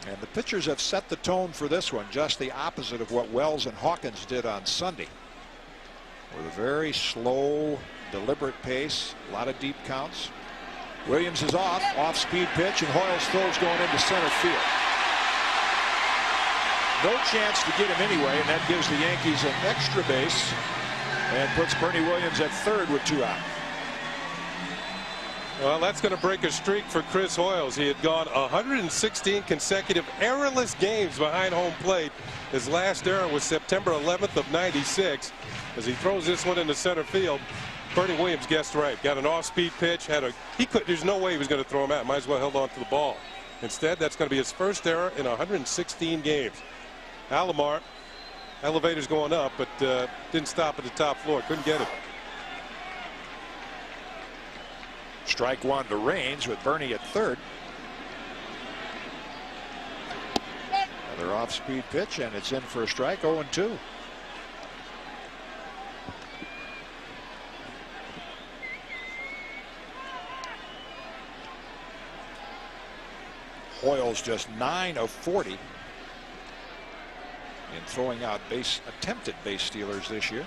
And the pitchers have set the tone for this one, just the opposite of what Wells and Hawkins did on Sunday. With a very slow, deliberate pace, a lot of deep counts. Williams is off-speed pitch, and Hoyles throws going into center field. No chance to get him anyway, and that gives the Yankees an extra base and puts Bernie Williams at third with 2 out. Well, that's going to break a streak for Chris Hoyles. He had gone 116 consecutive errorless games behind home plate. His last error was September 11th of '96. As he throws this one into center field, Bernie Williams guessed right. Got an off-speed pitch. There's no way he was going to throw him out. Might as well held on to the ball. Instead, that's going to be his first error in 116 games. Alomar, elevator's going up, but didn't stop at the top floor. Couldn't get it. Strike one to Raines with Bernie at third. Another off-speed pitch, and it's in for a strike. 0-2. Hoyles just 9 of 40 in throwing out attempted base stealers this year.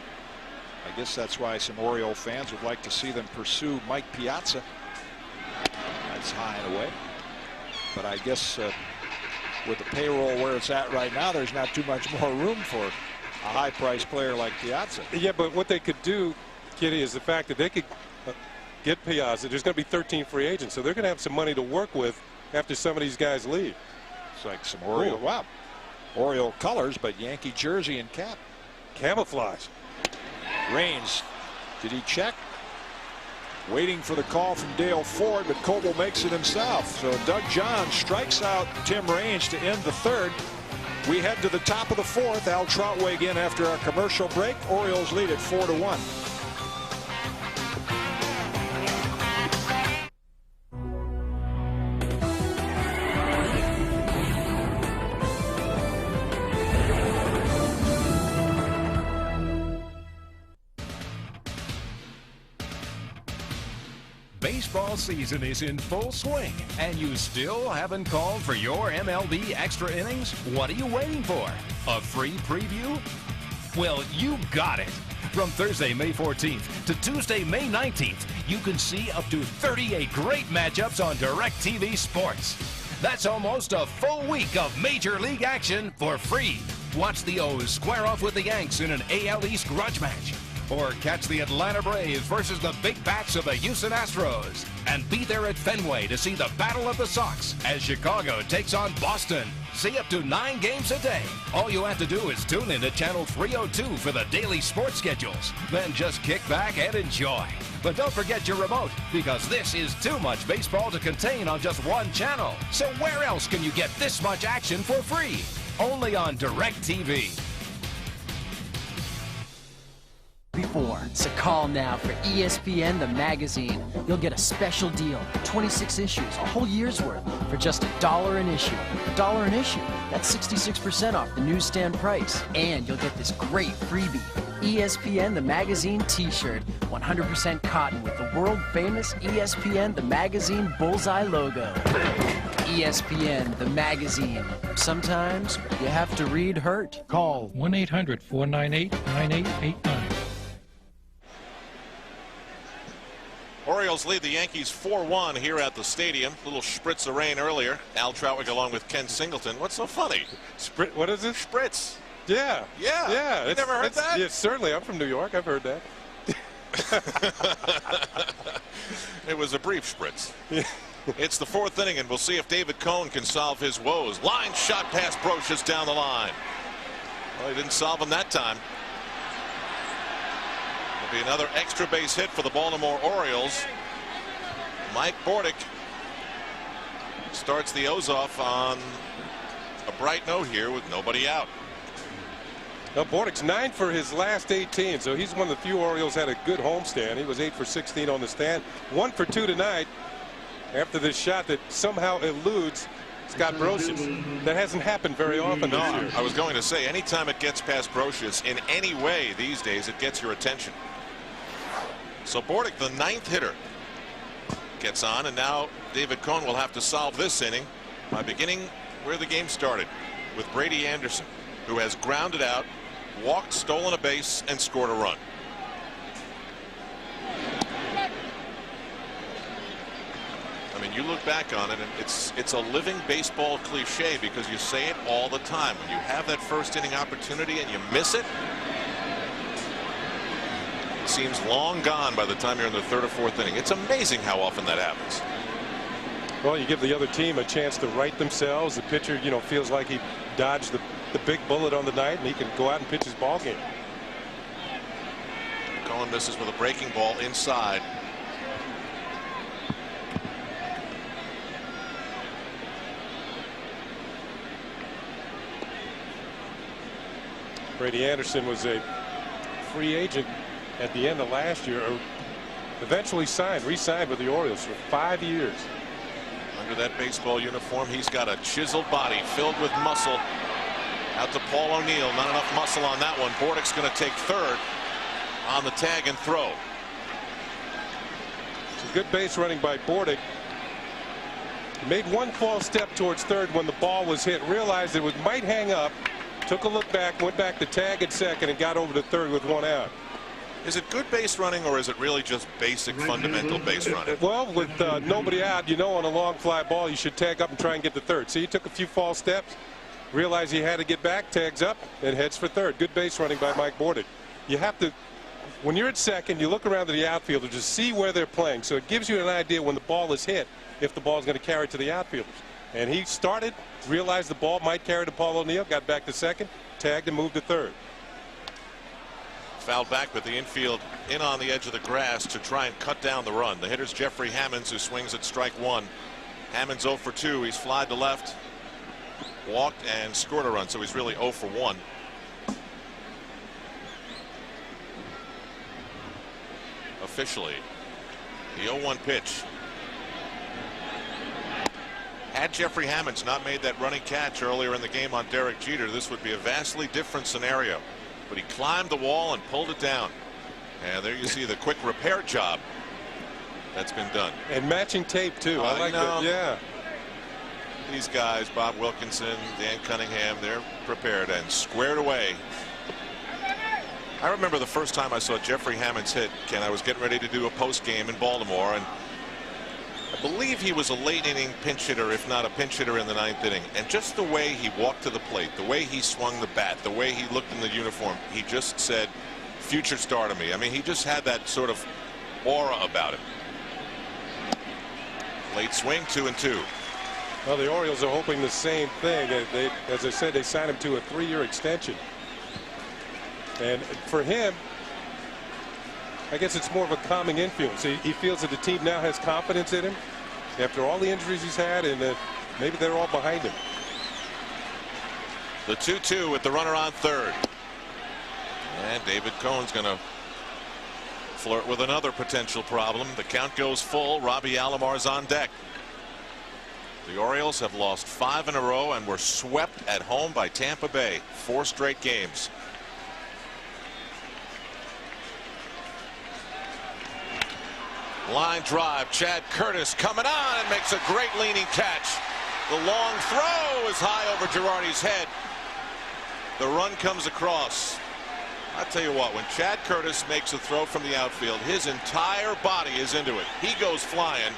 I guess that's why some Oriole fans would like to see them pursue Mike Piazza. That's high and away. But I guess with the payroll where it's at right now, there's not too much more room for a high-priced player like Piazza. Yeah, but what they could do, Kitty, is the fact that they could get Piazza. There's going to be 13 free agents, so they're going to have some money to work with after some of these guys leave. It's like some Oriole. Wow. Oriole colors, but Yankee jersey and cap. Camouflage. Raines, did he check? Waiting for the call from Dale Ford, but Coble makes it himself. So Doug Johns strikes out Tim Raines to end the third. We head to the top of the 4th. Al Trautwig in after our commercial break. Orioles lead at 4-1. Baseball season is in full swing, and you still haven't called for your MLB extra innings? What are you waiting for? A free preview? Well, you got it. From Thursday, May 14th to Tuesday, May 19th, you can see up to 38 great matchups on DirecTV Sports. That's almost a full week of Major League action for free. Watch the O's square off with the Yanks in an AL East grudge match. Or catch the Atlanta Braves versus the big bats of the Houston Astros. And be there at Fenway to see the Battle of the Sox as Chicago takes on Boston. See up to 9 games a day. All you have to do is tune in to Channel 302 for the daily sports schedules. Then just kick back and enjoy. But don't forget your remote, because this is too much baseball to contain on just one channel. So where else can you get this much action for free? Only on DirecTV. Before, so call now for ESPN the magazine. You'll get a special deal, 26 issues, a whole year's worth, for just $1 an issue. $1 an issue, that's 66% off the newsstand price. And you'll get this great freebie, ESPN the magazine t-shirt, 100% cotton with the world famous ESPN the magazine bullseye logo. ESPN the magazine. Sometimes you have to read hurt. Call 1-800-498-9889. Orioles lead the Yankees 4-1 here at the stadium. Little spritz of rain earlier. Al Troutwig along with Ken Singleton. What's so funny? What is it? Spritz. Yeah. Yeah. Yeah. You never heard that? Yeah, certainly. I'm from New York. I've heard that. It was a brief spritz. Yeah. It's the 4th inning, and we'll see if David Cohn can solve his woes. Line shot past Brocious down the line. Well, he didn't solve him that time. Be another extra base hit for the Baltimore Orioles. Mike Bordick starts the O's off on a bright note here with nobody out. Now Bordick's 9 for his last 18, so he's one of the few Orioles had a good homestand. He was 8 for 16 on the stand, 1 for 2 tonight after this shot that somehow eludes Scott Brocious. That hasn't happened very often this year. I was going to say, anytime it gets past Brocious in any way these days, it gets your attention. So Bordick, the 9th hitter, gets on, and now David Cohn will have to solve this inning by beginning where the game started, with Brady Anderson, who has grounded out, walked, stolen a base, and scored a run. I mean, you look back on it, and it's a living baseball cliche because you say it all the time. When you have that first inning opportunity and you miss it, it seems long gone by the time you're in the 3rd or 4th inning. It's amazing how often that happens. Well, you give the other team a chance to right themselves. The pitcher, feels like he dodged the big bullet on the night, and he can go out and pitch his ball game. Cohen misses with a breaking ball inside. Brady Anderson was a free agent at the end of last year, or eventually re-signed with the Orioles for 5 years. Under that baseball uniform, he's got a chiseled body filled with muscle. Out to Paul O'Neill, not enough muscle on that one. Bordick's going to take 3rd on the tag and throw. It's a good base running by Bordick. He made one false step towards 3rd when the ball was hit, realized it might hang up, took a look back, went back to tag at 2nd, and got over to 3rd with 1 out. Is it good base running, or is it really just basic fundamental base running? Well, with nobody out, on a long fly ball, you should tag up and try and get to 3rd. See, he took a few false steps, realized he had to get back, tags up, and heads for 3rd. Good base running by Mike Bordick. You have to, when you're at 2nd, you look around to the outfielder to see where they're playing. So it gives you an idea when the ball is hit, if the ball is going to carry to the outfielders. And he started, realized the ball might carry to Paul O'Neill, got back to 2nd, tagged, and moved to 3rd. Fouled back with the infield in on the edge of the grass to try and cut down the run. The hitter's Jeffrey Hammonds, who swings at strike 1. Hammonds 0 for 2. He's flied to left, walked, and scored a run, so he's really 0 for 1. Officially, the 0-1 pitch. Had Jeffrey Hammonds not made that running catch earlier in the game on Derek Jeter, this would be a vastly different scenario. But he climbed the wall and pulled it down. And there you see the quick repair job that's been done. And matching tape, too. I like that. Yeah. These guys, Bob Wilkinson, Dan Cunningham, they're prepared and squared away. I remember the first time I saw Jeffrey Hammonds hit, Ken. I was getting ready to do a post game in Baltimore, and I believe he was a late inning pinch hitter, if not a pinch hitter in the 9th inning. And just the way he walked to the plate, the way he swung the bat, the way he looked in the uniform, he just said, future star to me. I mean, he just had that sort of aura about him. Late swing, 2-2. Well, the Orioles are hoping the same thing. As I said, they signed him to a 3-year extension. And for him, I guess it's more of a calming influence. He feels that the team now has confidence in him after all the injuries he's had, and maybe they're all behind him. The 2-2 with the runner on third. And David Cohn's going to flirt with another potential problem. The count goes full. Robbie Alomar's on deck. The Orioles have lost 5 in a row and were swept at home by Tampa Bay. 4 straight games. Line drive. Chad Curtis coming on and makes a great leaning catch. The long throw is high over Girardi's head. The run comes across. I tell you what, when Chad Curtis makes a throw from the outfield, his entire body is into it. He goes flying.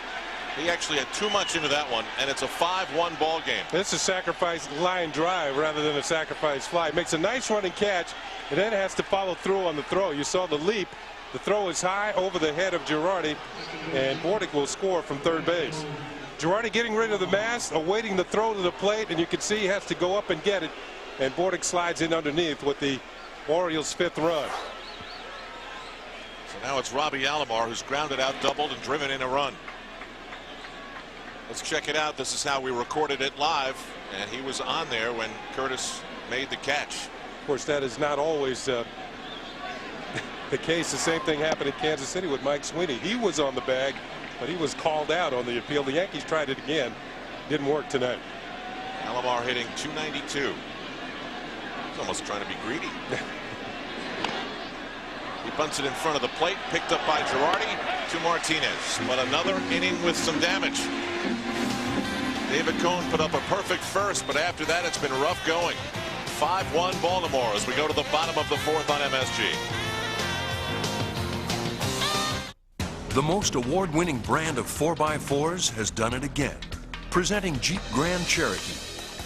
He actually had too much into that one, and it's a 5-1 ball game. It's a sacrifice line drive rather than a sacrifice fly. Makes a nice running catch, and then has to follow through on the throw. You saw the leap. The throw is high over the head of Girardi, and Bordick will score from third base. Girardi getting rid of the mass, awaiting the throw to the plate, and you can see he has to go up and get it, and Bordick slides in underneath with the Orioles' 5th run. So now it's Robbie Alomar who's grounded out, doubled, and driven in a run. Let's check it out. This is how we recorded it live, and he was on there when Curtis made the catch. Of course, that is not always the case. The same thing happened in Kansas City with Mike Sweeney. He was on the bag, but he was called out on the appeal. The Yankees tried it again. Didn't work tonight. Alomar hitting .292. He's almost trying to be greedy. He bunts it in front of the plate, picked up by Girardi to Martinez. But another inning with some damage. David Cohn put up a perfect first, but after that it's been rough going. 5-1 Baltimore as we go to the bottom of the 4th on MSG. The most award-winning brand of 4x4s has done it again. Presenting Jeep Grand Cherokee,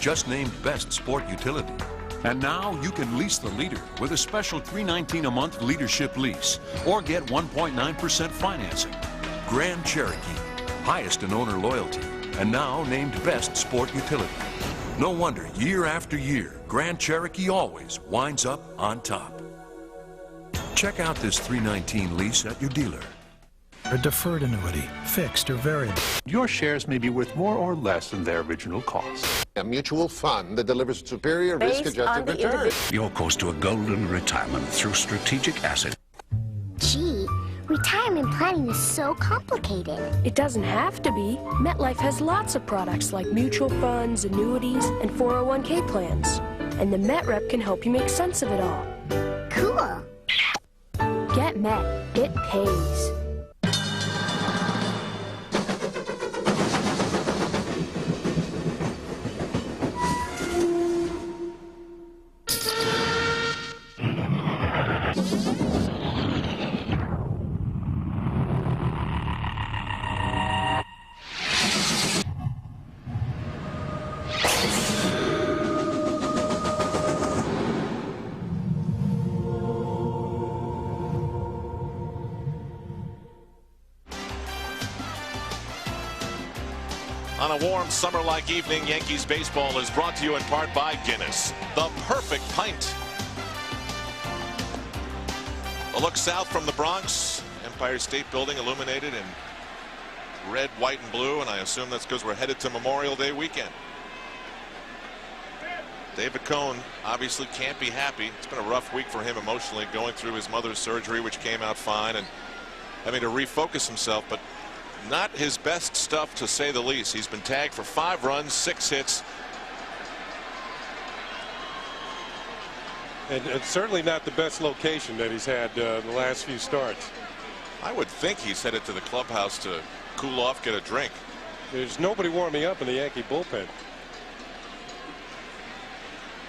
just named Best Sport Utility. And now you can lease the leader with a special $319 a month leadership lease or get 1.9% financing. Grand Cherokee, highest in owner loyalty, and now named Best Sport Utility. No wonder year after year, Grand Cherokee always winds up on top. Check out this $319 lease at your dealer. A deferred annuity, fixed or variable. Your shares may be worth more or less than their original cost. A mutual fund that delivers superior risk-adjusted returns. You're close to a golden retirement through strategic asset. Gee, retirement planning is so complicated. It doesn't have to be. MetLife has lots of products like mutual funds, annuities, and 401k plans. And the Met rep can help you make sense of it all. Cool. Get Met. It pays. On a warm summer-like evening, Yankees baseball is brought to you in part by Guinness, the perfect pint. A look south from the Bronx, Empire State Building illuminated in red, white, and blue, and I assume that's because we're headed to Memorial Day weekend. David Cohn obviously can't be happy. It's been a rough week for him emotionally, going through his mother's surgery, which came out fine, and having to refocus himself, but not his best stuff, to say the least. He's been tagged for 5 runs, 6 hits. And certainly not the best location that he's had the last few starts. I would think he's headed to the clubhouse to cool off, get a drink. There's nobody warming up in the Yankee bullpen.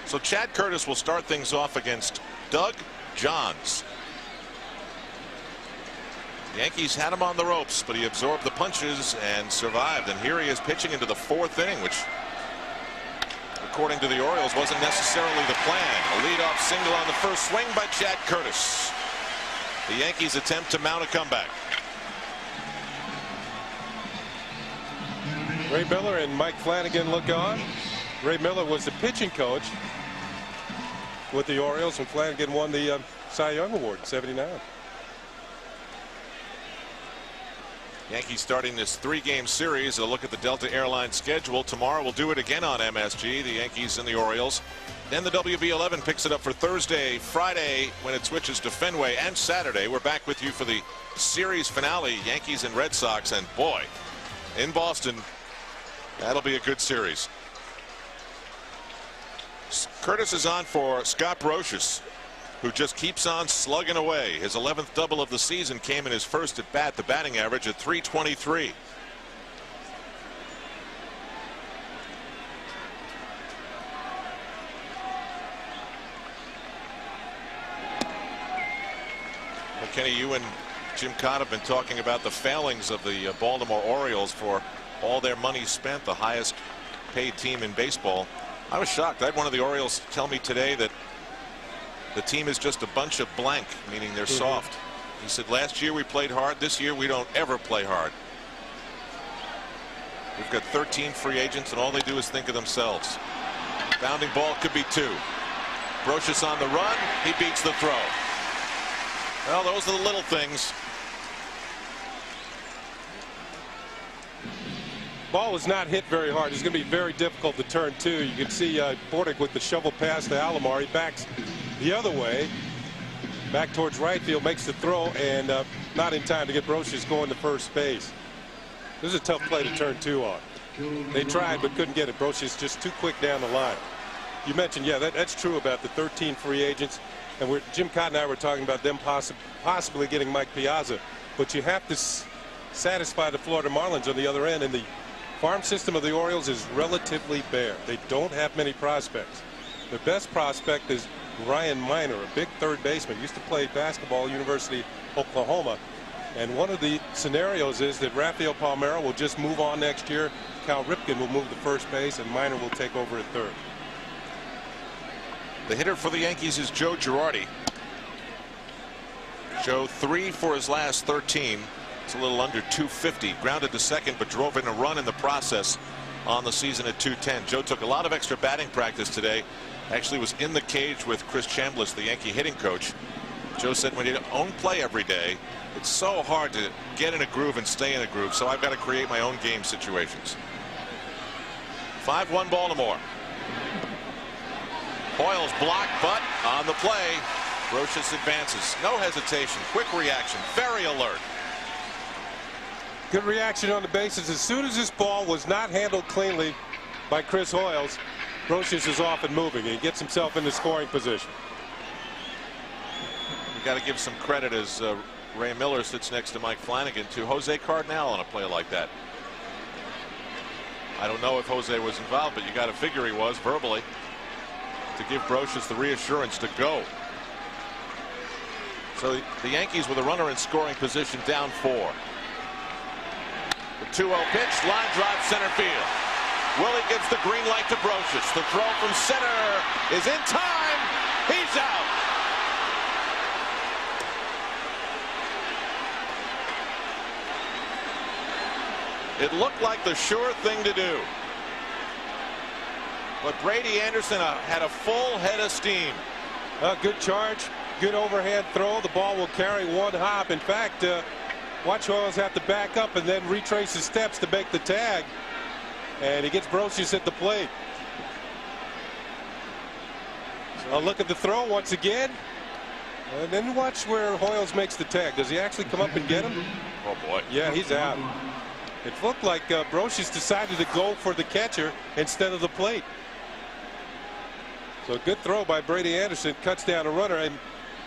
So Chad Curtis will start things off against Doug Johns. The Yankees had him on the ropes, but he absorbed the punches and survived. And here he is pitching into the 4th inning, which, according to the Orioles, wasn't necessarily the plan. A leadoff single on the first swing by Chad Curtis. The Yankees attempt to mount a comeback. Ray Miller and Mike Flanagan look on. Ray Miller was the pitching coach with the Orioles when Flanagan won the Cy Young Award in '79. Yankees starting this 3-game series. A look at the Delta Airlines schedule. Tomorrow we'll do it again on MSG, the Yankees and the Orioles. Then the WB11 picks it up for Thursday, Friday when it switches to Fenway, and Saturday. We're back with you for the series finale, Yankees and Red Sox. And boy, in Boston, that'll be a good series. Curtis is on for Scott Brocious, who just keeps on slugging away. His 11th double of the season came in his first at bat, the batting average at .323. Well, Kenny, you and Jim Cott have been talking about the failings of the Baltimore Orioles for all their money spent, the highest paid team in baseball. I was shocked. I had one of the Orioles tell me today that the team is just a bunch of blank, meaning they're soft. He said last year we played hard. This year we don't ever play hard. We've got 13 free agents and all they do is think of themselves. Bounding ball could be 2. Brocious on the run. He beats the throw. Well, those are the little things. Ball was not hit very hard. It's going to be very difficult to turn 2. You can see Bordick with the shovel pass to Alomar. He backs the other way, back towards right field, makes the throw, and not in time to get Brocious going to first base. This is a tough play to turn 2 on. They tried but couldn't get it. Brocious just too quick down the line. You mentioned, yeah, that's true about the 13 free agents, and Jim Cott and I were talking about them possibly getting Mike Piazza, but you have to satisfy the Florida Marlins on the other end, and the farm system of the Orioles is relatively bare. They don't have many prospects. Their best prospect is Ryan Miner, a big third baseman, used to play basketball at University of Oklahoma. And one of the scenarios is that Rafael Palmeiro will just move on next year. Cal Ripken will move to first base, and Miner will take over at third. The hitter for the Yankees is Joe Girardi. Joe 3 for his last 13. It's a little under .250. Grounded to second, but drove in a run in the process on the season at .210. Joe took a lot of extra batting practice today. Actually was in the cage with Chris Chambliss, the Yankee hitting coach. Joe said when you don't play every day, it's so hard to get in a groove and stay in a groove, so I've got to create my own game situations. 5-1 Baltimore. Hoyle's blocked, but on the play, Brocious advances. No hesitation, quick reaction, very alert. Good reaction on the bases. As soon as this ball was not handled cleanly by Chris Hoyles, Brocious is off and moving, and he gets himself into scoring position. You got to give some credit as Ray Miller sits next to Mike Flanagan to Jose Cardinal on a play like that. I don't know if Jose was involved, but you got to figure he was verbally to give Brocious the reassurance to go. So the Yankees with a runner in scoring position, down 4. The 2-0 pitch, line drive center field. Willie gives the green light to Brocious. The throw from center is in time. He's out. It looked like the sure thing to do. But Brady Anderson had a full head of steam. Good charge, good overhand throw. The ball will carry 1 hop. In fact, watch Hoyles have to back up and then retrace his steps to make the tag. And he gets Brocious at the plate. A look at the throw once again. And then watch where Hoyles makes the tag. Does he actually come up and get him? Oh, boy. Yeah, he's out. It looked like Brocious decided to go for the catcher instead of the plate. So a good throw by Brady Anderson, cuts down a runner.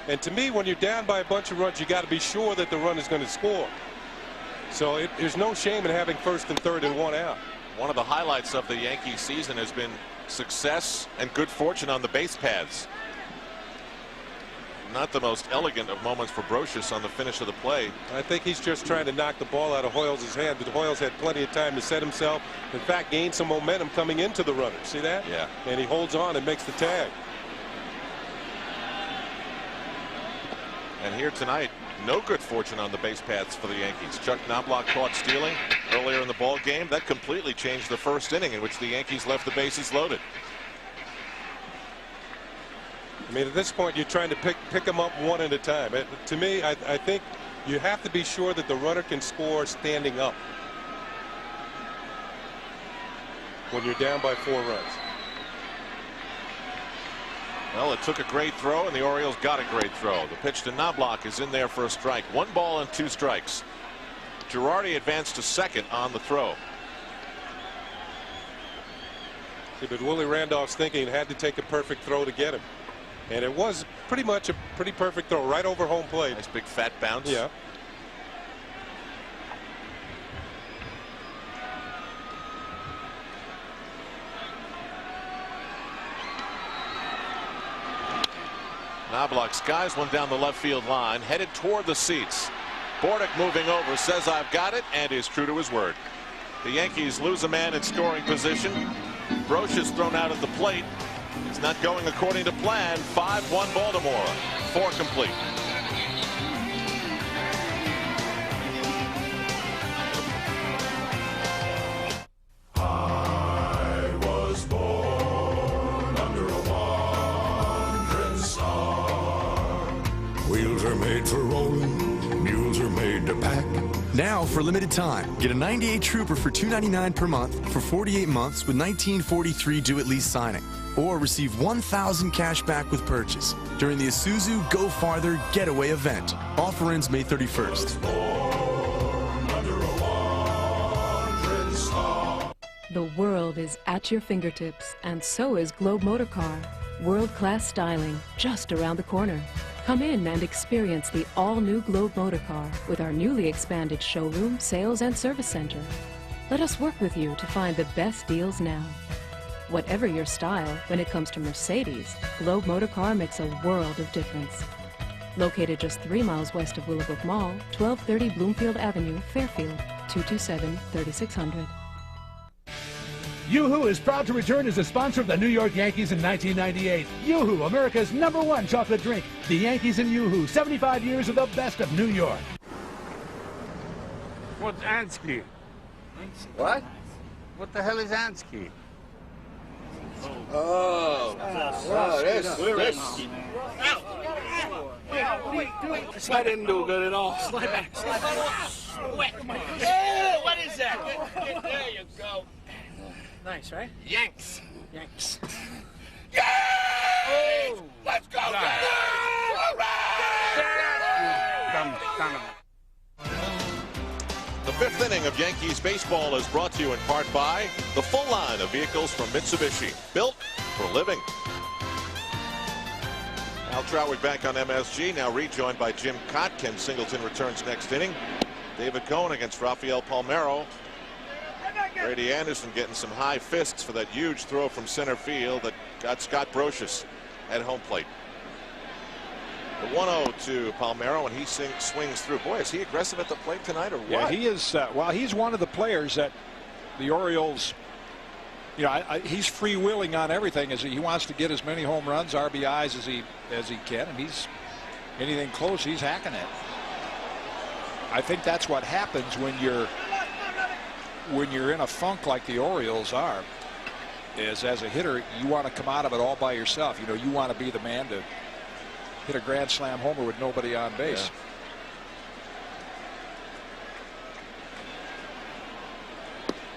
And to me, when you're down by a bunch of runs, you got to be sure that the run is going to score. So there's no shame in having first and third and 1 out. One of the highlights of the Yankee season has been success and good fortune on the base paths. Not the most elegant of moments for Brocious on the finish of the play. I think he's just trying to knock the ball out of Hoyles' hand, but Hoyles had plenty of time to set himself. In fact, gained some momentum coming into the runner. See that? Yeah. And he holds on and makes the tag. And here tonight, no good fortune on the base paths for the Yankees. Chuck Knobloch caught stealing earlier in the ball game. That completely changed the first inning, in which the Yankees left the bases loaded. I mean, at this point, you're trying to pick them up one at a time. To me, I think you have to be sure that the runner can score standing up when you're down by 4 runs. Well, it took a great throw, and the Orioles got a great throw. The pitch to Knobloch is in there for a strike. 1 ball and 2 strikes. Girardi advanced to second on the throw. See, but Willie Randolph's thinking had to take a perfect throw to get him. And it was pretty much a pretty perfect throw right over home plate. Nice big fat bounce. Yeah. Knobloch skies one down the left field line, headed toward the seats. Bordick moving over, says I've got it, and is true to his word. The Yankees lose a man in scoring position. Brocious thrown out at the plate. It's not going according to plan. 5-1 Baltimore. 4 complete. I was born under a wandering star. Wheels are made for rolling, mules are made to pack. Now, for limited time, get a 98 Trooper for $299 per month for 48 months with 1943 due-at-least signing. Or receive $1,000 cash back with purchase during the Isuzu Go Farther Getaway event. Offer ends May 31st. The world is at your fingertips, and so is Globe Motor Car. World-class styling just around the corner. Come in and experience the all-new Globe Motor Car with our newly expanded showroom, sales, and service center. Let us work with you to find the best deals now. Whatever your style, when it comes to Mercedes, Globe Motor Car makes a world of difference. Located just 3 miles west of Willowbrook Mall, 1230 Bloomfield Avenue, Fairfield, 227-3600. Yoo-Hoo is proud to return as a sponsor of the New York Yankees in 1998. Yoo-Hoo, America's #1 chocolate drink. The Yankees and Yoo-Hoo, 75 years of the best of New York. What's Ansky? What? What the hell is Ansky? Oh, this. I didn't do good at all. Slide back. Oh, what is that? There you go. Nice, right? Yanks. Yanks. Yanks! Let's go! The 5th inning of Yankees baseball is brought to you in part by the full line of vehicles from Mitsubishi, built for living. Al Trautwig back on MSG, now rejoined by Jim Cott. Ken Singleton returns next inning. David Cohn against Rafael Palmeiro. Brady Anderson getting some high fists for that huge throw from center field that got Scott Brocious at home plate. The 1-0 to Palmeiro, and he swings through. Boy, is he aggressive at the plate tonight, or what? Yeah, he is. Well, he's one of the players that the Orioles, you know, he's freewheeling on everything. As he wants to get as many home runs, RBIs as he can, and he's anything close, he's hacking it. I think that's what happens when you're in a funk like the Orioles are. Is as a hitter, you want to come out of it all by yourself. You know, you want to be the man to hit a grand slam homer with nobody on base.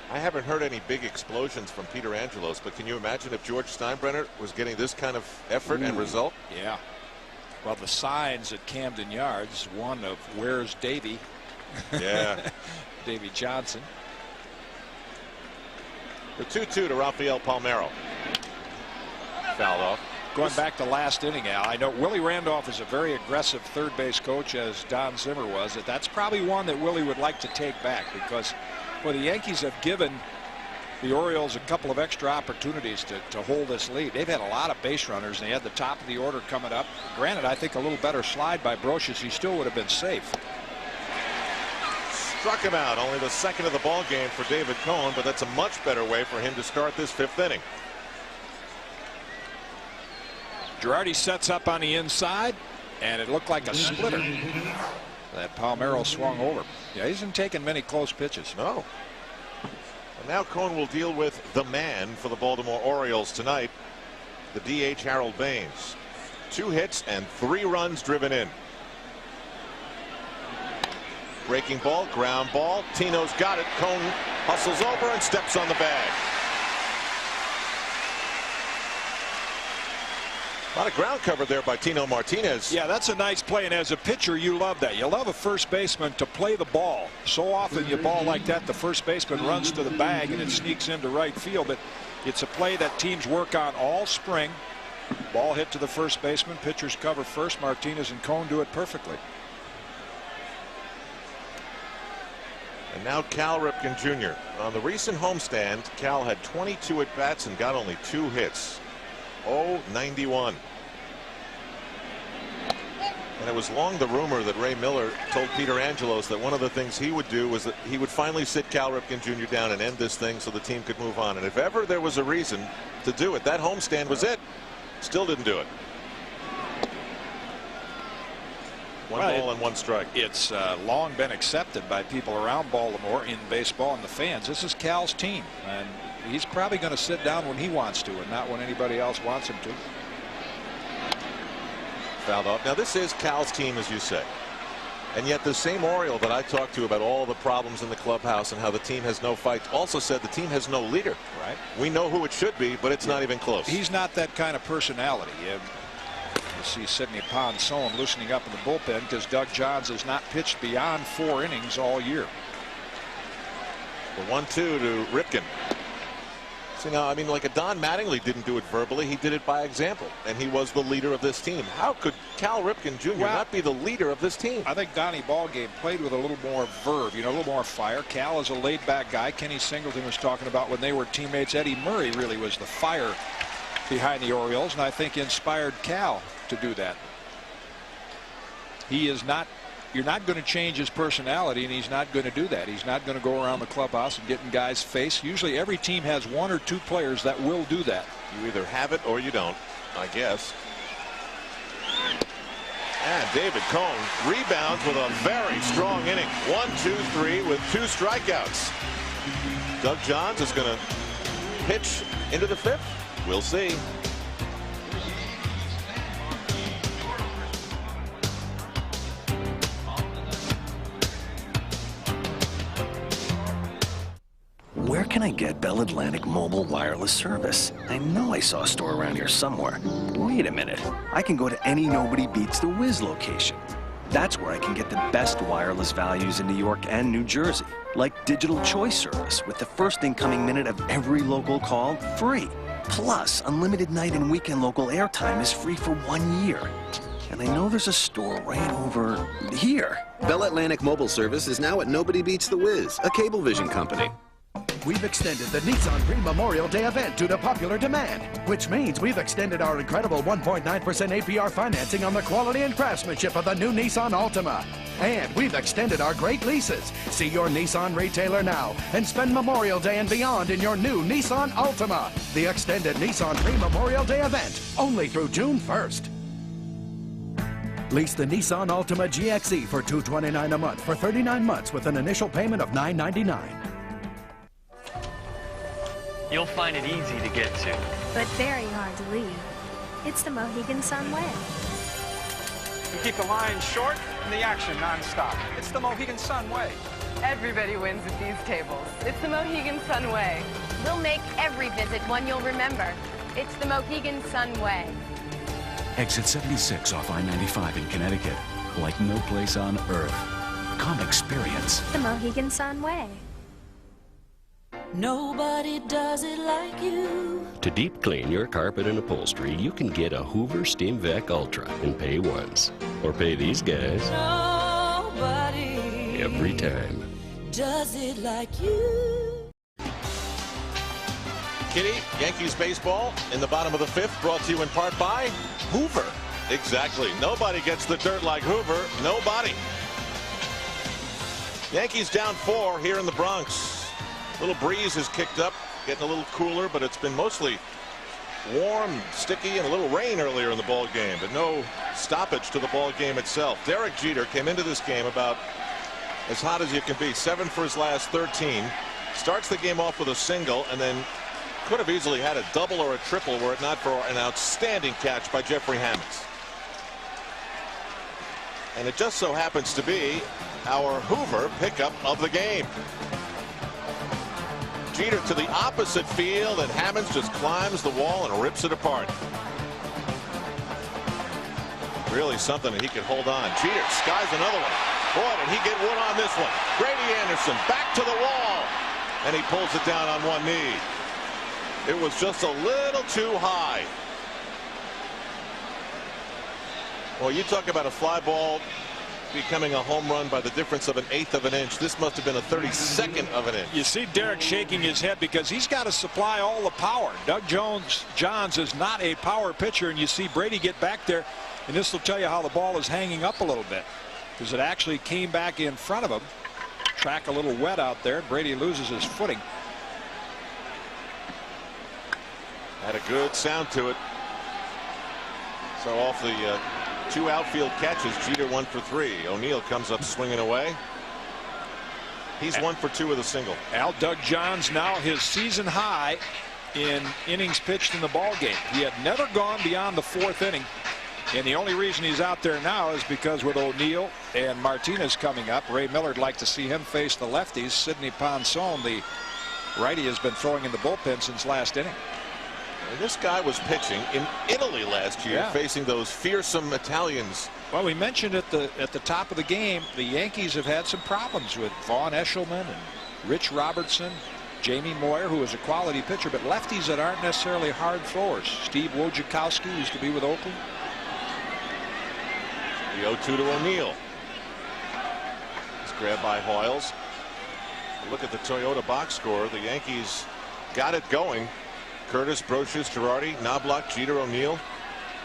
Yeah. I haven't heard any big explosions from Peter Angelos, but can you imagine if George Steinbrenner was getting this kind of effort and result? Yeah. Well, the signs at Camden Yards, one of "Where's Davy?" Yeah. Davy Johnson. The 2-2 to Rafael Palmeiro. Fouled off. Going back to last inning, Al, I know Willie Randolph is a very aggressive third base coach, as Don Zimmer was. That's probably one that Willie would like to take back, because well, the Yankees have given the Orioles a couple of extra opportunities to hold this lead. They've had a lot of base runners, and they had the top of the order coming up. Granted, I think a little better slide by Brocious, he still would have been safe. Struck him out. Only the second of the ball game for David Cohn, but that's a much better way for him to start this 5th inning. Girardi sets up on the inside. And it looked like a splitter that Palmeiro swung over. Yeah, he hasn't taken many close pitches. No. And now Cone will deal with the man for the Baltimore Orioles tonight, the DH Harold Baines. 2 hits and 3 runs driven in. Breaking ball, ground ball. Tino's got it. Cone hustles over and steps on the bag. A lot of ground cover there by Tino Martinez. Yeah, that's a nice play, and as a pitcher, you love that. You love a first baseman to play the ball. So often you ball like that, the first baseman runs to the bag and it sneaks into right field, but it's a play that teams work on all spring. Ball hit to the first baseman, pitchers cover first. Martinez and Cone do it perfectly. And now Cal Ripken Jr. On the recent homestand, Cal had 22 at-bats and got only 2 hits. 0-91. And it was long the rumor that Ray Miller told Peter Angelos that one of the things he would do was that he would finally sit Cal Ripken Jr. down and end this thing so the team could move on. And if ever there was a reason to do it, that homestand was it. Still didn't do it. One ball and 1 strike. It's long been accepted by people around Baltimore in baseball and the fans. This is Cal's team, and he's probably going to sit down when he wants to and not when anybody else wants him to. Fouled off. Now this is Cal's team, as you say, and yet the same Oriole that I talked to about all the problems in the clubhouse and how the team has no fight also said the team has no leader. Right. We know who it should be, but it's not even close. He's not that kind of personality. You see Sidney Ponson loosening up in the bullpen because Doug Johns has not pitched beyond 4 innings all year. The 1-2 to Ripken. See, now, I mean, like a Don Mattingly didn't do it verbally. He did it by example, and he was the leader of this team. How could Cal Ripken Jr. not be the leader of this team? I think Donnie Ballgame played with a little more verve, a little more fire. Cal is a laid-back guy. Kenny Singleton was talking about when they were teammates. Eddie Murray really was the fire behind the Orioles, and I think inspired Cal to do that. He is not. You're not going to change his personality, and he's not going to do that. He's not going to go around the clubhouse and get in guys' face. Usually every team has 1 or 2 players that will do that. You either have it or you don't, I guess. And David Cone rebounds with a very strong inning. 1, 2, 3 with 2 strikeouts. Doug Johns is going to pitch into the 5th. We'll see. Where can I get Bell Atlantic mobile wireless service? I know I saw a store around here somewhere. Wait a minute. I can go to any Nobody Beats the Wiz location. That's where I can get the best wireless values in New York and New Jersey, like Digital Choice service with the first incoming minute of every local call free. Plus, unlimited night and weekend local airtime is free for 1 year. And I know there's a store right over here. Bell Atlantic mobile service is now at Nobody Beats the Wiz, a Cablevision company. We've extended the Nissan Pre-Memorial Day event due to popular demand, which means we've extended our incredible 1.9% APR financing on the quality and craftsmanship of the new Nissan Altima. And we've extended our great leases. See your Nissan retailer now and spend Memorial Day and beyond in your new Nissan Altima. The extended Nissan Pre-Memorial Day event, only through June 1st. Lease the Nissan Altima GXE for $229 a month for 39 months with an initial payment of $999. You'll find it easy to get to, but very hard to leave. It's the Mohegan Sun way. We keep the line short and the action non-stop. It's the Mohegan Sun way. Everybody wins at these tables. It's the Mohegan Sun way. We'll make every visit one you'll remember. It's the Mohegan Sun way. Exit 76 off I-95 in Connecticut. Like no place on earth. Come experience the Mohegan Sun way. Nobody does it like you. To deep clean your carpet and upholstery, you can get a Hoover Steam Vac Ultra and pay once. Or pay these guys. Nobody every time. Does it like you. Kitty, Yankees baseball in the bottom of the 5th, brought to you in part by Hoover. Exactly. Nobody gets the dirt like Hoover. Nobody. Yankees down 4 here in the Bronx. Little breeze has kicked up, getting a little cooler, but it's been mostly warm, sticky, and a little rain earlier in the ball game, but no stoppage to the ball game itself. Derek Jeter came into this game about as hot as you can be. 7 for his last 13. Starts the game off with a single, and then could have easily had a double or a triple were it not for an outstanding catch by Jeffrey Hammonds. And it just so happens to be our Hoover pickup of the game. Jeter to the opposite field, and Hammonds just climbs the wall and rips it apart. Really something that he could hold on. Jeter skies another one. Boy, did he get wood on this one. Grady Anderson back to the wall, and he pulls it down on one knee. It was just a little too high. Well, you talk about a fly ball becoming a home run by the difference of 1/8 of an inch. This must have been a 32nd of an inch. You see Derek shaking his head because he's got to supply all the power. Doug Johns is not a power pitcher, and you see Brady get back there, and this will tell you how the ball is hanging up a little bit because it actually came back in front of him. Track a little wet out there. Brady loses his footing. Had a good sound to it. So off the 2 outfield catches, Jeter 1 for 3. O'Neill comes up swinging away. He's 1 for 2 with a single. Doug Johns now his season high in innings pitched in the ball game. He had never gone beyond the 4th inning, and the only reason he's out there now is because with O'Neill and Martinez coming up, Ray Miller would like to see him face the lefties. Sidney Ponson, the righty, has been throwing in the bullpen since last inning. This guy was pitching in Italy last year, facing those fearsome Italians. Well, we mentioned at the top of the game, the Yankees have had some problems with Vaughn Eshelman and Rich Robertson, Jamie Moyer, who is a quality pitcher, but lefties that aren't necessarily hard throwers. Steve Wojciechowski used to be with Oakland. The 0-2 to O'Neill. It's grabbed by Hoyles. Look at the Toyota box score. The Yankees got it going. Curtis, Brocious, Girardi, Knobloch, Jeter, O'Neill.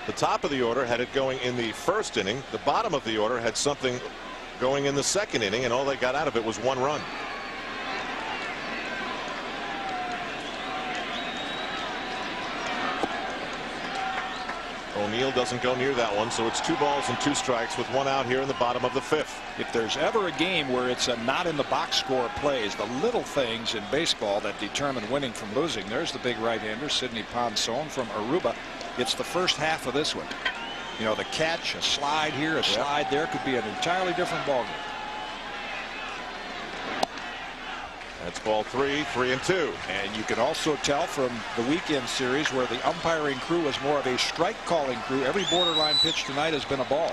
The top of the order had it going in the 1st inning. The bottom of the order had something going in the 2nd inning, and all they got out of it was 1 run. O'Neill doesn't go near that one, so it's 2 balls and 2 strikes with 1 out here in the bottom of the 5th. If there's ever a game where it's a not in the box score plays, the little things in baseball that determine winning from losing. There's the big right-hander Sidney Ponson from Aruba. It's the first half of this one. You know, the catch, a slide here, a slide there, could be an entirely different ballgame. That's ball 3, 3-2. And you can also tell from the weekend series where the umpiring crew was more of a strike calling crew. Every borderline pitch tonight has been a ball.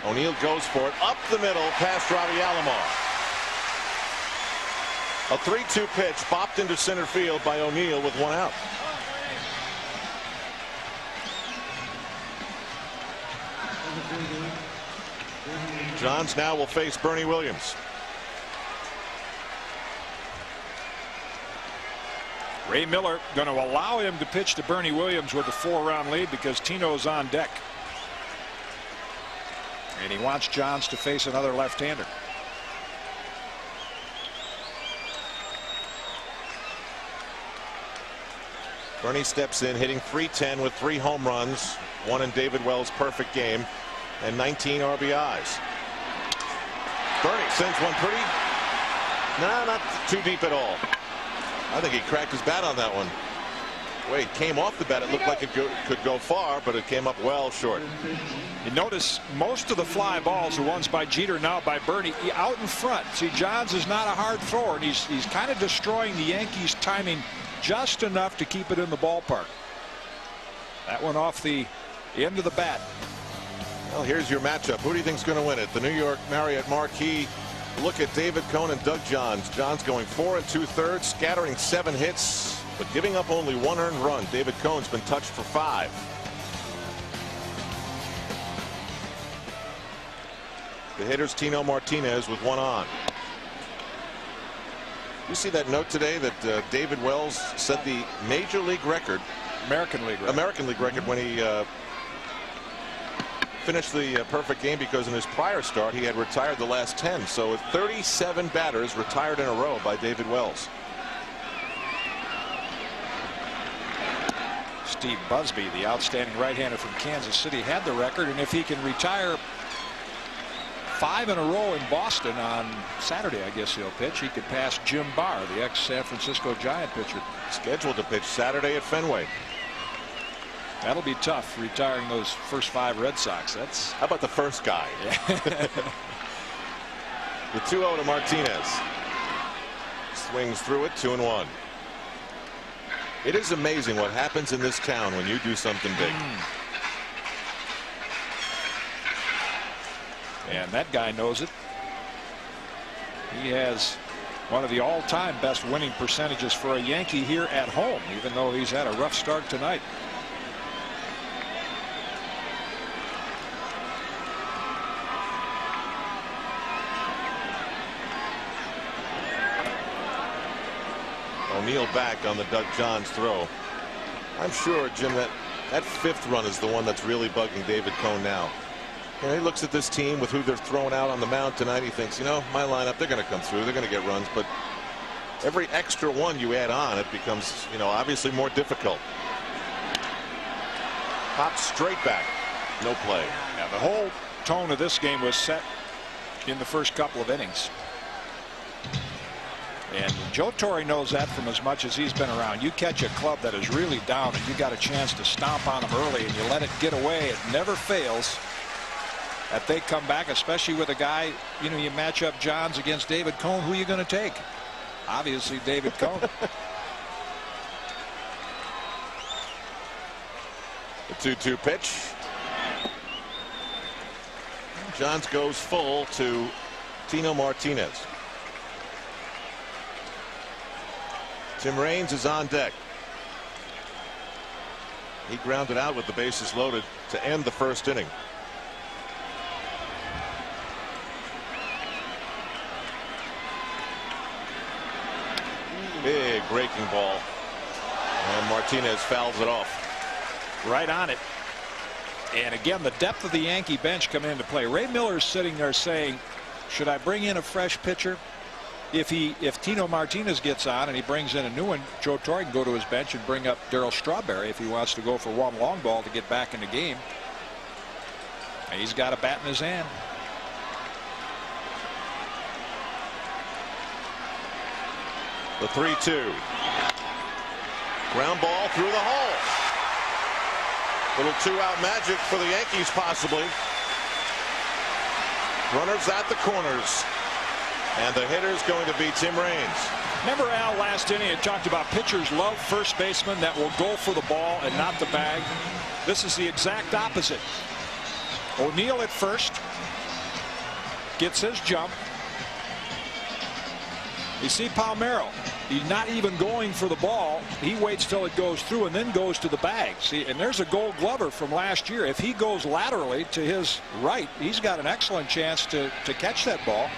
O'Neill goes for it up the middle past Robbie Alomar. A 3-2 pitch bopped into center field by O'Neill with 1 out. Johns now will face Bernie Williams. Ray Miller going to allow him to pitch to Bernie Williams with a 4-round lead because Tino's on deck. And he wants Johns to face another left-hander. Bernie steps in, hitting .310 with 3 home runs, 1 in David Wells' perfect game, and 19 RBIs. Bernie sends one pretty. No, not too deep at all. I think he cracked his bat on that one. The way it came off the bat, it looked like it could go far, but it came up well short. You notice most of the fly balls are ones by Jeter, now by Bernie, out in front. See, Johns is not a hard thrower, and he's kind of destroying the Yankees' timing just enough to keep it in the ballpark. That one off the end of the bat. Well, here's your matchup. Who do you think's going to win it? The New York Marriott Marquis. Look at David Cone and Doug Johns. Johns going 4 2/3, scattering 7 hits, but giving up only 1 earned run. David Cone's been touched for 5. The hitter's Tino Martinez with 1 on. You see that note today that David Wells set the Major League record, American League record, when he finished the perfect game because in his prior start he had retired the last 10. So 37 batters retired in a row by David Wells. Steve Busby, the outstanding right-hander from Kansas City, had the record, and if he can retire 5 in a row in Boston on Saturday, I guess he'll pitch, he could pass Jim Barr, the ex-San Francisco Giant pitcher. Scheduled to pitch Saturday at Fenway. That'll be tough, retiring those first 5 Red Sox. That's how about the first guy? The 2-0 to Martinez. Swings through it, 2-1. It is amazing what happens in this town when you do something big. And that guy knows it. He has one of the all-time best winning percentages for a Yankee here at home, even though he's had a rough start tonight. O'Neill back on the Doug Johns throw. I'm sure, Jim, that 5th run is the one that's really bugging David Cone now. You know, he looks at this team with who they're throwing out on the mound tonight. He thinks, you know, my lineup, they're going to come through. They're going to get runs. But every extra one you add on, it becomes, you know, obviously more difficult. Pops straight back. No play. Now, the whole tone of this game was set in the first couple of innings. And Joe Torre knows that from as much as he's been around. You catch a club that is really down and you got a chance to stomp on them early and you let it get away. It never fails that they come back, especially with a guy, you know, you match up Johns against David Cone. Who are you going to take? Obviously, David Cone. The 2-2 pitch. Johns goes full to Tino Martinez. Tim Raines is on deck. He grounded out with the bases loaded to end the first inning. Big breaking ball, and Martinez fouls it off. Right on it. And again, the depth of the Yankee bench coming into play. Ray Miller's sitting there saying, should I bring in a fresh pitcher? If Tino Martinez gets on and he brings in a new one, Joe Torre can go to his bench and bring up Darryl Strawberry if he wants to go for one long ball to get back in the game. And he's got a bat in his hand. The 3-2. Ground ball through the hole. Little 2-out magic for the Yankees possibly. Runners at the corners. And the hitter's going to be Tim Raines. Remember, Al, last inning it talked about pitchers love first basemen that will go for the ball and not the bag. This is the exact opposite. O'Neill at first gets his jump. You see Palmeiro, he's not even going for the ball. He waits till it goes through and then goes to the bag. See, and there's a Gold Glover from last year. If he goes laterally to his right, he's got an excellent chance to catch that ball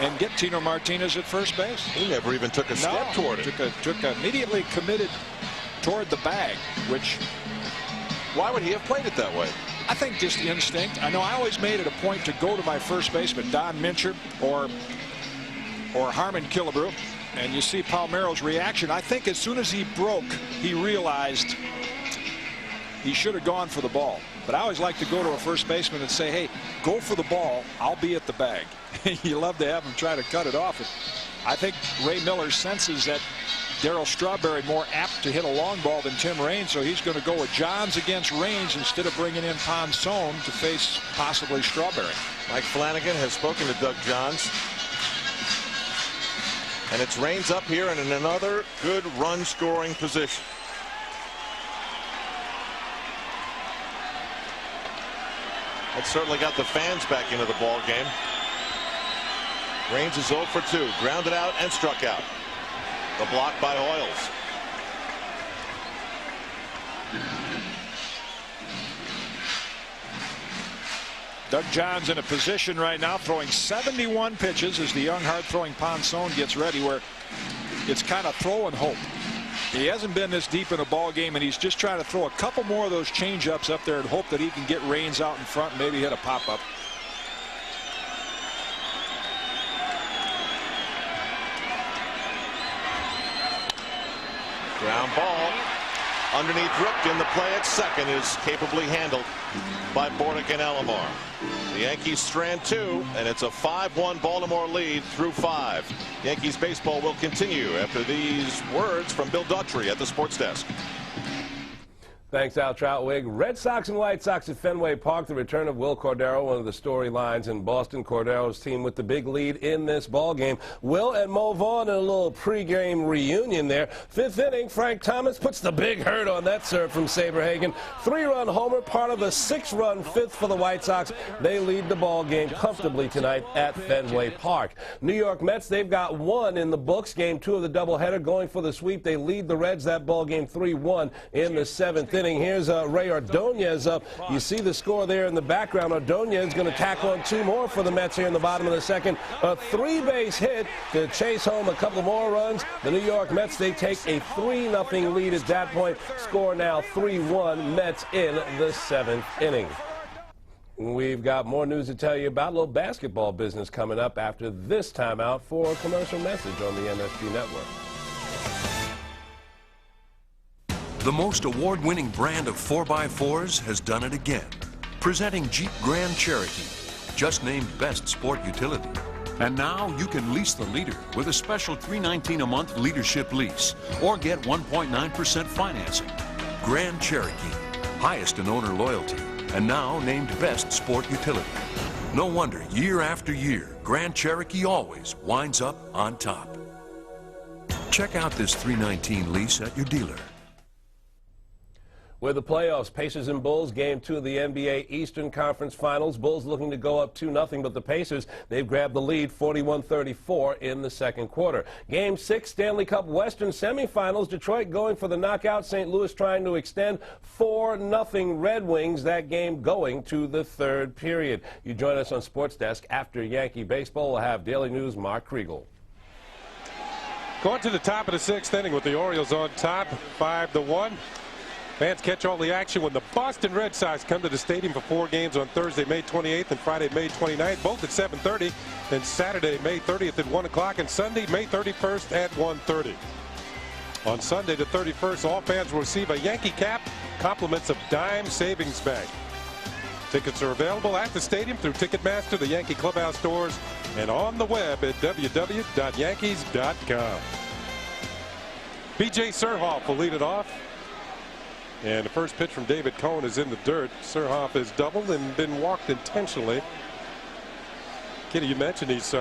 and get Tino Martinez at first base. He never even took a step toward it. Took immediately committed toward the bag, which. Why would he have played it that way? I think just instinct. I know I always made it a point to go to my first baseman, Don Mincher or Harmon Killebrew, and you see Palmeiro's reaction. I think as soon as he broke, he realized he should have gone for the ball. But I always like to go to a first baseman and say, hey, go for the ball. I'll be at the bag. You love to have him try to cut it off. I think Ray Miller senses that Darryl Strawberry more apt to hit a long ball than Tim Raines, so he's going to go with Johns against Raines instead of bringing in Ponson to face possibly Strawberry. Mike Flanagan has spoken to Doug Johns. And it's Raines up here and in another good run scoring position. That certainly got the fans back into the ball game. Raines is 0 for 2, grounded out and struck out. The block by Hoyles. Doug Johns in a position right now throwing 71 pitches as the young hard throwing Ponson gets ready, where it's kind of throw and hope. He hasn't been this deep in a ball game, and he's just trying to throw a couple more of those change-ups up there and hope that he can get Raines out in front and maybe hit a pop-up. Ground ball underneath Ripken. The play at second is capably handled by Bordick and Alomar. The Yankees strand 2, and it's a 5-1 Baltimore lead through 5. Yankees baseball will continue after these words from Bill Daughtry at the sports desk. Thanks, Al Troutwig. Red Sox and White Sox at Fenway Park. The return of Will Cordero, one of the storylines in Boston. Cordero's team with the big lead in this ball game. Will and Mo Vaughn in a little pregame reunion there. Fifth inning, Frank Thomas puts the big hurt on that serve from Saberhagen. 3-run homer, part of a 6-run fifth for the White Sox. They lead the ball game comfortably tonight at Fenway Park. New York Mets, they've got 1 in the books. Game 2 of the doubleheader, going for the sweep. They lead the Reds that ball game 3-1 in the 7th inning. Here's Ray Ordonez up. You see the score there in the background. Ordonez is going to tack on 2 more for the Mets here in the bottom of the second. A 3-base hit to chase home a couple more runs. The New York Mets, they take a 3-0 lead at that point. Score now 3-1 Mets in the 7th inning. We've got more news to tell you about. A little basketball business coming up after this timeout for a commercial message on the MSG Network. The most award-winning brand of 4x4s has done it again. Presenting Jeep Grand Cherokee, just named Best Sport Utility. And now you can lease the leader with a special $319 a month leadership lease or get 1.9% financing. Grand Cherokee, highest in owner loyalty, and now named Best Sport Utility. No wonder year after year, Grand Cherokee always winds up on top. Check out this $319 lease at your dealer. With the playoffs, Pacers and Bulls, game 2 of the NBA Eastern Conference Finals. Bulls looking to go up 2-0, but the Pacers, they've grabbed the lead 41-34 in the second quarter. Game 6, Stanley Cup Western semifinals. Detroit going for the knockout. St. Louis trying to extend 4-0 Red Wings. That game going to the 3rd period. You join us on Sports Desk after Yankee baseball. We'll have Daily News' Mark Kriegel. Going to the top of the 6th inning with the Orioles on top, 5-1. Fans catch all the action when the Boston Red Sox come to the stadium for 4 games on Thursday, May 28th and Friday, May 29th, both at 7:30. Then Saturday, May 30th at 1 o'clock, and Sunday, May 31st at 1:30. On Sunday the 31st, all fans will receive a Yankee cap, compliments of Dime Savings Bank. Tickets are available at the stadium through Ticketmaster, the Yankee Clubhouse stores, and on the web at www.yankees.com. B.J. Surhoff will lead it off. And the first pitch from David Cohn is in the dirt. Surhoff has doubled and been walked intentionally. Kitty, you mentioned he's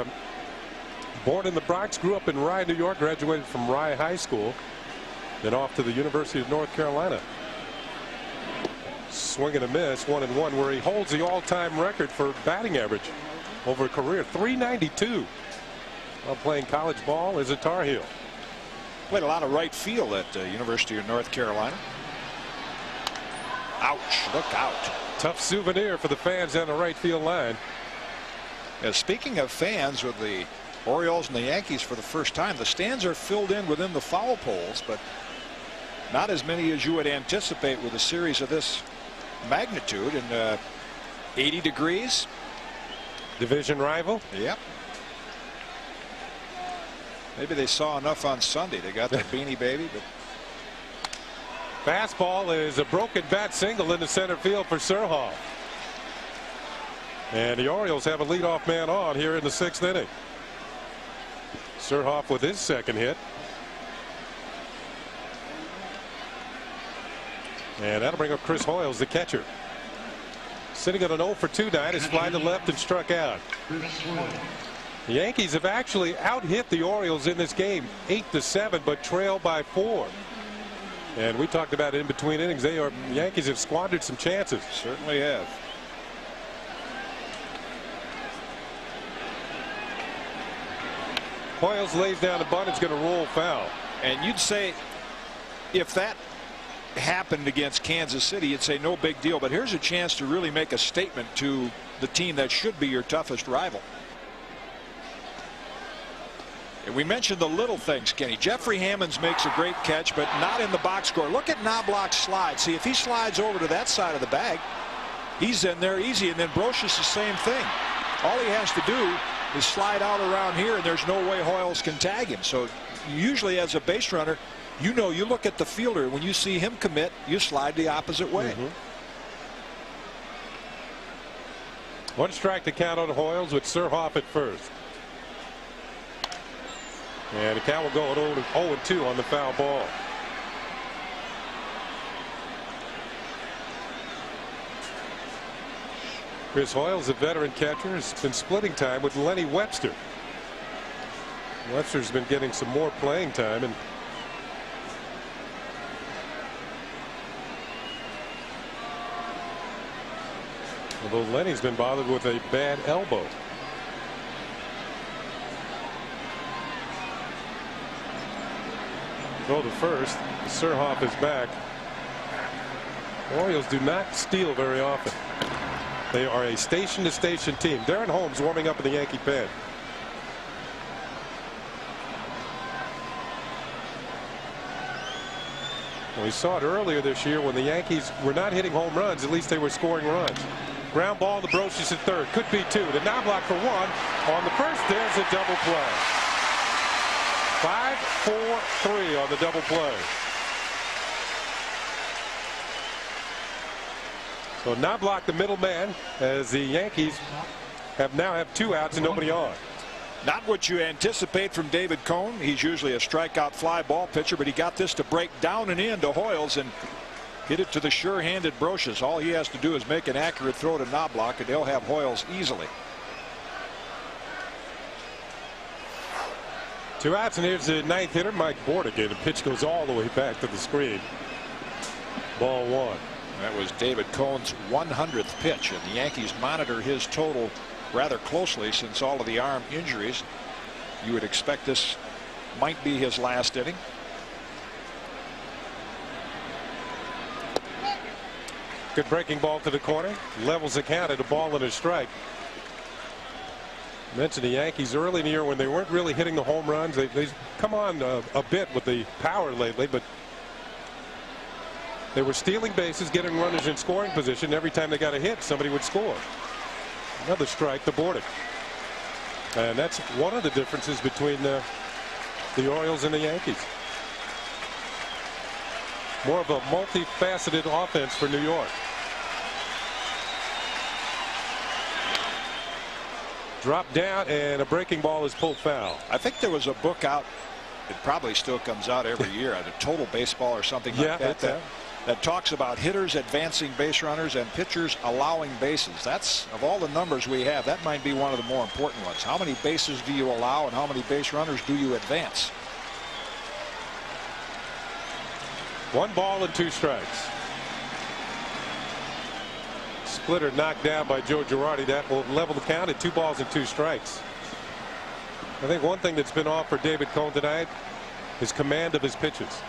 born in the Bronx, grew up in Rye, New York, graduated from Rye High School, then off to the University of North Carolina. Swing and a miss, 1-1, where he holds the all-time record for batting average over a career, .392, while playing college ball as a Tar Heel. Played a lot of right field at the University of North Carolina. Ouch, look out. Tough souvenir for the fans on the right field line. Speaking of fans, with the Orioles and the Yankees for the first time, the stands are filled in within the foul poles, but not as many as you would anticipate with a series of this magnitude. And 80 degrees. Division rival. Yep. Maybe they saw enough on Sunday. They got that Beanie Baby, but fastball is a broken bat single into center field for Surhoff. And the Orioles have a leadoff man on here in the 6th inning. Surhoff with his second hit. And that'll bring up Chris Hoyles, the catcher. Sitting at an 0-for-2 night, has fly to left and struck out. The Yankees have actually out-hit the Orioles in this game 8-7, but trail by 4. And we talked about it in between innings. The Yankees have squandered some chances. Certainly have. Hoyles lays down the bunt. It's going to roll foul. And you'd say if that happened against Kansas City, you'd say no big deal. But here's a chance to really make a statement to the team that should be your toughest rival. We mentioned the little things, Kenny. Jeffrey Hammonds makes a great catch, but not in the box score. Look at Knobloch's slide. See, if he slides over to that side of the bag, he's in there easy. And then Brocious, the same thing. All he has to do is slide out around here, and there's no way Hoyles can tag him. So usually as a base runner, you know, you look at the fielder. When you see him commit, you slide the opposite way. One strike to count on Hoyles with Surhoff at first. And the count will go at 0-2 on the foul ball. Chris Hoyles, a veteran catcher, has been splitting time with Lenny Webster. Webster's been getting some more playing time, and although Lenny's been bothered with a bad elbow. Throw to first. Surhoff is back. The Orioles do not steal very often. They are a station-to-station team. Darren Holmes warming up in the Yankee pen. We saw it earlier this year when the Yankees were not hitting home runs. At least they were scoring runs. Ground ball to Brocious at third. Could be two. To Knobloch for one. On the first, there's a double play. 5-4-3 on the double play. So Knobloch, the middle man, as the Yankees now have 2 outs and nobody on. Not what you anticipate from David Cone. He's usually a strikeout fly ball pitcher, but he got this to break down and in to Hoyles and hit it to the sure-handed Brocious. All he has to do is make an accurate throw to Knobloch, and they'll have Hoyles easily. 2 outs, and here's the 9th hitter, Mike Bordick, and the pitch goes all the way back to the screen. Ball 1. That was David Cone's 100th pitch, and the Yankees monitor his total rather closely since all of the arm injuries. You would expect this might be his last inning. Good breaking ball to the corner. Levels the count at a ball and a strike. I mentioned the Yankees early in the year when they weren't really hitting the home runs. They've come on a bit with the power lately, but they were stealing bases, getting runners in scoring position. Every time they got a hit, somebody would score. Another strike to Bordick. And that's one of the differences between the Orioles and the Yankees. More of a multifaceted offense for New York. Drop down, and a breaking ball is pulled foul. I think there was a book out. It probably still comes out every year at a Total Baseball or something like that. That talks about hitters advancing base runners and pitchers allowing bases. That's, of all the numbers we have, that might be one of the more important ones. How many bases do you allow, and how many base runners do you advance? 1 ball and 2 strikes. Splitter knocked down by Joe Girardi. That will level the count at 2 balls and 2 strikes. I think one thing that's been off for David Cone tonight is command of his pitches.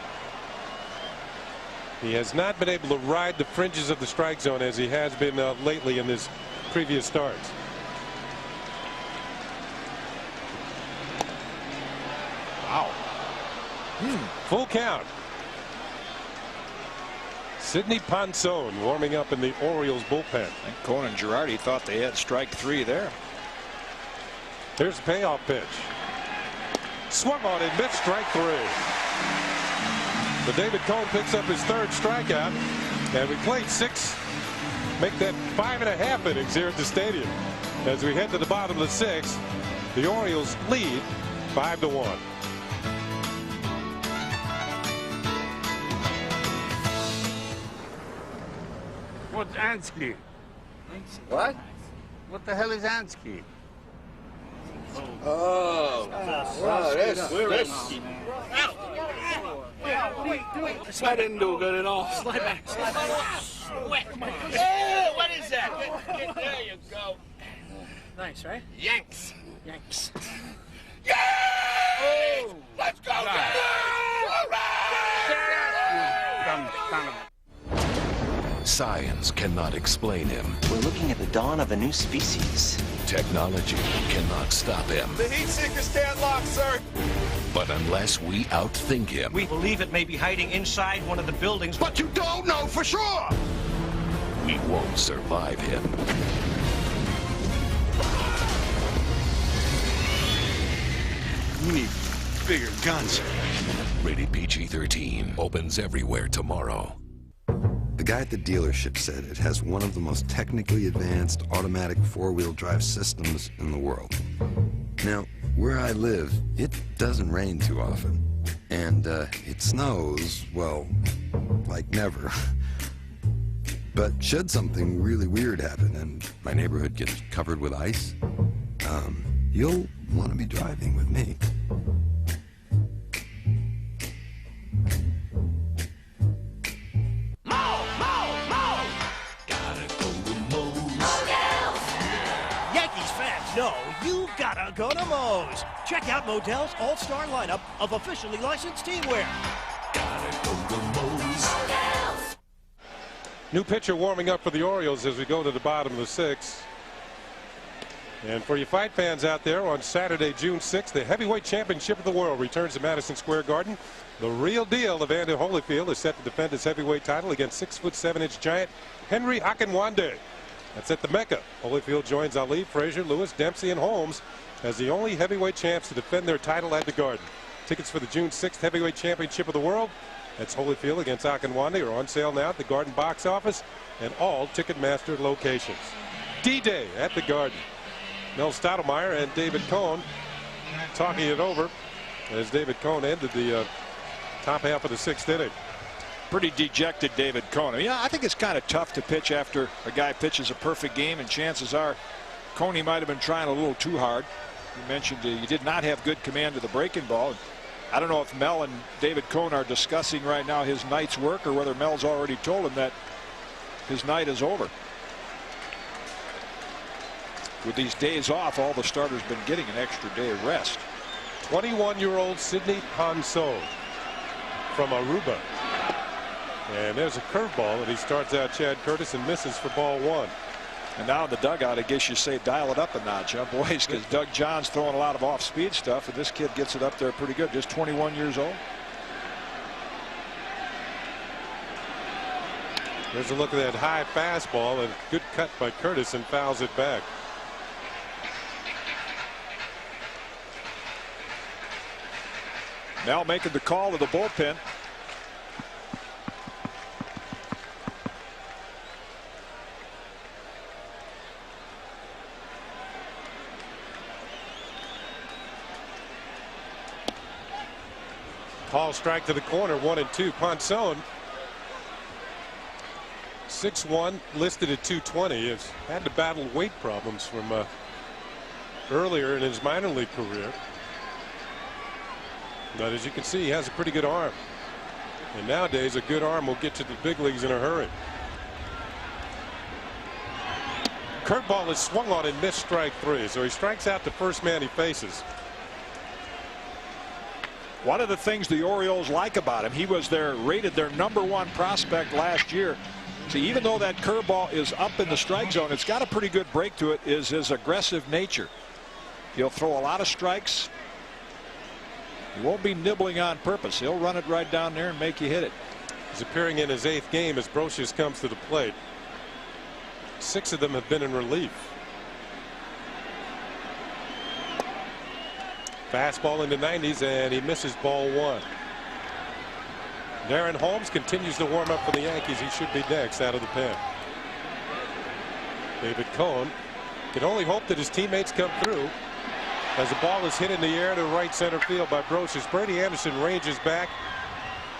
He has not been able to ride the fringes of the strike zone as he has been lately in his previous starts. Wow. Full count. Sidney Ponson warming up in the Orioles bullpen. And Cone and Girardi thought they had strike 3 there. Here's the payoff pitch. Swung on and missed, strike 3. But David Cone picks up his 3rd strikeout, and we played 6, make that 5.5 innings here at the stadium. As we head to the bottom of the 6th, the Orioles lead 5-1. What's Ansky? What? What the hell is Ansky? Oh, wow, this. I didn't do good at all. Slide back. Hey, what is that? There you go. Nice, right? Yanks. Yanks. Yanks! Oh. Let's go! Science cannot explain him. We're looking at the dawn of a new species. Technology cannot stop him. The heat seekers can't lock, sir. But unless we outthink him, we believe it may be hiding inside one of the buildings. But you don't know for sure. we won't survive him. You need bigger guns. Rated PG-13 opens everywhere tomorrow. The guy at the dealership said it has one of the most technically advanced automatic four-wheel drive systems in the world. Now, where I live, it doesn't rain too often. And it snows, well, like never. But should something really weird happen and my neighborhood gets covered with ice, you'll want to be driving with me. No, you gotta go to Moe's. Check out Modell's all-star lineup of officially licensed teamwear. Gotta go to Moe's. New pitcher warming up for the Orioles as we go to the bottom of the sixth. And for you fight fans out there, on Saturday, June 6th, the heavyweight championship of the world returns to Madison Square Garden. The real deal, Evander Holyfield, is set to defend his heavyweight title against 6'7" giant Henry Akinwande. That's at the Mecca. Holyfield joins Ali, Frazier, Lewis, Dempsey, and Holmes as the only heavyweight champs to defend their title at the Garden. Tickets for the June 6th heavyweight championship of the world, that's Holyfield against Akinwande, are on sale now at the Garden box office and all Ticketmaster locations. D-Day at the Garden. Mel Stottlemyre and David Cone talking it over as David Cone ended the top half of the sixth inning. Pretty dejected David Cone. I mean, I think it's kind of tough to pitch after a guy pitches a perfect game, and chances are Coney might have been trying a little too hard. You mentioned you did not have good command of the breaking ball. I don't know if Mel and David Cone are discussing right now his night's work or whether Mel's already told him that his night is over. With these days off, all the starters been getting an extra day of rest. 21-year-old Sidney Ponceau from Aruba. And there's a curveball, and he starts out Chad Curtis and misses for ball one. And now in the dugout, I guess you say dial it up a notch, huh, boys? Because Doug John's throwing a lot of off-speed stuff, and this kid gets it up there pretty good. Just 21 years old. There's a look at that high fastball, and good cut by Curtis, and fouls it back. Mel making the call to the bullpen. Call strike to the corner, 1-2. Ponceau, 6'1", listed at 220. Has had to battle weight problems from earlier in his minor league career. But as you can see, he has a pretty good arm. And nowadays, a good arm will get you to the big leagues in a hurry. Curveball is swung on and missed, strike three. So he strikes out the first man he faces. One of the things the Orioles like about him, he was rated their #1 prospect last year. So even though that curveball is up in the strike zone, it's got a pretty good break to it, is his aggressive nature. He'll throw a lot of strikes. He won't be nibbling on purpose. He'll run it right down there and make you hit it. He's appearing in his 8th game as Brocious comes to the plate. 6 of them have been in relief. Fastball in the 90s, and he misses ball one. Darren Holmes continues to warm up for the Yankees. He should be next out of the pen. David Cone can only hope that his teammates come through as the ball is hit in the air to right center field by Brocious. Brady Anderson ranges back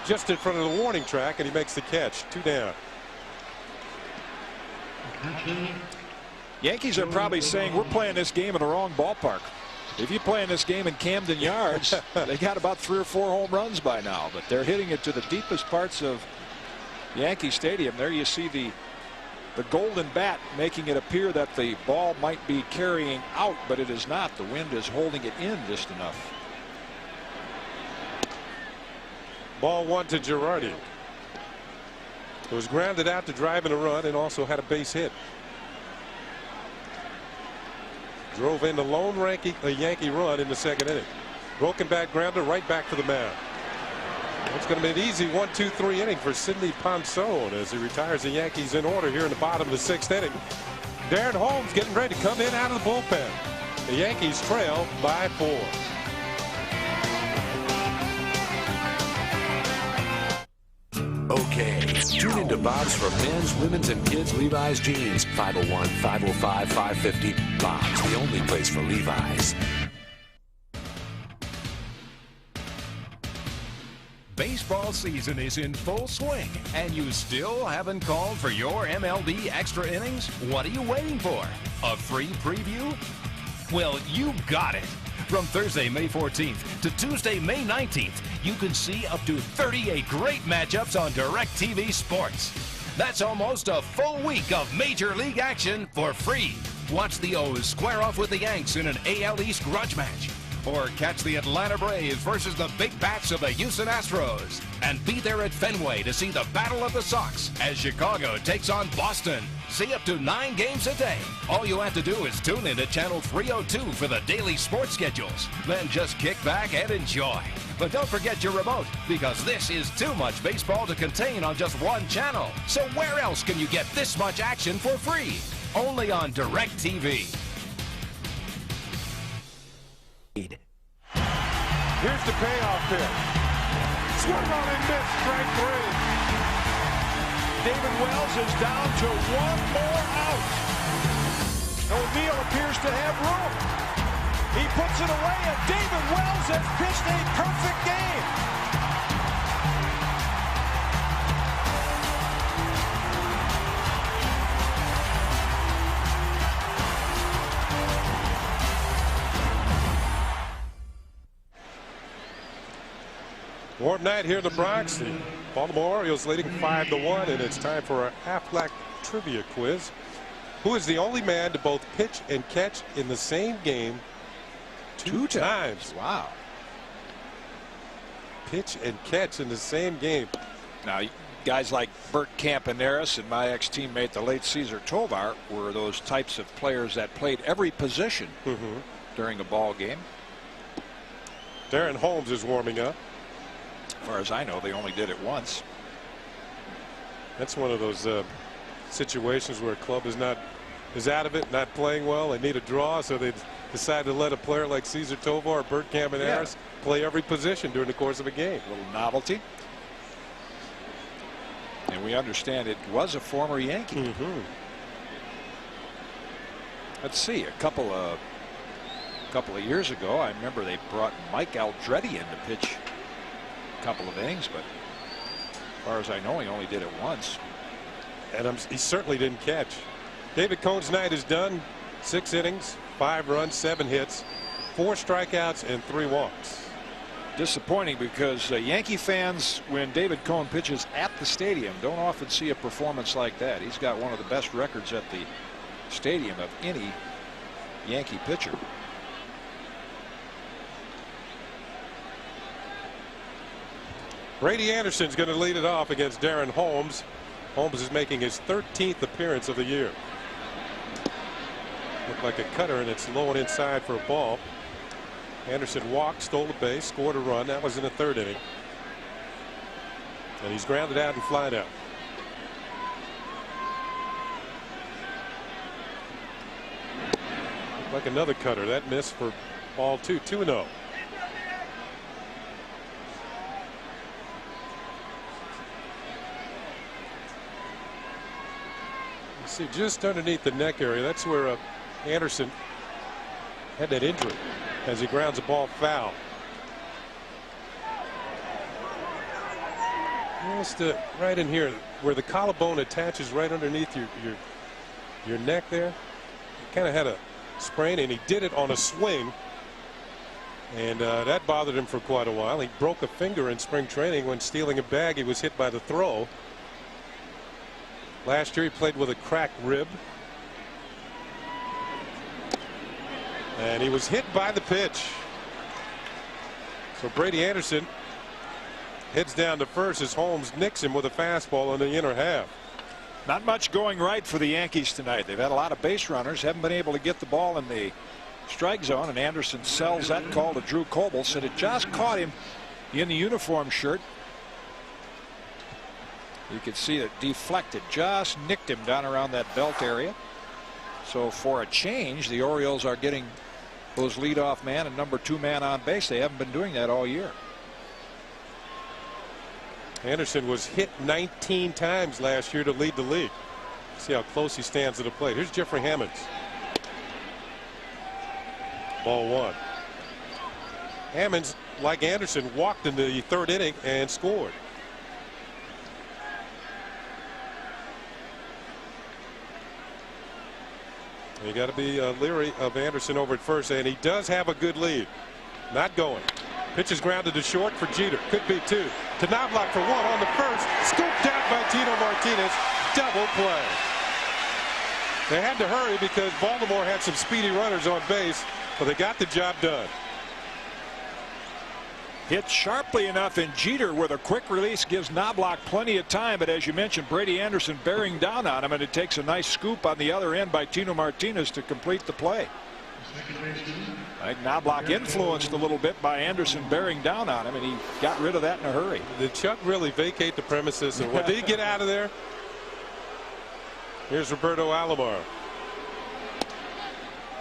just in front of the warning track, and he makes the catch. 2 down. Yankees are probably saying we're playing this game in the wrong ballpark. If you're playing this game in Camden Yards, they got about 3 or 4 home runs by now, but they're hitting it to the deepest parts of Yankee Stadium. There you see the golden bat, making it appear that the ball might be carrying out, but it is not. The wind is holding it in just enough. Ball one to Girardi. It was grounded out to drive in a run and also had a base hit. Drove in the lone Yankee run in the second inning. Broken back grounder right back to the mound. It's going to be an easy 1-2-3 inning for Sidney Ponson as he retires the Yankees in order here in the bottom of the sixth inning. Darren Holmes getting ready to come in out of the bullpen. The Yankees trail by 4. Okay, tune into Bob's for men's, women's, and kids' Levi's jeans. 501-505-550. Bob's, the only place for Levi's. Baseball season is in full swing, and you still haven't called for your MLB extra innings? What are you waiting for? A free preview? Well, you got it. From Thursday, May 14th to Tuesday, May 19th, you can see up to 38 great matchups on DirecTV Sports. That's almost a full week of Major League action for free. Watch the O's square off with the Yanks in an AL East grudge match. Or catch the Atlanta Braves versus the big bats of the Houston Astros. And be there at Fenway to see the Battle of the Sox as Chicago takes on Boston. See up to 9 games a day. All you have to do is tune in to Channel 302 for the daily sports schedules. Then just kick back and enjoy. But don't forget your remote, because this is too much baseball to contain on just one channel. So where else can you get this much action for free? Only on DirecTV. Here's the payoff pitch. Swung on and missed, strike 3. David Wells is down to 1 more out. O'Neill appears to have room. He puts it away, and David Wells has pitched a perfect game. Warm night here in the Bronx. The Baltimore Orioles leading 5-1, and it's time for our Aflac trivia quiz. Who is the only man to both pitch and catch in the same game two times? Wow. Pitch and catch in the same game. Now, guys like Bert Campaneris and my ex-teammate, the late Cesar Tovar, were those types of players that played every position during a ball game. Darren Holmes is warming up. As far as I know, they only did it once. That's one of those situations where a club is out of it, not playing well. They need a draw, so they decide to let a player like Cesar Tovar or Bert Campaneris play every position during the course of a game. A little novelty. And we understand it was a former Yankee. Let's see, a couple of years ago, I remember they brought Mike Aldretti in to pitch a couple of innings, but as far as I know, he only did it once. And he certainly didn't catch. David Cohn's night is done. 6 innings, 5 runs, 7 hits, 4 strikeouts, and 3 walks. Disappointing, because Yankee fans, when David Cohn pitches at the stadium, don't often see a performance like that. He's got one of the best records at the stadium of any Yankee pitcher. Brady Anderson's going to lead it off against Darren Holmes. Holmes is making his 13th appearance of the year. Looked like a cutter, and it's low and inside for a ball. Anderson walked, stole a base, scored a run. That was in the 3rd inning. And he's grounded out and flied out. Looked like another cutter. That missed for ball 2. 2-0. See, just underneath the neck area, that's where Anderson had that injury as he grounds a ball foul. Just right in here where the collarbone attaches right underneath your neck there. He kind of had a sprain, and he did it on a swing, and that bothered him for quite a while. He broke a finger in spring training when stealing a bag. He was hit by the throw. Last year he played with a cracked rib, and he was hit by the pitch. So Brady Anderson heads down to first as Holmes nicks him with a fastball in the inner half. Not much going right for the Yankees tonight. They've had a lot of base runners, haven't been able to get the ball in the strike zone, and Anderson sells that call to Drew Coble. Said it just caught him in the uniform shirt. You could see it deflected, just nicked him down around that belt area. So for a change, the Orioles are getting those leadoff man and number 2 man on base. They haven't been doing that all year. Anderson was hit 19 times last year to lead the league. See how close he stands to the plate. Here's Jeffrey Hammonds. Ball 1. Hammonds, like Anderson, walked in the 3rd inning and scored. You got to be leery of Anderson over at first, and he does have a good lead. Not going. Pitches grounded to short for Jeter. Could be 2. To Knobloch for 1 on the first. Scooped out by Tino Martinez. Double play. They had to hurry because Baltimore had some speedy runners on base, but they got the job done. Hit sharply enough, and Jeter with a quick release gives Knobloch plenty of time. But as you mentioned, Brady Anderson bearing down on him, and it takes a nice scoop on the other end by Tino Martinez to complete the play. I think Knobloch influenced a little bit by Anderson bearing down on him, and he got rid of that in a hurry. Did Chuck really vacate the premises? And what did he get out of there? Here's Roberto Alomar.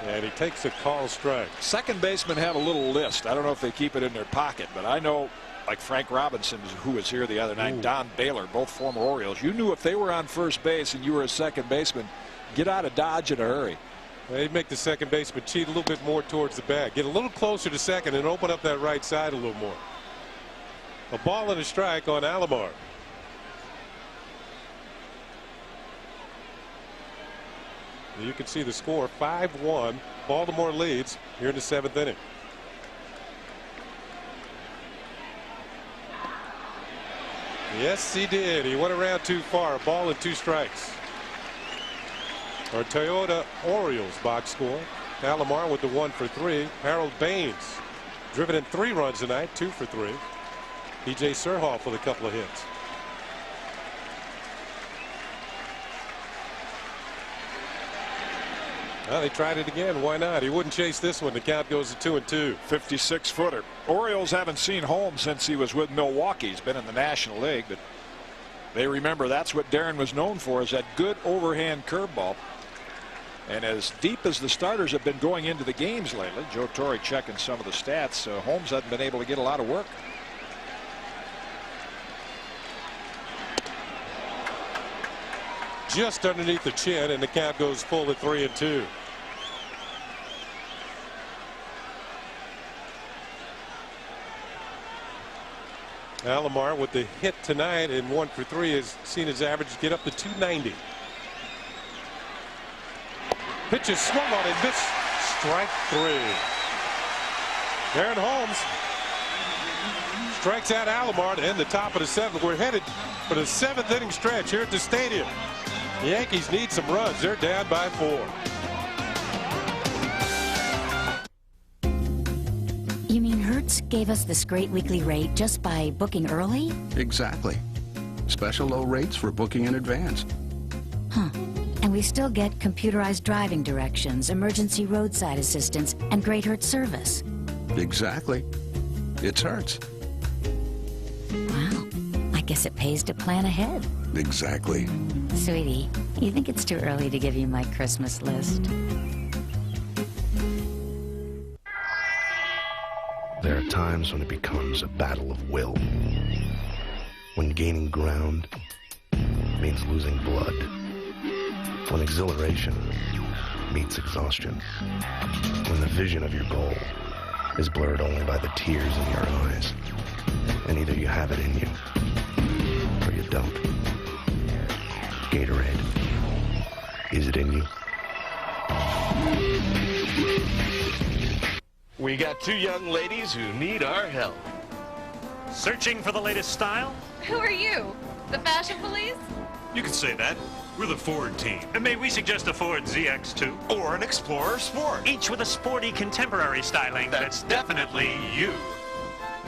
And he takes a call strike. Second baseman have a little list. I don't know if they keep it in their pocket, but I know, like Frank Robinson, who was here the other night, Don Baylor, both former Orioles, you knew if they were on first base and you were a second baseman, get out of Dodge in a hurry. They'd make the second baseman cheat a little bit more towards the bag, get a little closer to second, and open up that right side a little more. A ball and a strike on Alomar. You can see the score, 5-1. Baltimore leads here in the 7th inning. Yes, he did. He went around too far. A ball and 2 strikes. Our Toyota Orioles box score. Alomar with the 1 for 3. Harold Baines driven in 3 runs tonight, 2 for 3. E.J. Surhoff with a couple of hits. Well, they tried it again. Why not? He wouldn't chase this one. The count goes to 2-2. 56-footer. Orioles haven't seen Holmes since he was with Milwaukee. He's been in the National League, but they remember that's what Darren was known for, is that good overhand curveball. And as deep as the starters have been going into the games lately, Joe Torre checking some of the stats, Holmes hasn't been able to get a lot of work. Just underneath the chin, and the count goes full to 3-2. Alomar with the hit tonight and 1 for 3 has seen his average get up to 290. Pitch is swung on and missed. Strike 3. Darren Holmes strikes out Alomar to end the top of the 7th. We're headed for the 7th inning stretch here at the stadium. The Yankees need some runs. They're down by 4. You mean Hertz gave us this great weekly rate just by booking early? Exactly. Special low rates for booking in advance. Huh. And we still get computerized driving directions, emergency roadside assistance, and great Hertz service. Exactly. It's Hertz. Wow. I guess it pays to plan ahead. Exactly. Sweetie, you think it's too early to give you my Christmas list? There are times when it becomes a battle of will. When gaining ground means losing blood. When exhilaration meets exhaustion. When the vision of your goal is blurred only by the tears in your eyes. And either you have it in you or you don't. Gatorade. Is it in you? We got 2 young ladies who need our help. Searching for the latest style? Who are you? The fashion police? You could say that. We're the Ford team. And may we suggest a Ford ZX2? Or an Explorer Sport. Each with a sporty contemporary styling. That's definitely you.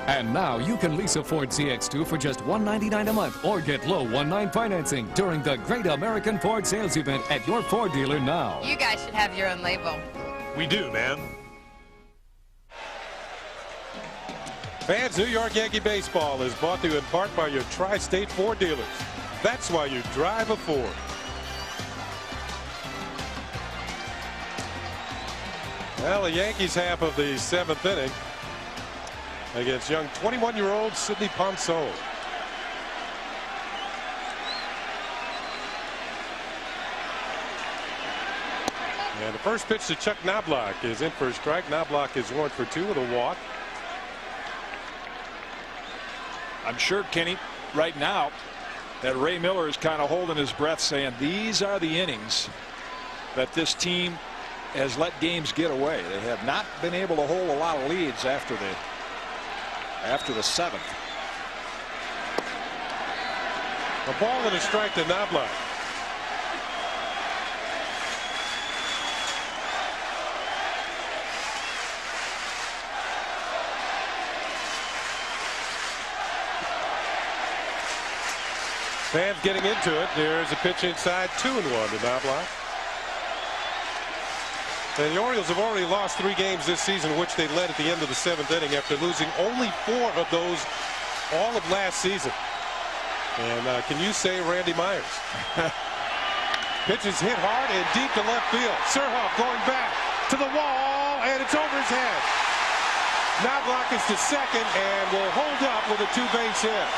And now you can lease a Ford CX2 for just $199 a month or get low 1.9 financing during the Great American Ford Sales Event at your Ford dealer now. You guys should have your own label. We do, man. Fans, New York Yankee baseball is brought to you in part by your Tri-State Ford dealers. That's why you drive a Ford. Well, the Yankees half of the 7th inning against young 21-year-old Sidney Ponson. And the first pitch to Chuck Knobloch is in for a strike. Knobloch is 1 for 2 with a walk. I'm sure, Kenny, right now that Ray Miller is kind of holding his breath saying these are the innings that this team has let games get away. They have not been able to hold a lot of leads after the 7th. A ball and a strike to Knobloch. Fans getting into it. There's a pitch inside, 2-1 to Knobloch. And the Orioles have already lost 3 games this season, which they led at the end of the 7th inning after losing only 4 of those all of last season. And can you say Randy Myers? Pitch is hit hard and deep to left field. Surhoff going back to the wall, and it's over his head. Knobloch is to second and will hold up with a 2-base hit.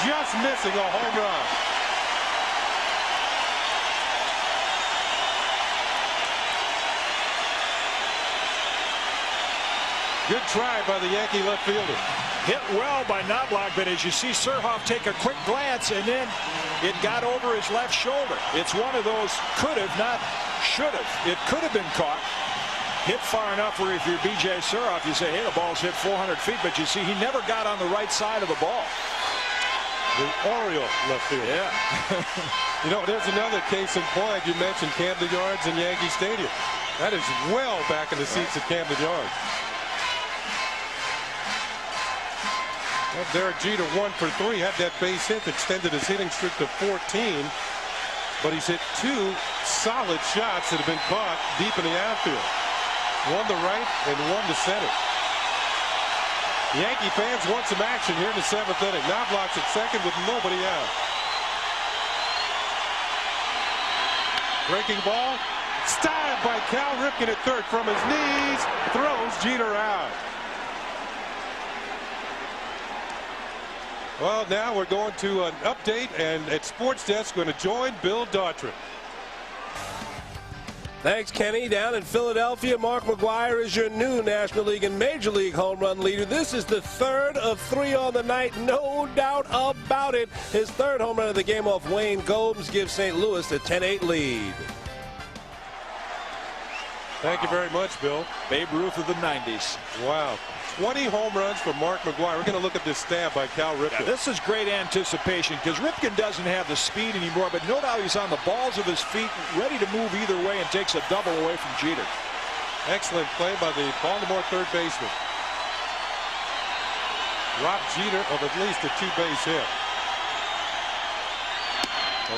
Just missing a home run. Good try by the Yankee left fielder. Hit well by Knobloch, but as you see Surhoff take a quick glance, and then it got over his left shoulder. It's one of those could have, not should have. It could have been caught. Hit far enough where if you're B.J. Surhoff, you say, hey, the ball's hit 400 feet, but you see he never got on the right side of the ball. The Oriole left field. Yeah. You know, there's another case in point. You mentioned Camden Yards and Yankee Stadium. That is well back in the seats at Camden Yards. Well, Derek Jeter 1 for 3, had that base hit, extended his hitting streak to 14. But he's hit 2 solid shots that have been caught deep in the outfield. One to right and one to center. Yankee fans want some action here in the 7th inning. Knobloch's at second with nobody out. Breaking ball. Styled by Cal Ripken at third from his knees. Throws Jeter out. Well, now we're going to an update, and at Sports Desk, we're going to join Bill Daughtry. Thanks, Kenny. Down in Philadelphia, Mark McGwire is your new National League and Major League home run leader. This is the 3rd of 3 on the night, no doubt about it. His 3rd home run of the game off Wayne Gomes gives St. Louis a 10-8 lead. Thank you very much, Bill. Babe Ruth of the 90s. Wow. 20 home runs for Mark McGwire. We're going to look at this stab by Cal Ripken. Yeah, this is great anticipation because Ripken doesn't have the speed anymore, but no doubt he's on the balls of his feet, ready to move either way, and takes a double away from Jeter. Excellent play by the Baltimore third baseman. Robbed Jeter of at least a 2-base hit.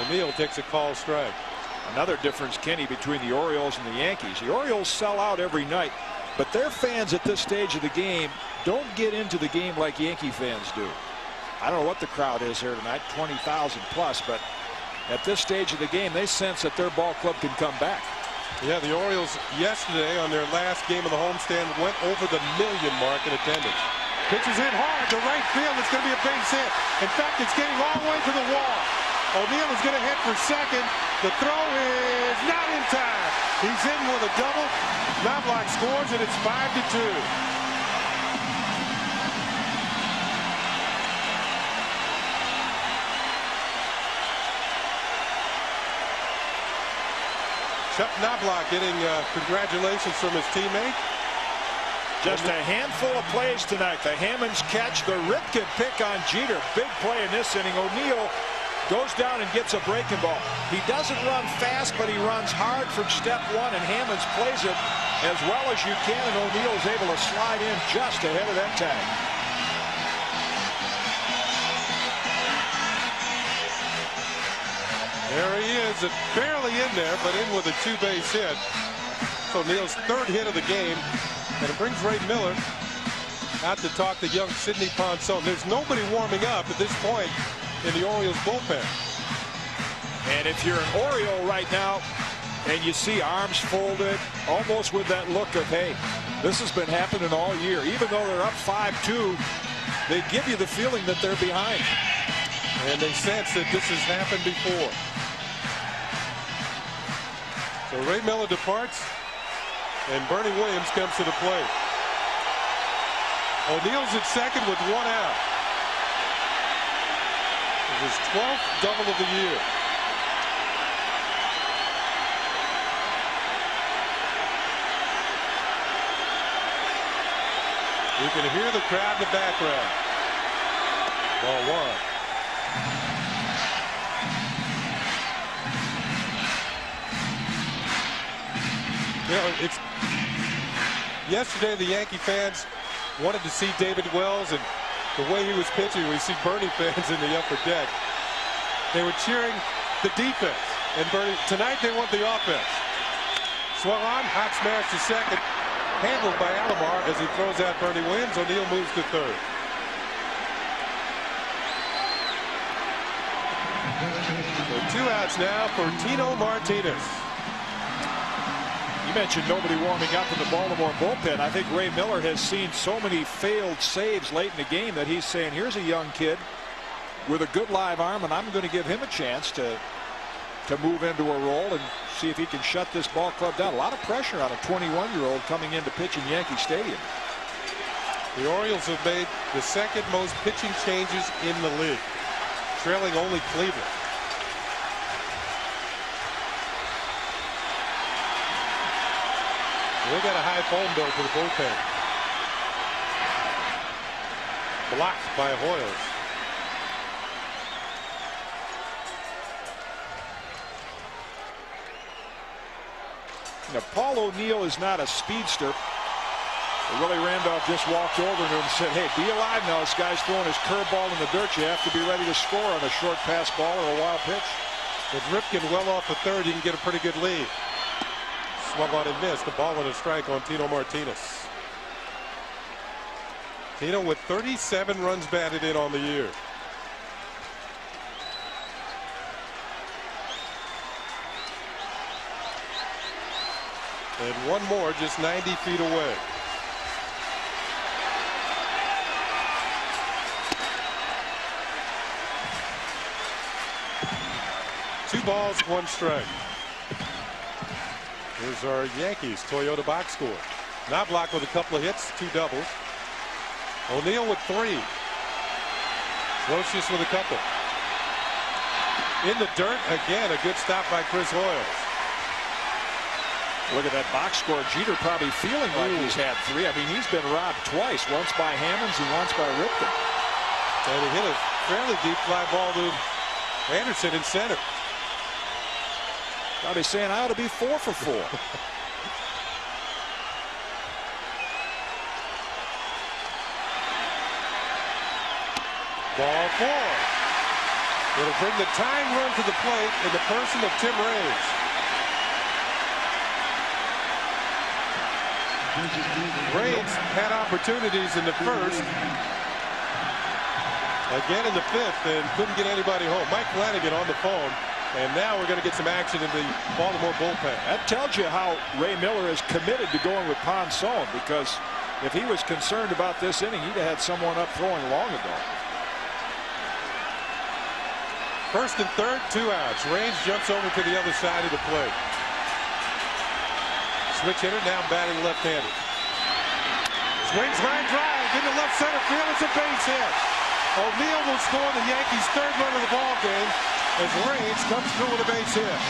O'Neill takes a call strike. Another difference, Kenny, between the Orioles and the Yankees. The Orioles sell out every night, but their fans at this stage of the game don't get into the game like Yankee fans do. I don't know what the crowd is here tonight, 20,000 plus, but at this stage of the game, they sense that their ball club can come back. Yeah, the Orioles yesterday on their last game of the homestand went over the 1 million mark in attendance. Pitch is hit hard to right field. It's going to be a base hit. In fact, it's getting all the way to the wall. O'Neill is going to hit for second. The throw is not in time. He's in with a double. Knobloch scores, and it's 5-2. Chuck Knobloch getting congratulations from his teammate. Just a handful of plays tonight. The Hammonds catch, the Ripken pick on Jeter. Big play in this inning. O'Neill goes down and gets a breaking ball. He doesn't run fast, but he runs hard from step one, and Hammonds plays it as well as you can, and O'Neill is able to slide in just ahead of that tag. There he is, barely in there, but in with a two-base hit. So O'Neill's third hit of the game, and it brings Ray Miller out to talk to young Sidney Ponson. There's nobody warming up at this point in the Orioles bullpen. And if you're an Oriole right now and you see arms folded, almost with that look of, hey, this has been happening all year. Even though they're up 5-2, they give you the feeling that they're behind. And they sense that this has happened before. So Ray Miller departs, and Bernie Williams comes to the plate. O'Neill's at second with 1 out. His 12th double of the year. You can hear the crowd in the background. Ball 1. You know, it's yesterday the Yankee fans wanted to see David Wells, and the way he was pitching, we see Bernie fans in the upper deck. They were cheering the defense, and Bernie tonight they want the offense. Swung on, hot smash to second, handled by Alomar as he throws out Bernie Williams. O'Neill moves to third. So 2 outs now for Tino Martinez. You mentioned nobody warming up in the Baltimore bullpen. I think Ray Miller has seen so many failed saves late in the game that he's saying, here's a young kid with a good live arm, and I'm going to give him a chance to move into a role and see if he can shut this ball club down. A lot of pressure on a 21-year-old coming in to pitch in Yankee Stadium. The Orioles have made the second most pitching changes in the league, trailing only Cleveland. They got a high phone bill for the bullpen. Blocked by Hoyles. Now, Paul O'Neill is not a speedster. Willie Randolph just walked over to him and said, hey, be alive now. This guy's throwing his curveball in the dirt. You have to be ready to score on a short pass ball or a wild pitch. With Ripken well off the third, you can get a pretty good lead. Swung on and missed. A ball and a strike on Tino Martinez. Tino with 37 runs batted in on the year. And one more just 90 feet away. Two balls, one strike. Here's our Yankees Toyota box score. Knobloch with a couple of hits, 2 doubles. O'Neill with 3. Locious with a couple. In the dirt again, a good stop by Chris Hoyles. Look at that box score. Jeter probably feeling like he's had 3. I mean, he's been robbed twice, once by Hammonds and once by Ripken. And he hit a fairly deep fly ball to Anderson in center. Probably saying I ought to be 4 for 4. Ball 4. It'll bring the tying run to the plate in the person of Tim Raines. Raines had opportunities in the first, again in the 5th, and couldn't get anybody home. Mike Flanagan on the phone, and now we're going to get some action in the Baltimore bullpen. That tells you how Ray Miller is committed to going with Ponson, because if he was concerned about this inning, he'd have had someone up throwing long ago. First and third, 2 outs. Raines jumps over to the other side of the plate. Switch hitter now batting left-handed. Swings line drive into left center field. It's a base hit. O'Neill will score the Yankees' 3rd run of the ball game as Raines comes through with a base hit.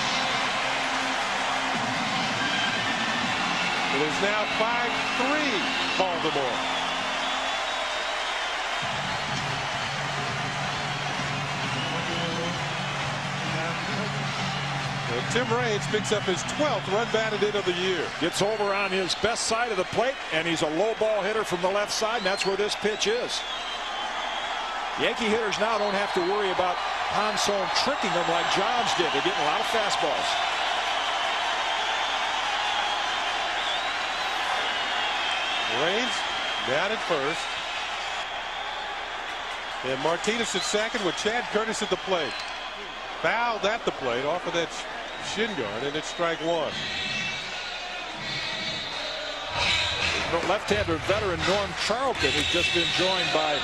It is now 5-3 Baltimore. Tim Raines picks up his 12th run batted in of the year. Gets over on his best side of the plate, and he's a low ball hitter from the left side, and that's where this pitch is. Yankee hitters now don't have to worry about Ponson tricking them like Johns did. They're getting a lot of fastballs. Raines down at first. And Martinez at second with Chad Curtis at the plate. Fouled at the plate off of that shin guard, and it's strike one. Left-hander veteran Norm Charlton has just been joined by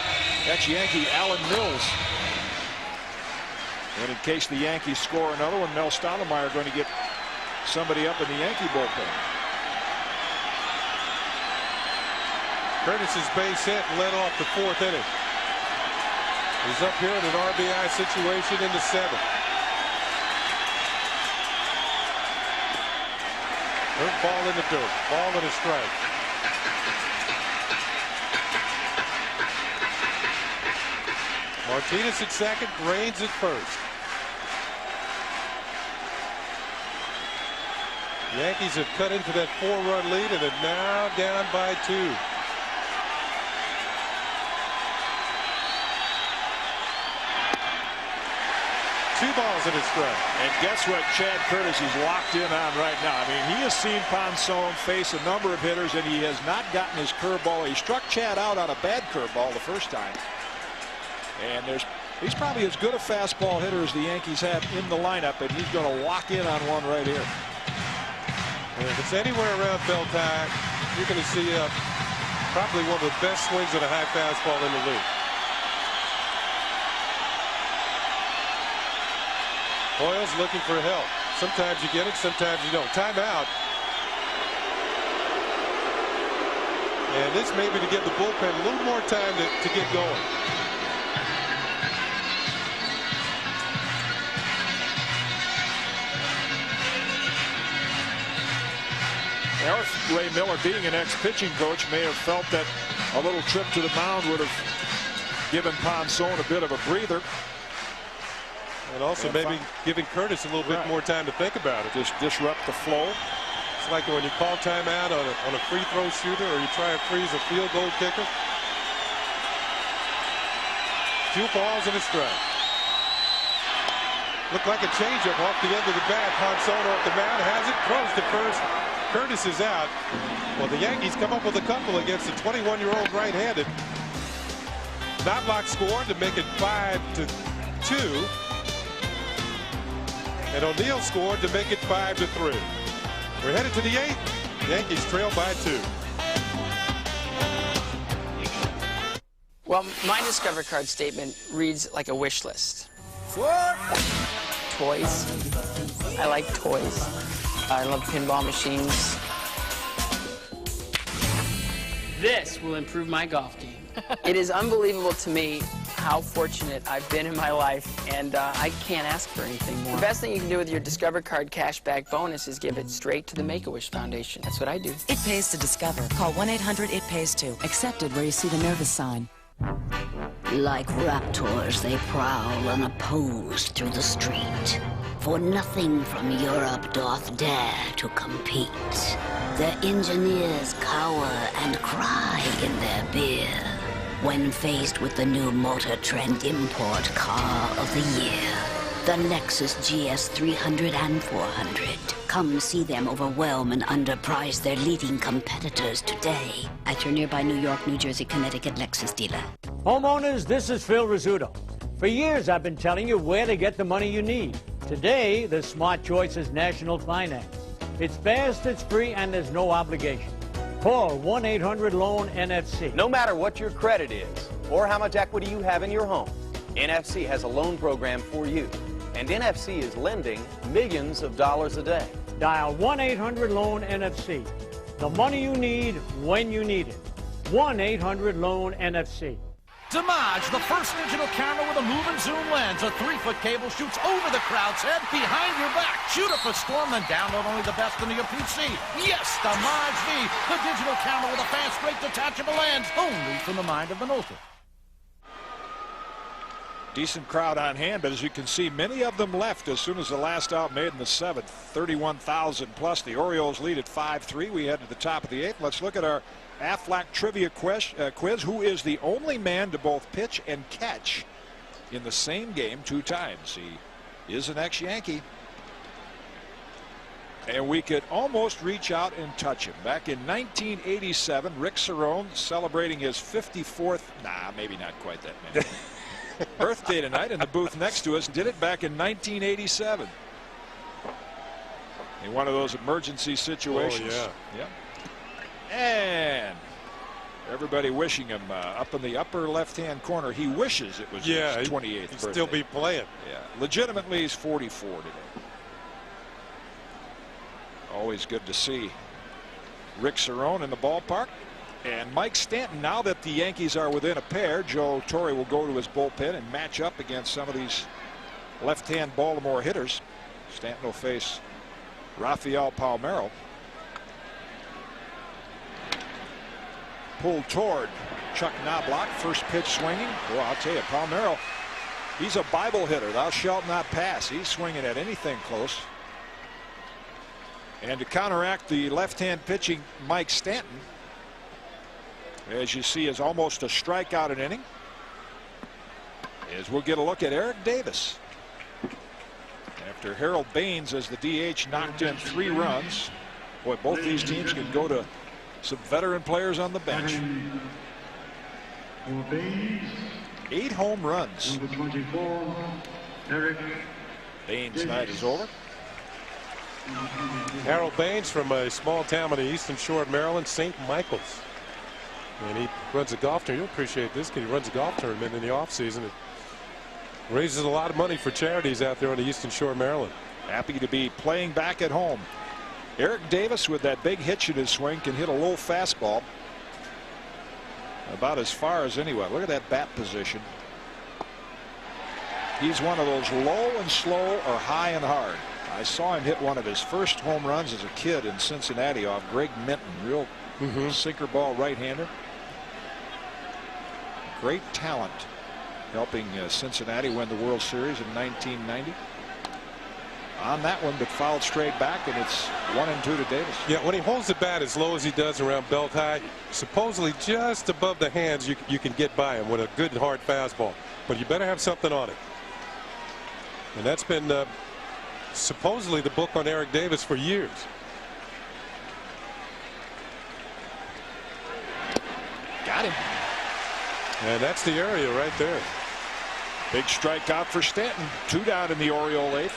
ex-Yankee Alan Mills. And in case the Yankees score another one, Mel Stottlemyre going to get somebody up in the Yankee bullpen. Curtis's base hit led off the fourth inning. He's up here in an RBI situation in the seventh. Third ball in the dirt. Ball and a strike. Martinez at second, Raines at first. The Yankees have cut into that 4-run lead and are now down by 2. Two balls and a strike. And guess what Chad Curtis is locked in on right now. I mean, he has seen Ponson face a number of hitters, and he has not gotten his curveball. He struck Chad out on a bad curveball the first time. And he's probably as good a fastball hitter as the Yankees have in the lineup, and he's going to lock in on one right here. And if it's anywhere around Beltline, you're going to see probably one of the best swings of a high fastball in the league. Hoyle's looking for help. Sometimes you get it, sometimes you don't. Timeout. And this may be to give the bullpen a little more time to get going. Ray Miller, being an ex-pitching coach, may have felt that a little trip to the mound would have given Ponson a bit of a breather. And also maybe giving Curtis a little bit more time to think about it. Just disrupt the flow. It's like when you call timeout on a free throw shooter, or you try to freeze a field goal kicker. 2 balls and a strike. Looked like a changeup off the end of the bat. Ponson off the mound has it, throws to first. Curtis is out. Well, the Yankees come up with a couple against a 21-year-old right-handed. Knobloch scored to make it 5-2. And O'Neill scored to make it 5-3. We're headed to the 8th. Yankees trail by 2. Well, my Discover card statement reads like a wish list. Toys. I like toys. I love pinball machines. This will improve my golf game. It is unbelievable to me how fortunate I've been in my life, and I can't ask for anything more. The best thing you can do with your Discover card cashback bonus is give it straight to the Make-A-Wish Foundation. That's what I do. It pays to Discover. Call 1-800-IT-PAYS-TO. Accepted where you see the nervous sign. Like raptors, they prowl unopposed through the street. For nothing from Europe doth dare to compete. Their engineers cower and cry in their beer when faced with the new Motor Trend import car of the year. The Lexus GS 300 and 400. Come see them overwhelm and underprice their leading competitors today at your nearby New York, New Jersey, Connecticut Lexus dealer. Homeowners, this is Phil Rizzuto. For years, I've been telling you where to get the money you need. Today, the smart choice is National Finance. It's fast, it's free, and there's no obligation. Call 1-800-LOAN-NFC. No matter what your credit is or how much equity you have in your home, NFC has a loan program for you. And NFC is lending millions of dollars a day. Dial 1-800-LOAN-NFC. The money you need when you need it. 1-800-LOAN-NFC. Damage, the first digital camera with a move and zoom lens. A 3-foot cable shoots over the crowd's head, behind your back. Shoot up a storm, then download only the best into your PC. Yes, Damage V, the digital camera with a fast, straight, detachable lens. Only from the mind of Minolta. Decent crowd on hand, but as you can see, many of them left as soon as the last out made in the 7th. 31,000 plus. The Orioles lead at 5-3. We head to the top of the 8th. Let's look at our Aflac trivia quiz. Who is the only man to both pitch and catch in the same game 2 times. He is an ex-Yankee. And we could almost reach out and touch him. Back in 1987, Rick Cerrone celebrating his 54th, maybe not quite that many, birthday tonight in the booth next to us. Did it back in 1987. In one of those emergency situations. Oh, yeah. And everybody wishing him up in the upper left-hand corner. He wishes it was his 28th birthday. Still be playing. Yeah. Legitimately, he's 44 today. Always good to see Rick Cerrone in the ballpark. And Mike Stanton, now that the Yankees are within a pair, Joe Torre will go to his bullpen and match up against some of these left-hand Baltimore hitters. Stanton will face Rafael Palmeiro. Pulled toward Chuck Knobloch. First pitch swinging. Well, I'll tell you, Palmeiro, he's a Bible hitter. Thou shalt not pass. He's swinging at anything close. And to counteract the left-hand pitching Mike Stanton, as you see, is almost a strikeout an inning. As we'll get a look at Eric Davis. After Harold Baines as the DH knocked in 3 runs. Boy, both these teams can go to some veteran players on the bench. 8 home runs. Baines' night is over. Harold Baines from a small town on the eastern shore of Maryland, St. Michael's. And he runs a golf tournament. You'll appreciate this kid. He runs a golf tournament in the offseason. It raises a lot of money for charities out there on the eastern shore of Maryland. Happy to be playing back at home. Eric Davis, with that big hitch in his swing, can hit a low fastball about as far as anyone. Look at that bat position. He's one of those low and slow or high and hard. I saw him hit one of his first home runs as a kid in Cincinnati off Greg Minton. Real sinker ball right-hander. Great talent, helping Cincinnati win the World Series in 1990. On that one, but fouled straight back, and it's 1-2 to Davis. Yeah, when he holds the bat as low as he does around belt high, supposedly just above the hands, you can get by him with a good hard fastball. But you better have something on it. And that's been supposedly the book on Eric Davis for years. Got him. And that's the area right there. Big strikeout for Stanton. 2 down in the Oriole 8th.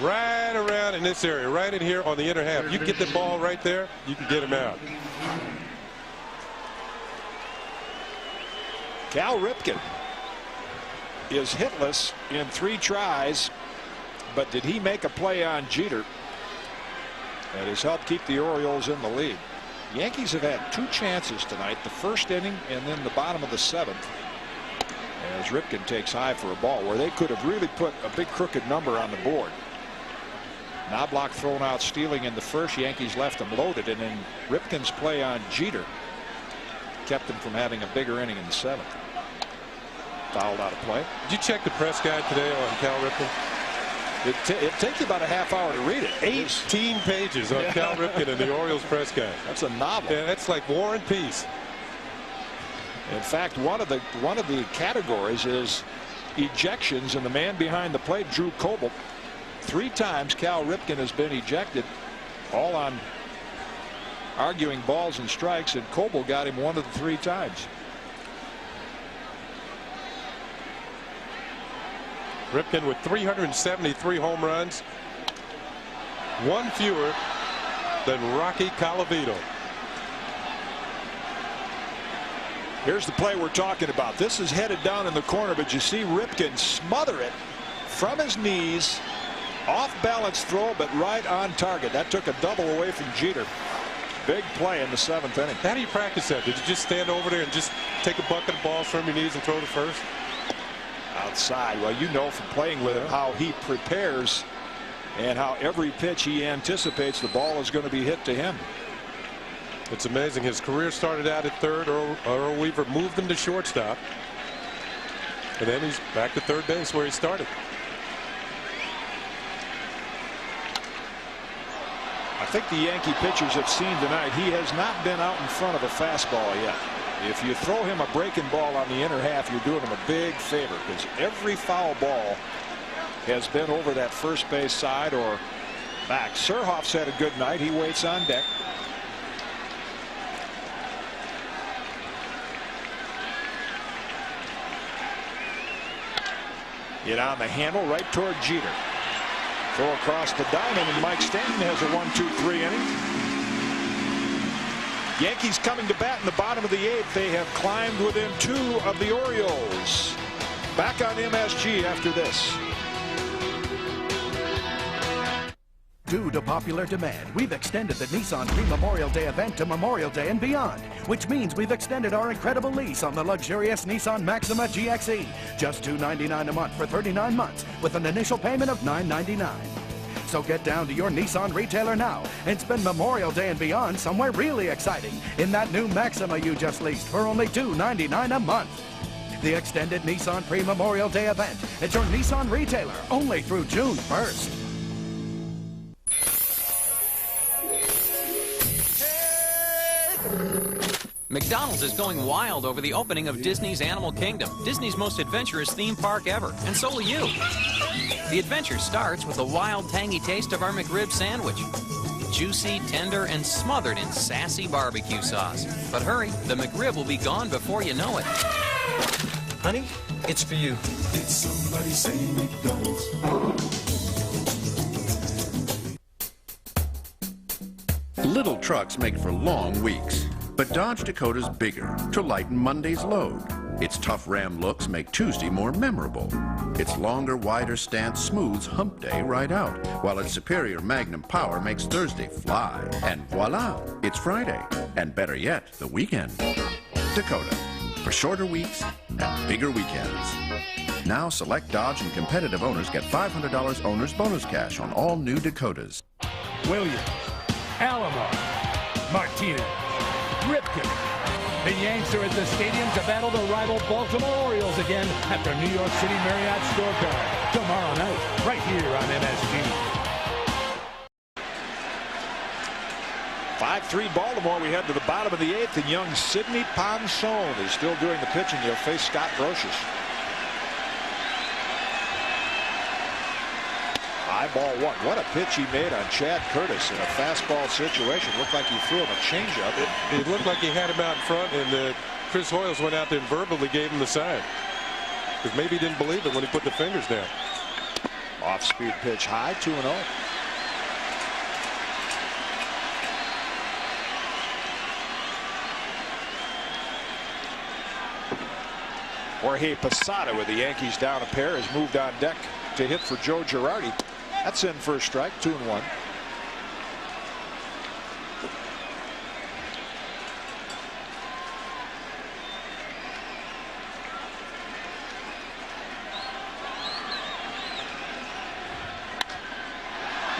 Right around in this area, right in here on the inner half. You can get the ball right there, you can get him out. Cal Ripken is hitless in 3 tries, but did he make a play on Jeter that has helped keep the Orioles in the lead? The Yankees have had 2 chances tonight, the first inning and then the bottom of the 7th, as Ripken takes high for a ball where they could have really put a big crooked number on the board. Knobloch thrown out stealing in the first. Yankees left him loaded, and then Ripken's play on Jeter kept him from having a bigger inning in the 7th. Fouled out of play. Did you check the press guide today on Cal Ripken? It takes you about a half hour to read it. 18 pages on Cal Ripken in the Orioles press guide. That's a novel. Yeah, that's like War and Peace. In fact, one of the categories is ejections, and the man behind the plate, Drew Coble. 3 times Cal Ripken has been ejected, all on arguing balls and strikes, and Coble got him 1 of the 3 times. Ripken with 373 home runs, 1 fewer than Rocky Colavito. Here's the play we're talking about. This is headed down in the corner, but you see Ripken smother it from his knees. Off balance throw, but right on target. That took a double away from Jeter. Big play in the 7th inning. How do you practice that? Did you just stand over there and just take a bucket of balls from your knees and throw to first? Outside. Well, you know from playing with him how he prepares and how every pitch he anticipates the ball is going to be hit to him. It's amazing. His career started out at third. Earl Weaver moved him to shortstop, and then he's back to third base where he started. I think the Yankee pitchers have seen tonight he has not been out in front of a fastball yet. If you throw him a breaking ball on the inner half, you're doing him a big favor, because every foul ball has been over that first base side or back. Surhoff's had a good night. He waits on deck. Get on the handle right toward Jeter. Throw across the diamond, and Mike Stanton has a 1-2-3 inning. Yankees coming to bat in the bottom of the 8th. They have climbed within 2 of the Orioles. Back on MSG after this. Due to popular demand, we've extended the Nissan Pre-Memorial Day event to Memorial Day and beyond, which means we've extended our incredible lease on the luxurious Nissan Maxima GXE. Just $299 a month for 39 months with an initial payment of $999. So get down to your Nissan retailer now and spend Memorial Day and beyond somewhere really exciting in that new Maxima you just leased for only $299 a month. The extended Nissan Pre-Memorial Day event at your Nissan retailer only through June 1st. McDonald's is going wild over the opening of Disney's Animal Kingdom, Disney's most adventurous theme park ever, and so will you. The adventure starts with the wild, tangy taste of our McRib sandwich. Juicy, tender, and smothered in sassy barbecue sauce. But hurry, the McRib will be gone before you know it. Honey, it's for you. Did somebody say McDonald's? Little trucks make for long weeks, but Dodge Dakota's bigger to lighten Monday's load. Its tough Ram looks make Tuesday more memorable. Its longer, wider stance smooths hump day right out, while its superior Magnum power makes Thursday fly. And voila, it's Friday. And better yet, the weekend. Dakota, for shorter weeks and bigger weekends. Now select Dodge and competitive owners get $500 owner's bonus cash on all new Dakotas. Williams, Alamo, Martinez, Ripken. The Yanks are at the stadium to battle the rival Baltimore Orioles again at their New York City Marriott scorecard tomorrow night, right here on MSG. 5-3 Baltimore. We head to the bottom of the 8th, and young Sidney Ponson is still doing the pitching. He'll face Scott Brocious. High ball 1. What a pitch he made on Chad Curtis in a fastball situation. Looked like he threw him a changeup. It looked like he had him out in front, and Chris Hoyles went out there and verbally gave him the sign. Because maybe he didn't believe it when he put the fingers down. Off-speed pitch high, 2-0. Jorge Posada with the Yankees down a pair has moved on deck to hit for Joe Girardi. That's in first strike, 2-1.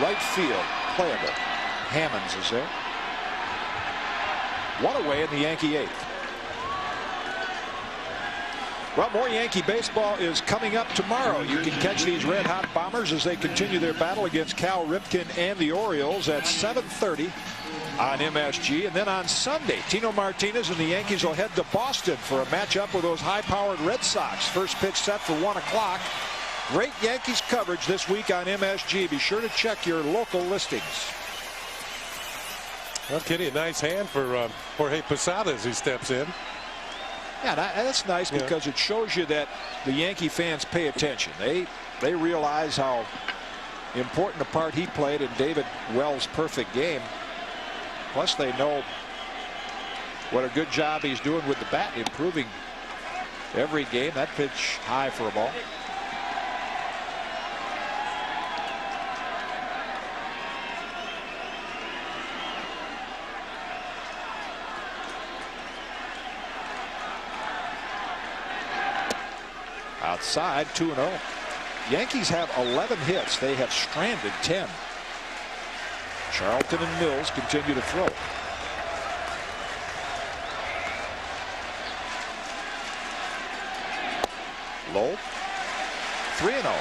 Right field, playable. Hammonds is there. One away in the Yankee 8th. Well, more Yankee baseball is coming up tomorrow. You can catch these red-hot Bombers as they continue their battle against Cal Ripken and the Orioles at 7:30 on MSG. And then on Sunday, Tino Martinez and the Yankees will head to Boston for a matchup with those high-powered Red Sox. First pitch set for 1 o'clock. Great Yankees coverage this week on MSG. Be sure to check your local listings. Well, Kitty, a nice hand for Jorge Posada as he steps in. Yeah, that's nice because it shows you that the Yankee fans pay attention. They realize how important a part he played in David Wells' perfect game. Plus, they know what a good job he's doing with the bat, improving every game. That pitch high for a ball. Outside, 2-0. Yankees have 11 hits. They have stranded 10. Charlton and Mills continue to throw. Low. 3-0.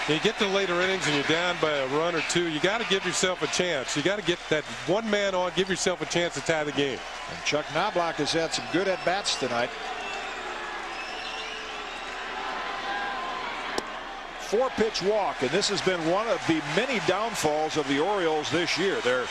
You get to later innings and you're down by a run or two. You got to give yourself a chance. You got to get that one man on, give yourself a chance to tie the game. And Chuck Knobloch has had some good at-bats tonight. 4-pitch walk, and this has been one of the many downfalls of the Orioles this year. Their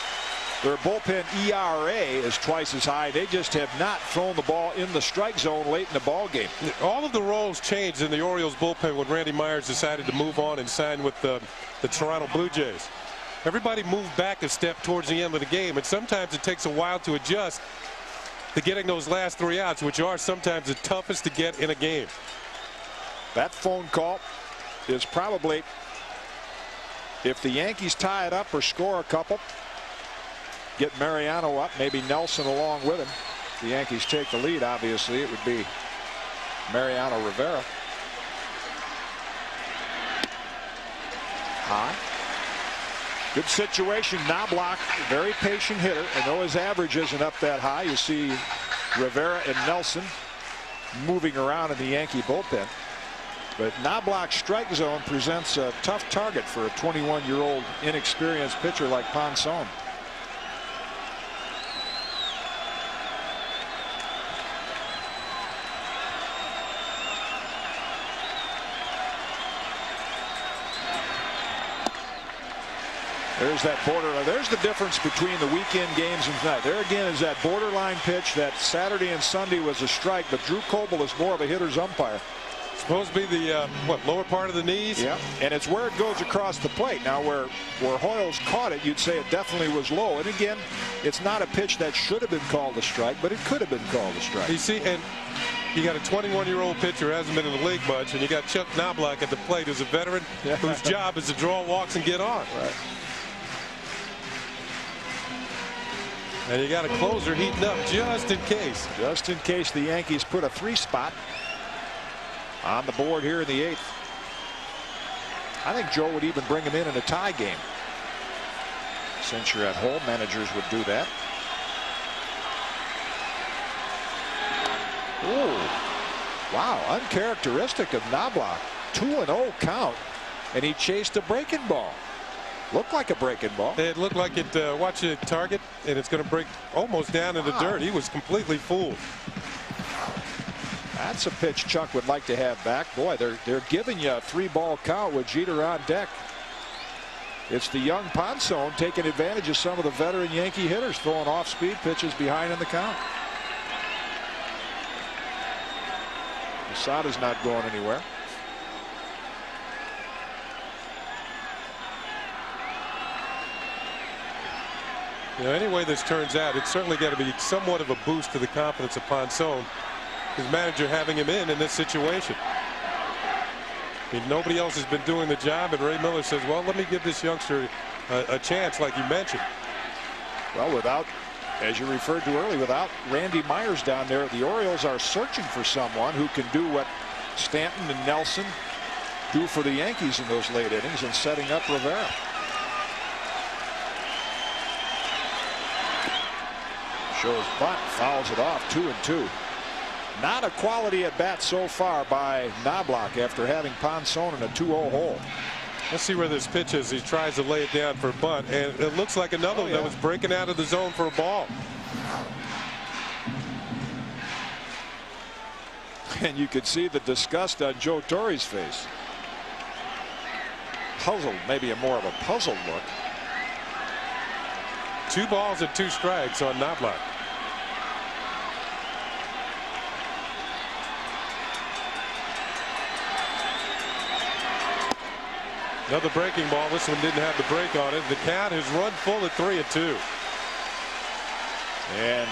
bullpen ERA is twice as high. They just have not thrown the ball in the strike zone late in the ball game. All of the roles changed in the Orioles bullpen when Randy Myers decided to move on and sign with the Toronto Blue Jays. Everybody moved back a step towards the end of the game, and sometimes it takes a while to adjust to getting those last 3 outs, which are sometimes the toughest to get in a game. That phone call is probably, if the Yankees tie it up or score a couple, get Mariano up, maybe Nelson along with him. The Yankees take the lead, obviously. It would be Mariano Rivera. High. Good situation. Knobloch, very patient hitter, and though his average isn't up that high, you see Rivera and Nelson moving around in the Yankee bullpen. But Knobloch's strike zone presents a tough target for a 21-year-old inexperienced pitcher like Ponson. There's that borderline. There's the difference between the weekend games and tonight. There again is that borderline pitch that Saturday and Sunday was a strike, but Drew Coble is more of a hitter's umpire. Supposed to be the lower part of the knees. Yeah, and it's where it goes across the plate. Now where Hoyles caught it, you'd say it definitely was low. And again, it's not a pitch that should have been called a strike, but it could have been called a strike. You see, and you got a 21-year-old pitcher who hasn't been in the league much, and you got Chuck Knobloch at the plate, who's a veteran, whose job is to draw walks and get on. Right. And you got a closer heating up just in case. Just in case the Yankees put a 3-spot on the board here in the 8th. I think Joe would even bring him in a tie game. Since you're at home, managers would do that. Oh, wow, uncharacteristic of Knobloch. 2-0 count, and he chased a breaking ball. Looked like a breaking ball. It looked like it. Watch it target, and it's going to break almost down in the dirt. He was completely fooled. That's a pitch Chuck would like to have back. Boy, they're giving you a 3-ball count with Jeter on deck. It's the young Ponson taking advantage of some of the veteran Yankee hitters, throwing off-speed pitches behind in the count. Posada's not going anywhere. You know, any way this turns out, it's certainly got to be somewhat of a boost to the confidence of Ponson, his manager having him in this situation. I mean, nobody else has been doing the job, and Ray Miller says, well, let me give this youngster a chance, like you mentioned. Well, without, as you referred to earlier, without Randy Myers down there, the Orioles are searching for someone who can do what Stanton and Nelson do for the Yankees in those late innings and setting up Rivera. Shows bunt, fouls it off, 2-2. Not a quality at bat so far by Knobloch after having Ponson in a 2-0 hole. Let's see where this pitch is. He tries to lay it down for a bunt, and it looks like another one that was breaking out of the zone for a ball. And you could see the disgust on Joe Torre's face. Puzzled, maybe a more of a puzzled look. 2 balls and 2 strikes on Knobloch. Another breaking ball. This one didn't have the break on it. The count has run full at 3-2. And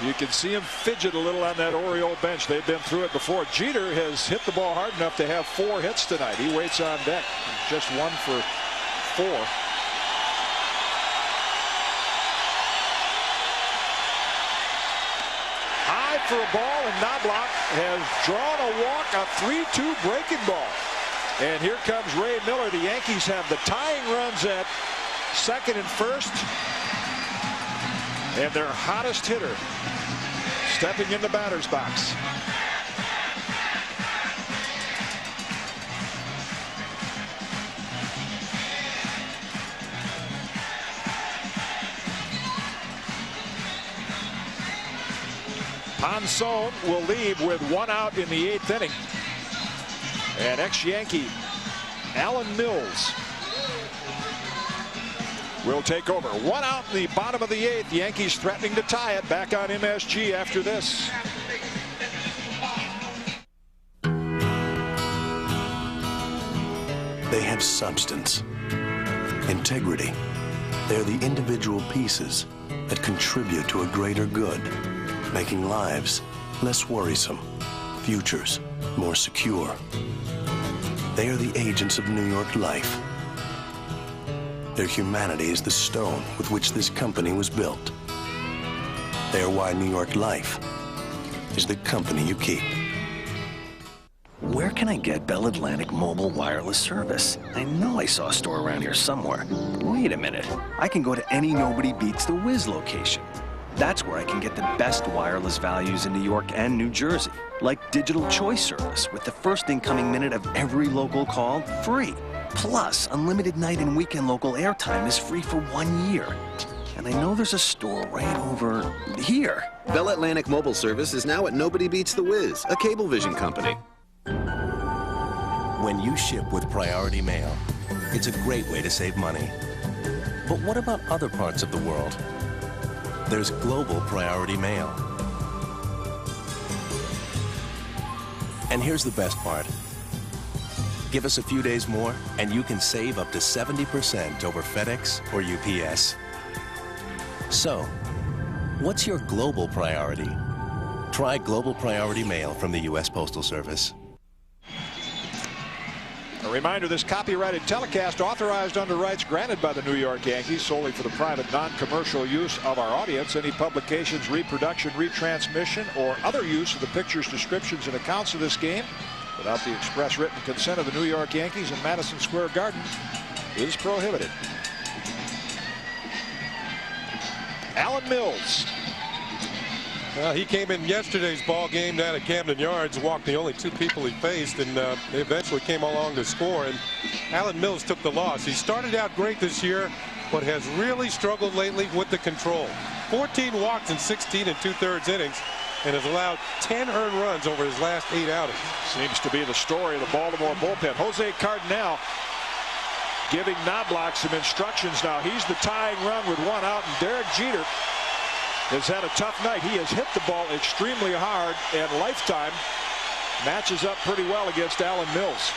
you can see him fidget a little on that Oriole bench. They've been through it before. Jeter has hit the ball hard enough to have 4 hits tonight. He waits on deck. Just 1 for 4. High for a ball, and Knobloch has drawn a walk, a 3-2 breaking ball. And here comes Ray Miller. The Yankees have the tying runs at second and first. And their hottest hitter stepping in the batter's box. Ponson will leave with 1 out in the 8th inning. And ex-Yankee Alan Mills will take over. 1 out in the bottom of the 8th. Yankees threatening to tie it. Back on MSG after this. They have substance, integrity. They're the individual pieces that contribute to a greater good, making lives less worrisome, futures more secure. They are the agents of New York life. Their humanity is the stone with which this company was built. They are why New York Life is the company you keep. Where can I get Bell Atlantic mobile wireless service? I know I saw a store around here somewhere. Wait a minute. I can go to any Nobody Beats the Wiz location. That's where I can get the best wireless values in New York and New Jersey, like Digital Choice service with the first incoming minute of every local call free. Plus, unlimited night and weekend local airtime is free for 1 year. And I know there's a store right over here. Bell Atlantic mobile service is now at Nobody Beats the Wiz, a Cablevision company. When you ship with Priority Mail, it's a great way to save money. But what about other parts of the world? There's Global Priority Mail. And here's the best part. Give us a few days more, and you can save up to 70% over FedEx or UPS. So, what's your global priority? Try Global Priority Mail from the U.S. Postal Service. A reminder, this copyrighted telecast authorized under rights granted by the New York Yankees solely for the private non-commercial use of our audience. Any publications, reproduction, retransmission, or other use of the pictures, descriptions, and accounts of this game without the express written consent of the New York Yankees in Madison Square Garden is prohibited. Alan Mills. Well, he came in yesterday's ball game down at Camden Yards, walked the only 2 people he faced, and they eventually came along to score. And Alan Mills took the loss. He started out great this year, but has really struggled lately with the control. 14 walks in 16 2/3 innings, and has allowed 10 earned runs over his last 8 outings. Seems to be the story of the Baltimore bullpen. Jose Cardinal giving Knobloch some instructions now. He's the tying run with 1 out, and Derek Jeter has had a tough night. He has hit the ball extremely hard, and Lifetime matches up pretty well against Alan Mills.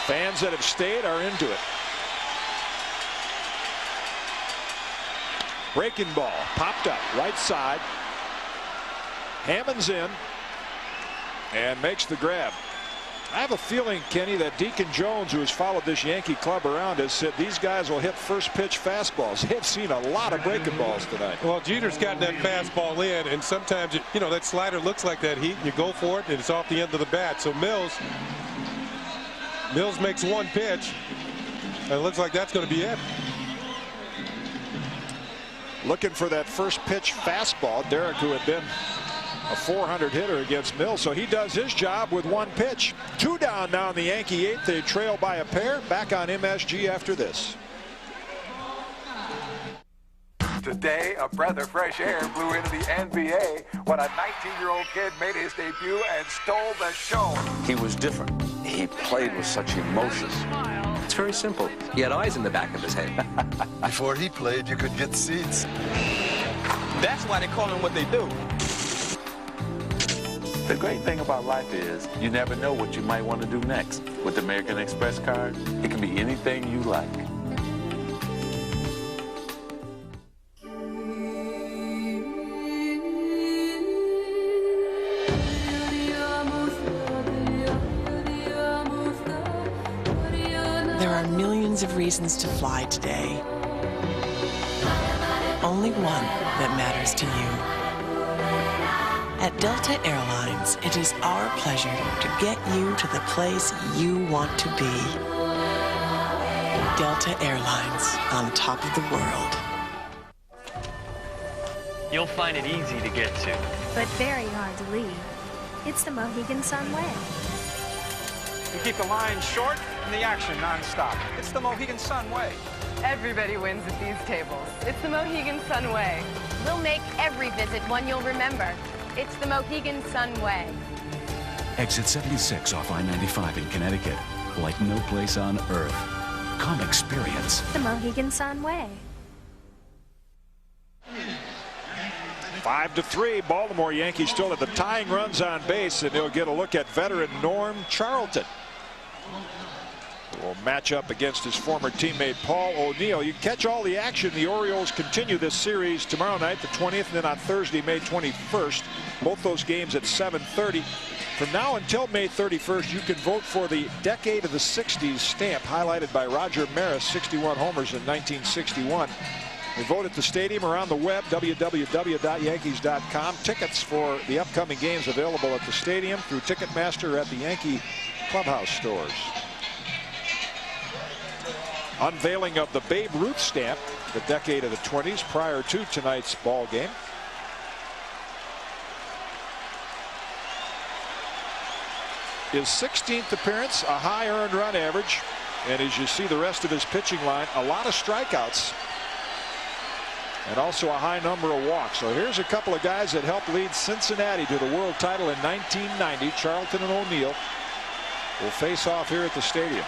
Fans that have stayed are into it. Breaking ball popped up right side. Hammond's in and makes the grab. I have a feeling, Kenny, that Deacon Jones, who has followed this Yankee club around, has said these guys will hit first pitch fastballs. They've seen a lot of breaking balls tonight. Well, Jeter's gotten that fastball in, and sometimes, you know, that slider looks like that heat. You go for it, and it's off the end of the bat. So Mills makes 1 pitch, and it looks like that's going to be it. Looking for that first pitch fastball. Derek, who had been a 400 hitter against Mills, so he does his job with 1 pitch. 2 down now in the Yankee 8th. They trail by a pair. Back on MSG after this. Today, a breath of fresh air blew into the NBA when a 19-year-old kid made his debut and stole the show. He was different. He played with such emotion. It's very simple. He had eyes in the back of his head. Before he played, you could get seats. That's why they call him what they do. The great thing about life is you never know what you might want to do next. With the American Express card, it can be anything you like. There are millions of reasons to fly today. Only one that matters to you. At Delta Airlines, it is our pleasure to get you to the place you want to be. Delta Airlines, on top of the world. You'll find it easy to get to, but very hard to leave. It's the Mohegan Sun Way. We keep the line short and the action non-stop. It's the Mohegan Sun Way. Everybody wins at these tables. It's the Mohegan Sun Way. We'll make every visit one you'll remember. It's the Mohegan Sun Way. Exit 76 off I-95 in Connecticut. Like no place on earth. Come experience The Mohegan Sun Way. 5-3, Baltimore Yankees still have the tying runs on base, and they'll get a look at veteran Norm Charlton. Will match up against his former teammate Paul O'Neill. You catch all the action. The Orioles continue this series tomorrow night, the 20th, and then on Thursday, May 21st. Both those games at 7:30. From now until May 31st, you can vote for the Decade of the 60s stamp, highlighted by Roger Maris, 61 homers in 1961. We vote at the stadium or on the web, www.yankees.com. Tickets for the upcoming games available at the stadium through Ticketmaster at the Yankee Clubhouse stores. Unveiling of the Babe Ruth stamp, the Decade of the 20s, prior to tonight's ball game. His 16th appearance, a high earned run average, and as you see the rest of his pitching line, a lot of strikeouts and also a high number of walks. So here's a couple of guys that helped lead Cincinnati to the world title in 1990. Charlton and O'Neill will face off here at the stadium.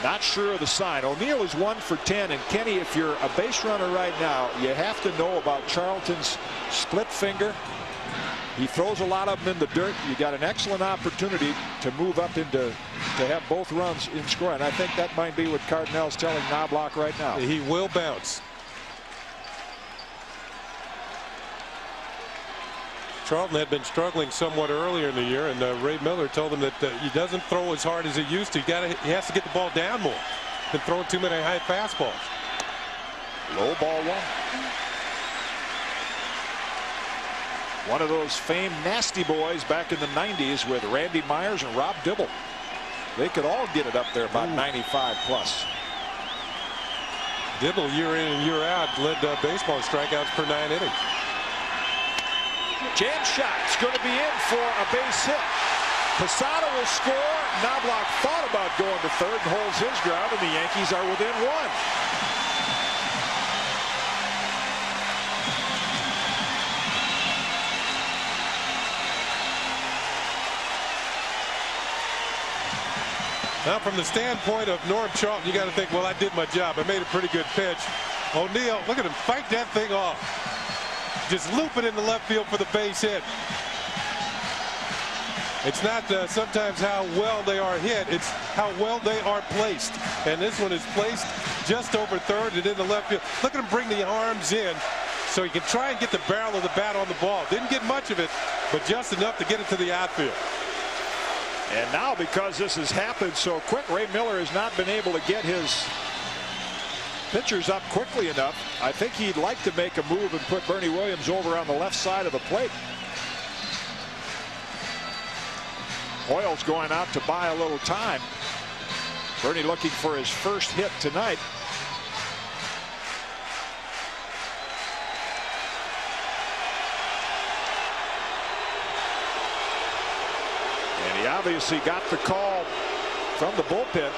Not sure of the sign. O'Neill is 1 for 10, and Kenny, if you're a base runner right now, you have to know about Charlton's split finger. He throws a lot of them in the dirt. You got an excellent opportunity to move up into to have both runs in scoring. I think that might be what Cardinel's telling Knobloch right now. He will bounce. Charlton had been struggling somewhat earlier in the year, and Ray Miller told him that he doesn't throw as hard as he used to. He has to get the ball down more. Been throwing too many high fastballs. Low ball one. One of those famed nasty boys back in the 90s with Randy Myers and Rob Dibble. They could all get it up there about 95 plus. Dibble, year in and year out, led baseball strikeouts per 9 innings. Jam shot's going to be in for a base hit. Posada will score. Knobloch thought about going to third and holds his ground, and the Yankees are within 1. Now, from the standpoint of Norm Charlton, you got to think, well, I did my job. I made a pretty good pitch. O'Neill, look at him fight that thing off. Just loop it in the left field for the base hit. It's not sometimes how well they are hit, it's how well they are placed. And this one is placed just over third and in the left field. Look at him bring the arms in so he can try and get the barrel of the bat on the ball. Didn't get much of it, but just enough to get it to the outfield. And now, because this has happened so quick, Ray Miller has not been able to get his pitchers up quickly enough. I think he'd like to make a move and put Bernie Williams over on the left side of the plate. Hoyle's going out to buy a little time. Bernie looking for his first hit tonight. And he obviously got the call from the bullpen.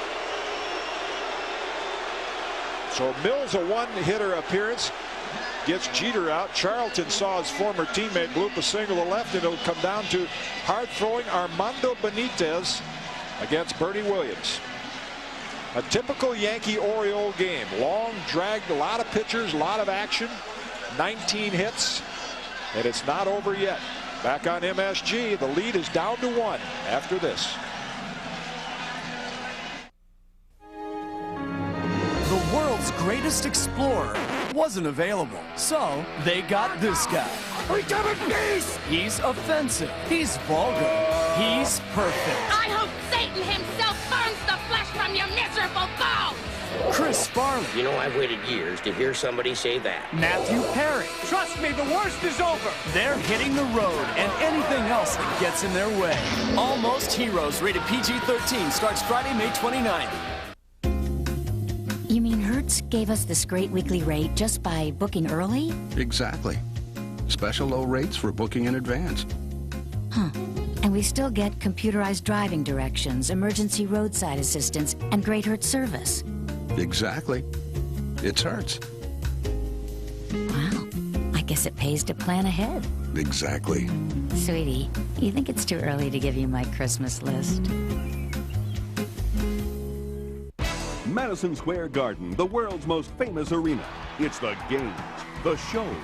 So Mills, a one-hitter appearance, gets Jeter out. Charlton saw his former teammate bloop a single to left, and it'll come down to hard-throwing Armando Benitez against Bernie Williams. A typical Yankee-Oriole game. Long, dragged, a lot of pitchers, a lot of action, 19 hits, and it's not over yet. Back on MSG, the lead is down to 1 after this. The world's greatest explorer wasn't available, so they got this guy. We got a beast! He's offensive. He's vulgar. He's perfect. I hope Satan himself burns the flesh from your miserable balls! Chris Farley. You know, I've waited years to hear somebody say that. Matthew Perry. Trust me, the worst is over! They're hitting the road and anything else that gets in their way. Almost Heroes, rated PG-13, starts Friday, May 29th. You mean Hertz gave us this great weekly rate just by booking early? Exactly. Special low rates for booking in advance. Huh. And we still get computerized driving directions, emergency roadside assistance, and great Hertz service. Exactly. It hurts. Wow. I guess it pays to plan ahead. Exactly. Sweetie, you think it's too early to give you my Christmas list? Madison Square Garden, the world's most famous arena. It's the games, the shows,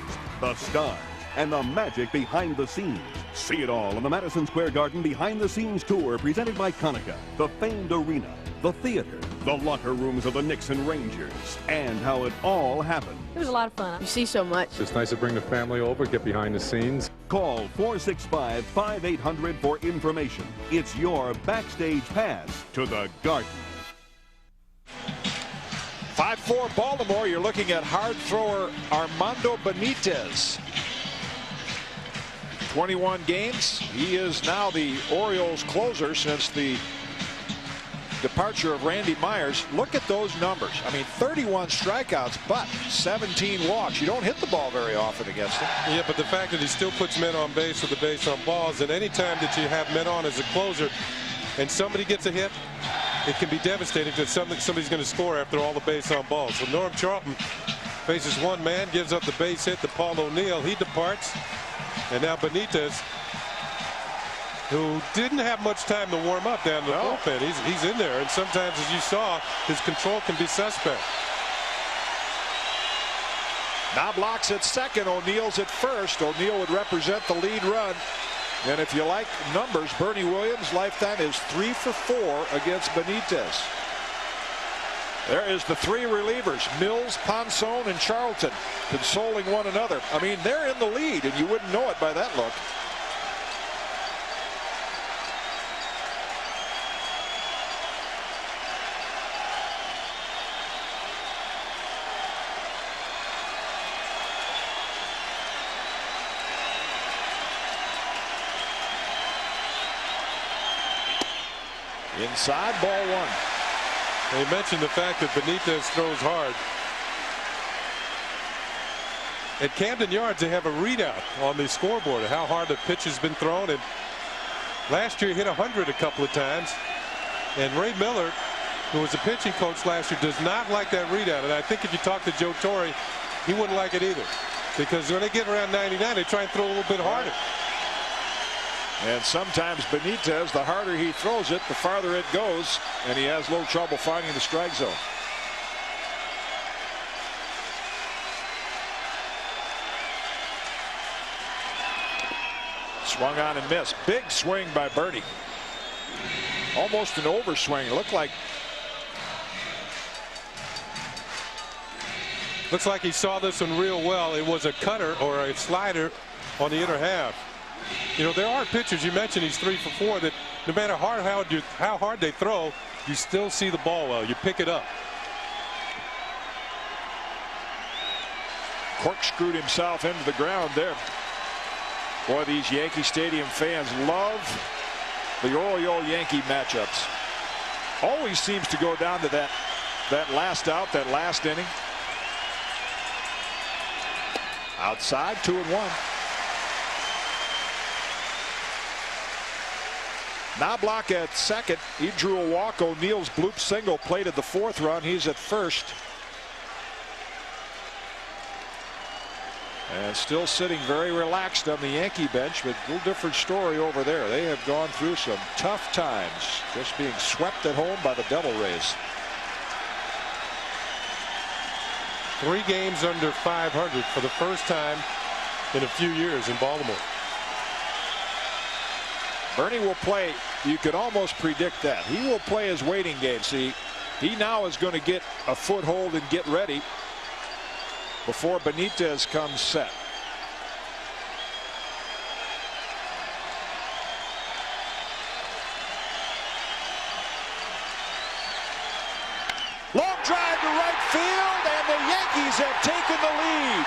the stars, and the magic behind the scenes. See it all on the Madison Square Garden Behind the Scenes Tour presented by Konica, the famed arena, the theater, the locker rooms of the Knicks and Rangers, and how it all happened. It was a lot of fun. You see so much. It's nice to bring the family over, get behind the scenes. Call 465-5800 for information. It's your backstage pass to the Garden. 5-4 Baltimore. You're looking at hard thrower Armando Benitez. 21 games. He is now the Orioles closer since the departure of Randy Myers. Look at those numbers. I mean, 31 strikeouts, but 17 walks. You don't hit the ball very often against him. Yeah, but the fact that he still puts men on base with the base on balls, and any time that you have men on as a closer and somebody gets a hit, it can be devastating because somebody's going to score after all the base on balls. So Norm Charlton faces one man, gives up the base hit to Paul O'Neill. He departs. And now Benitez, who didn't have much time to warm up down the bullpen. He's in there. And sometimes, as you saw, his control can be suspect. Knobloch's at second. O'Neill's at first. O'Neill would represent the lead run. And if you like numbers, Bernie Williams' lifetime is 3 for 4 against Benitez. There is the three relievers, Mills, Ponson, and Charlton, consoling one another. I mean, they're in the lead, and you wouldn't know it by that look. Inside, ball one. They mentioned the fact that Benitez throws hard. At Camden Yards, they have a readout on the scoreboard of how hard the pitch has been thrown. And last year, he hit 100 a couple of times. And Ray Miller, who was a pitching coach last year, does not like that readout. And I think if you talk to Joe Torre, he wouldn't like it either. Because when they get around 99, they try and throw a little bit harder. And sometimes Benitez, the harder he throws it, the farther it goes, and he has a little trouble finding the strike zone. Swung on and missed. Big swing by Bernie. Almost an overswing. It looked like. Looks like he saw this one real well. It was a cutter or a slider on the inner half. You know, there are pitchers, you mentioned he's 3 for 4, that no matter how hard they throw, you still see the ball well. You pick it up. Corkscrewed himself into the ground there. Boy, these Yankee Stadium fans love the Oriole Yankee matchups. Always seems to go down to that last out, that last inning. Outside, 2-1. Knobloch at second. He drew a walk. O'Neill's bloop single plated the 4th run. He's at first. And still sitting very relaxed on the Yankee bench, but a little different story over there. They have gone through some tough times, just being swept at home by the Devil Rays. 3 games under 500 for the first time in a few years in Baltimore. Bernie will play. You could almost predict that. He will play his waiting game. See, he now is going to get a foothold and get ready before Benitez comes set. Long drive to right field, and the Yankees have taken the lead.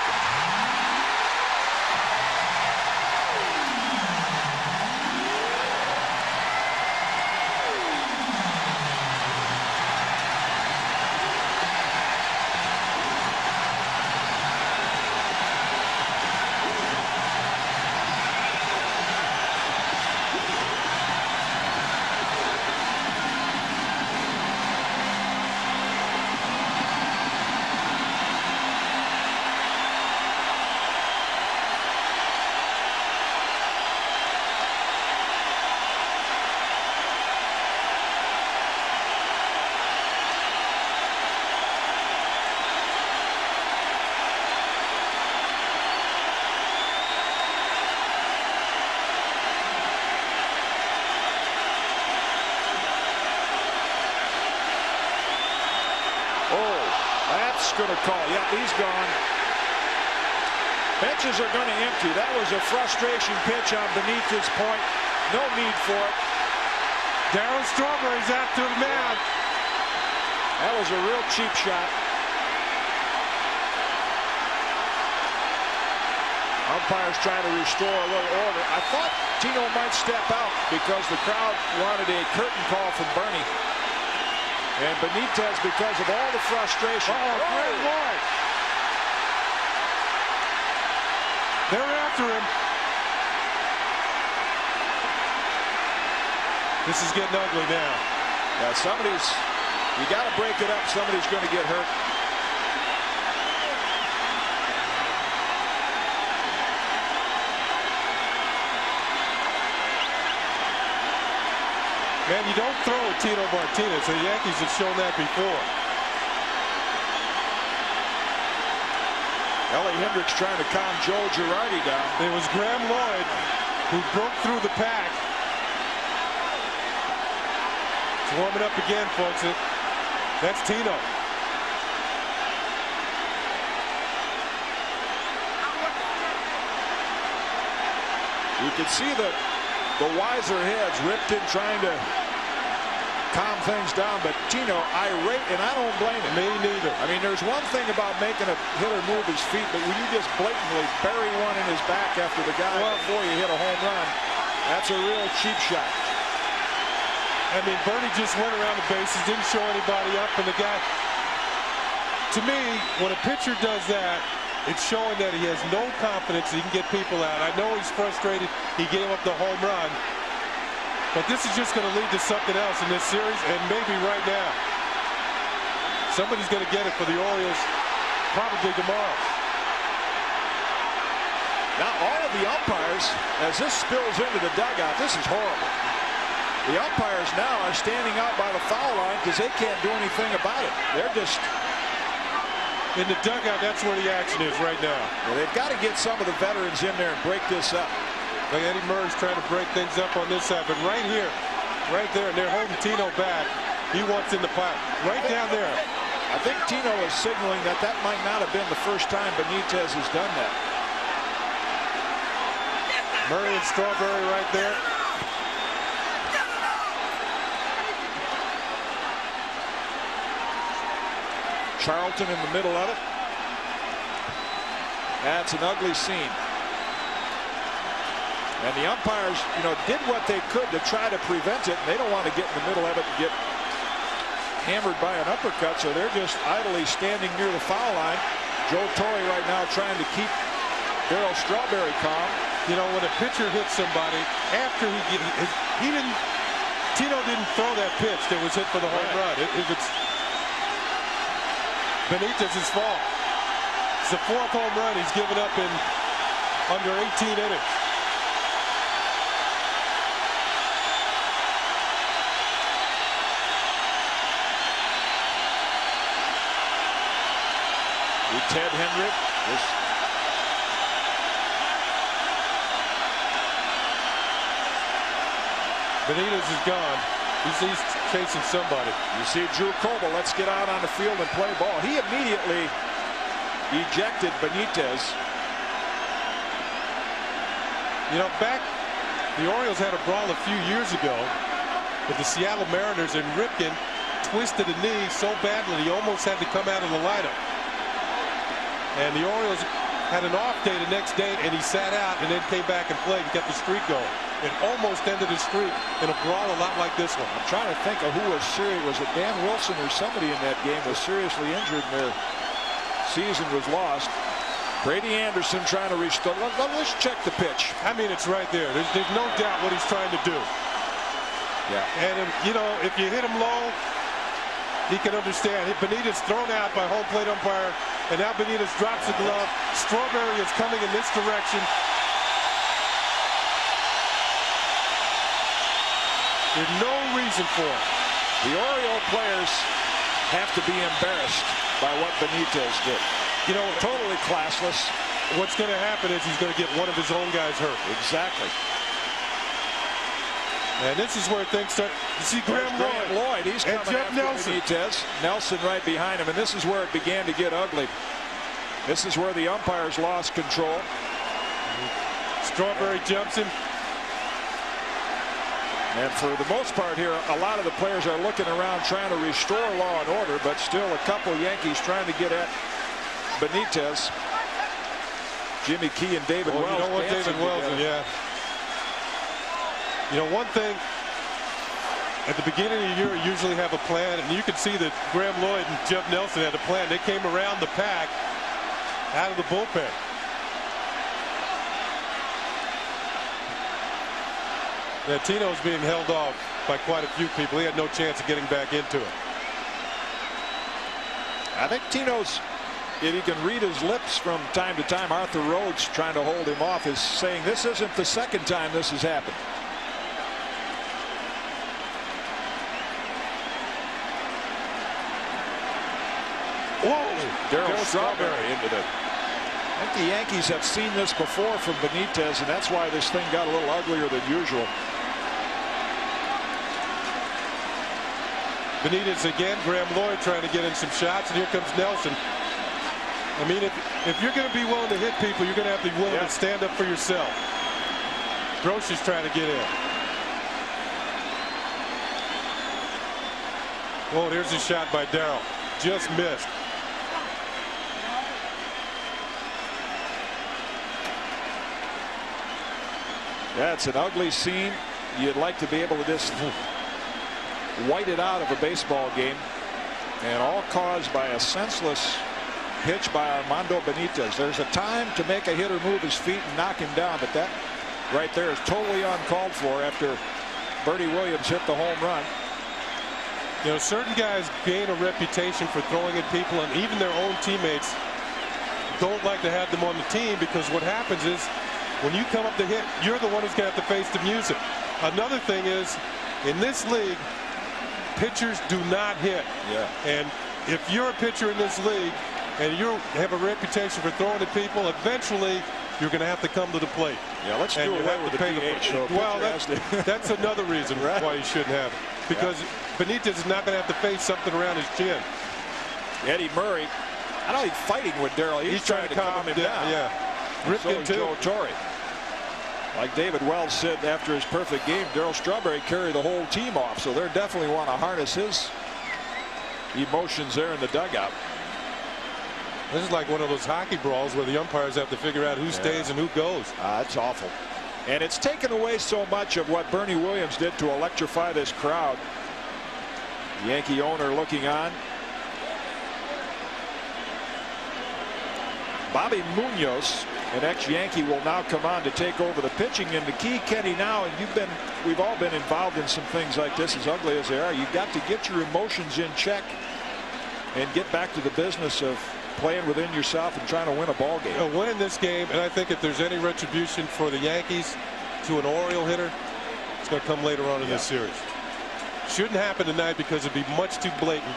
going to call. Yeah, he's gone. Benches are going to empty. That was a frustration pitch on Benitez's point. No need for it. Darryl Strawberry's after the man. That was a real cheap shot. Umpires trying to restore a little order. I thought Tino might step out because the crowd wanted a curtain call from Bernie. And Benitez, because of all the frustration. Great Lord. They're after him. This is getting ugly now. Yeah, you got to break it up. Somebody's going to get hurt. Man, you don't throw at Tino Martinez. The Yankees have shown that before. Ellie Hendricks trying to calm Joe Girardi down. It was Graham Lloyd who broke through the pack. It's warming up again, folks. That's Tino. You can see the wiser heads ripped in trying to calm things down, but Tino irate, and I don't blame him. Me neither. I mean, there's one thing about making a hitter move his feet, but when you just blatantly bury one in his back after the guy before you hit a home run, that's a real cheap shot. I mean, Bernie just went around the bases, didn't show anybody up, and the guy, to me, when a pitcher does that, it's showing that he has no confidence he can get people out. I know he's frustrated. He gave up the home run. But this is just going to lead to something else in this series, and maybe right now. Somebody's going to get it for the Orioles probably tomorrow. Now all of the umpires, as this spills into the dugout, this is horrible. The umpires now are standing out by the foul line because they can't do anything about it. They're just in the dugout. That's where the action is right now. Well, they've got to get some of the veterans in there and break this up. Like Eddie Murray's trying to break things up on this side, but right here, right there, and they're holding Tino back. He wants in the pot. Right down there. I think Tino is signaling that that might not have been the first time Benitez has done that. Murray and Strawberry right there. Charlton in the middle of it. That's an ugly scene. And the umpires, did what they could to try to prevent it. And they don't want to get in the middle of it and get hammered by an uppercut, so they're just idly standing near the foul line. Joe Torre right now trying to keep Darryl Strawberry calm. When a pitcher hits somebody after Tino didn't throw that pitch that was hit for the home run. If it's Benitez's fault. It's the 4th home run he's given up in under 18 innings. Ted Hendrick. Benitez is gone. He's chasing somebody. You see Drew Coble. Let's get out on the field and play ball. He immediately ejected Benitez. The Orioles had a brawl a few years ago with the Seattle Mariners, and Ripken twisted a knee so badly he almost had to come out of the lineup. And the Orioles had an off day the next day, and he sat out and then came back and played and kept the streak going. It almost ended the streak in a brawl a lot like this one. I'm trying to think of who was serious. Was it Dan Wilson or somebody in that game was seriously injured and their season was lost? Brady Anderson trying to restore. Let's check the pitch. I mean, it's right there. There's no doubt what he's trying to do. Yeah. And, if you hit him low, he can understand. Benitez thrown out by home plate umpire, and now Benitez drops the glove. Strawberry is coming in this direction. There's no reason for it. The Oriole players have to be embarrassed by what Benitez did. Totally classless. What's going to happen is he's going to get one of his own guys hurt. Exactly. And this is where things start. You see Graham Lloyd. He's and coming Jeff after Nelson. Benitez. Nelson right behind him, and this is where it began to get ugly. This is where the umpires lost control. Strawberry jumps him. And for the most part here, a lot of the players are looking around trying to restore law and order, but still a couple Yankees trying to get at Benitez. Jimmy Key and David Wells. You know what, David Wells, yeah. You know, one thing, at the beginning of the year, you usually have a plan, and you can see that Graham Lloyd and Jeff Nelson had a plan. They came around the pack out of the bullpen. Yeah, Tino's being held off by quite a few people. He had no chance of getting back into it. I think Tino's, if you can read his lips from time to time, Arthur Rhodes trying to hold him off, is saying this isn't the second time this has happened. Whoa! Darryl Strawberry into the. I think the Yankees have seen this before from Benitez, and that's why this thing got a little uglier than usual. Benitez again, Graham Lloyd trying to get in some shots, and here comes Nelson. I mean, if you're going to be willing to hit people, you're going to have to be willing to stand up for yourself. Grosh is trying to get in. Oh, there's a shot by Darryl. Just missed. Yeah, it's an ugly scene. You'd like to be able to just white it out of a baseball game, and all caused by a senseless pitch by Armando Benitez. There's a time to make a hitter move his feet and knock him down, but that right there is totally uncalled for after Bertie Williams hit the home run. You know, certain guys gain a reputation for throwing at people, and even their own teammates don't like to have them on the team, because what happens is when you come up to hit, you're the one who's going to have to face the music. Another thing is, in this league, pitchers do not hit. Yeah. And if you're a pitcher in this league and you have a reputation for throwing at people, eventually you're going to have to come to the plate. Yeah, let's do away with the DH. Well, that's another reason why you shouldn't have it. Because Benitez is not going to have to face something around his chin. Eddie Murray, I don't think fighting with Darryl. He's trying to calm him down. Yeah. Ripped him too. Joe Torre. Like David Wells said after his perfect game, Darryl Strawberry carried the whole team off, so they definitely want to harness his emotions there in the dugout. This is like one of those hockey brawls where the umpires have to figure out who stays and who goes. It's awful. And it's taken away so much of what Bernie Williams did to electrify this crowd. The Yankee owner looking on. Bobby Munoz, an ex-Yankee, will now come on to take over the pitching. And the key, Kenny, now, and we've all been involved in some things like this, as ugly as they are. You've got to get your emotions in check and get back to the business of playing within yourself and trying to win a ball game. Winning this game, and I think if there's any retribution for the Yankees to an Oriole hitter, it's going to come later on in this series. Shouldn't happen tonight because it'd be much too blatant.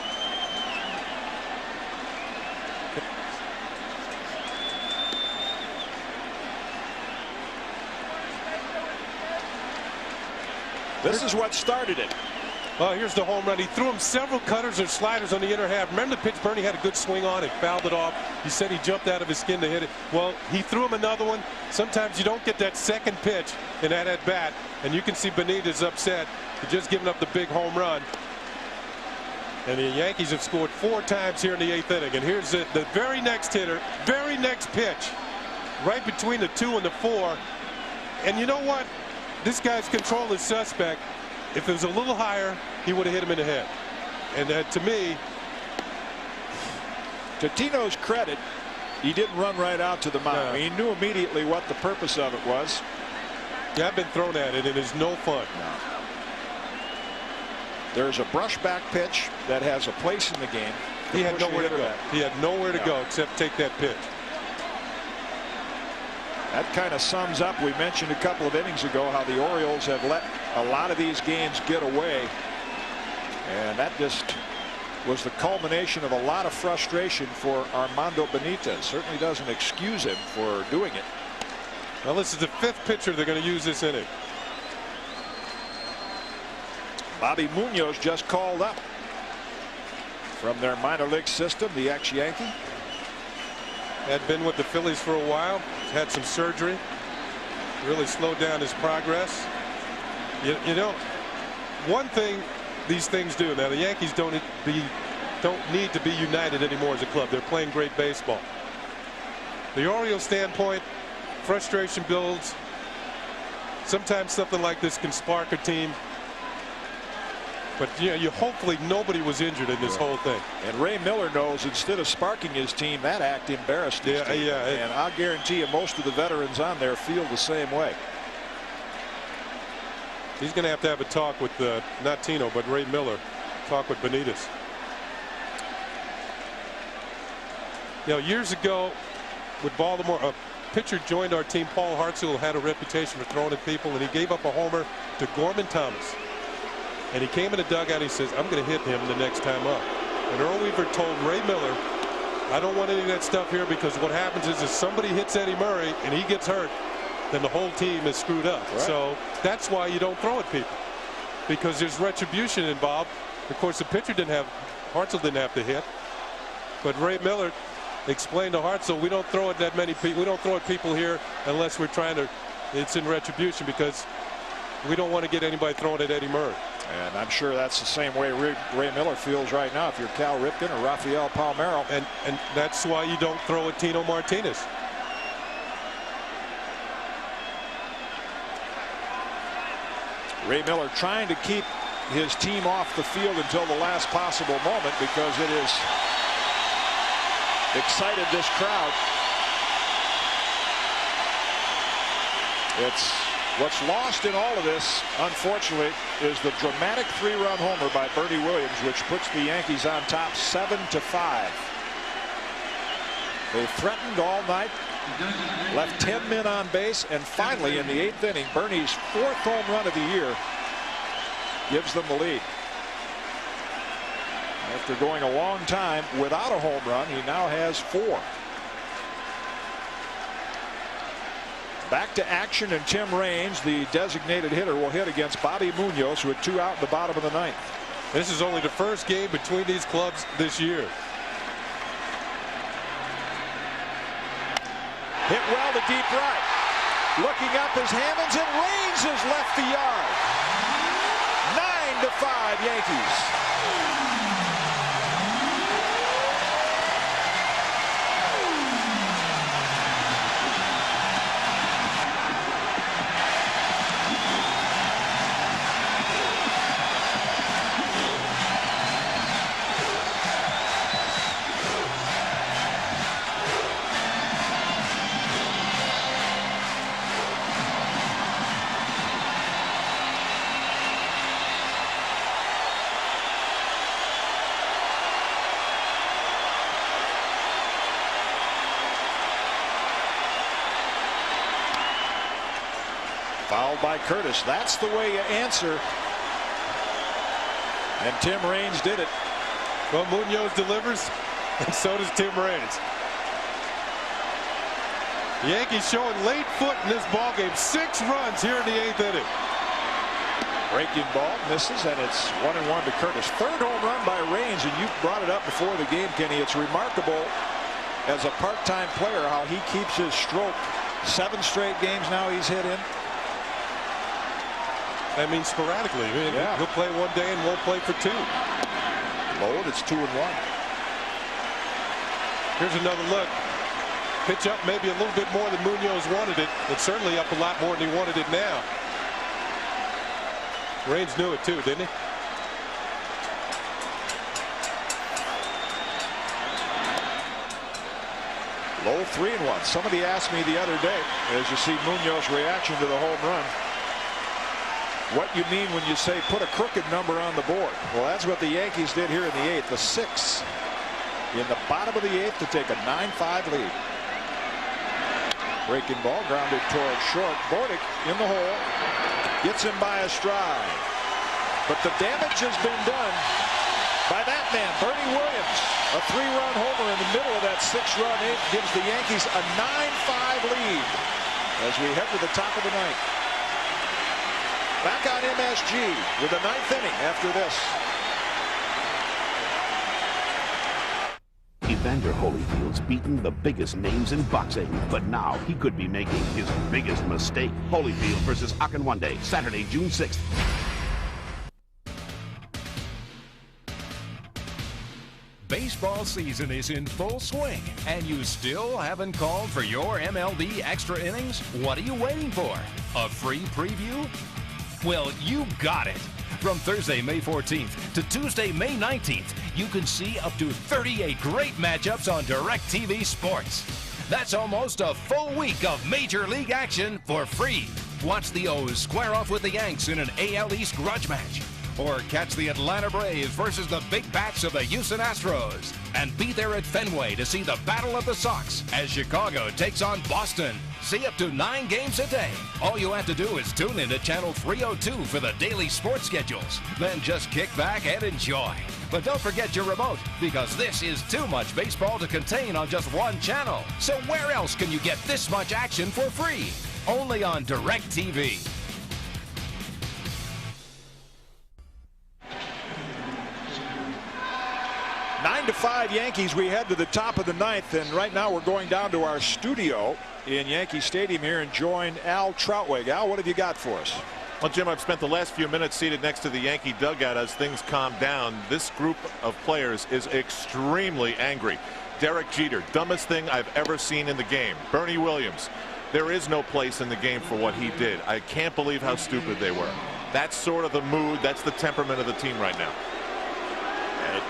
This is what started it. Well, here's the home run. He threw him several cutters or sliders on the inner half. Remember the pitch Bernie had a good swing on it, fouled it off. He said he jumped out of his skin to hit it. Well, he threw him another one. Sometimes you don't get that second pitch in that at bat, and you can see Benitez upset for just giving up the big home run. And the Yankees have scored 4 times here in the 8th inning. And here's the very next hitter, very next pitch, right between the 2 and the 4. And you know what? This guy's control is suspect. If it was a little higher, he would have hit him in the head. And to me, to Tino's credit, he didn't run right out to the mound. No. He knew immediately what the purpose of it was. Yeah, I've been thrown at it, and it is no fun. No. There's a brushback pitch that has a place in the game. He had nowhere to go. He had nowhere to go except take that pitch. That kind of sums up, we mentioned a couple of innings ago, how the Orioles have let a lot of these games get away. And that just was the culmination of a lot of frustration for Armando Benitez. Certainly doesn't excuse him for doing it. Well, this is the 5th pitcher they're going to use this inning. Bobby Munoz just called up from their minor league system, the ex-Yankee. Had been with the Phillies for a while, had some surgery, really slowed down his progress. You know, one thing these things do now, the Yankees don't need to be united anymore as a club. They're playing great baseball. The Orioles standpoint, frustration builds. Sometimes something like this can spark a team. But you know, hopefully nobody was injured in this whole thing. And Ray Miller knows instead of sparking his team, that act embarrassed his team. Yeah. And I'll guarantee you most of the veterans on there feel the same way. He's going to have a talk with not Tino, but Ray Miller. Talk with Benitez. You know, years ago with Baltimore, a pitcher joined our team, Paul Hartzell, who had a reputation for throwing at people, and he gave up a homer to Gorman Thomas. And he came in the dugout. He says, "I'm going to hit him the next time up." And Earl Weaver told Ray Miller, "I don't want any of that stuff here, because what happens is if somebody hits Eddie Murray and he gets hurt, then the whole team is screwed up." Right. So that's why you don't throw at people, because there's retribution involved. Of course, the pitcher Hartzell didn't have to hit, but Ray Miller explained to Hartzell, "We don't throw at that many people. We don't throw at people here unless we're trying to. It's in retribution, because we don't want to get anybody throwing at Eddie Murray." And I'm sure that's the same way Ray Miller feels right now if you're Cal Ripken or Rafael Palmeiro. And that's why you don't throw at Tino Martinez. Ray Miller trying to keep his team off the field until the last possible moment, because it has excited this crowd. It's what's lost in all of this, unfortunately, is the dramatic 3-run homer by Bernie Williams, which puts the Yankees on top 7-5. They threatened all night, left 10 men on base, and finally in the 8th inning, Bernie's 4th home run of the year gives them the lead. After going a long time without a home run, he now has 4. Back to action, and Tim Raines, the designated hitter, will hit against Bobby Munoz with 2 out in the bottom of the 9th. This is only the first game between these clubs this year. Hit well to deep right. Looking up is Hammonds, and Raines has left the yard. 9-5 Yankees. Fouled by Curtis. That's the way you answer. And Tim Raines did it. Well, Munoz delivers, and so does Tim Raines. The Yankees showing late foot in this ballgame. 6 runs here in the 8th inning. Breaking ball misses, and it's 1-1 to Curtis. 3rd home run by Raines, and you brought it up before the game, Kenny. It's remarkable as a part-time player how he keeps his stroke. 7 straight games now he's hit in. I mean, sporadically. I mean, he'll play one day and won't play for 2. Lowered, it's 2-1. Here's another look. Pitch up maybe a little bit more than Munoz wanted it. It's certainly up a lot more than he wanted it now. Raines knew it too, didn't he? Low 3-1. Somebody asked me the other day, as you see Munoz's reaction to the home run, what you mean when you say put a crooked number on the board. Well, that's what the Yankees did here in the 8th. The 6 in the bottom of the 8th to take a 9-5 lead. Breaking ball grounded towards short. Bordick in the hole. Gets him by a stride. But the damage has been done by that man, Bernie Williams. A 3-run homer in the middle of that 6-run 8th gives the Yankees a 9-5 lead as we head to the top of the 9th. Back on MSG with the 9th inning after this. Evander Holyfield's beaten the biggest names in boxing, but now he could be making his biggest mistake. Holyfield versus Akinwande, Saturday, June 6th. Baseball season is in full swing, and you still haven't called for your MLB extra innings? What are you waiting for? A free preview? Well, you got it. From Thursday, May 14th to Tuesday, May 19th, you can see up to 38 great matchups on DirecTV Sports. That's almost a full week of Major League action for free. Watch the O's square off with the Yanks in an AL East grudge match. Or catch the Atlanta Braves versus the big bats of the Houston Astros. And be there at Fenway to see the Battle of the Sox as Chicago takes on Boston. See up to 9 games a day. All you have to do is tune in to Channel 302 for the daily sports schedules. Then just kick back and enjoy. But don't forget your remote, because this is too much baseball to contain on just one channel. So where else can you get this much action for free? Only on DirecTV. 9-5 Yankees. We head to the top of the 9th, and right now we're going down to our studio in Yankee Stadium here and join Al Troutwig. Al, what have you got for us? Well, Jim, I've spent the last few minutes seated next to the Yankee dugout as things calm down. This group of players is extremely angry. Derek Jeter, dumbest thing I've ever seen in the game. Bernie Williams, there is no place in the game for what he did. I can't believe how stupid they were. That's sort of the mood. That's the temperament of the team right now. And a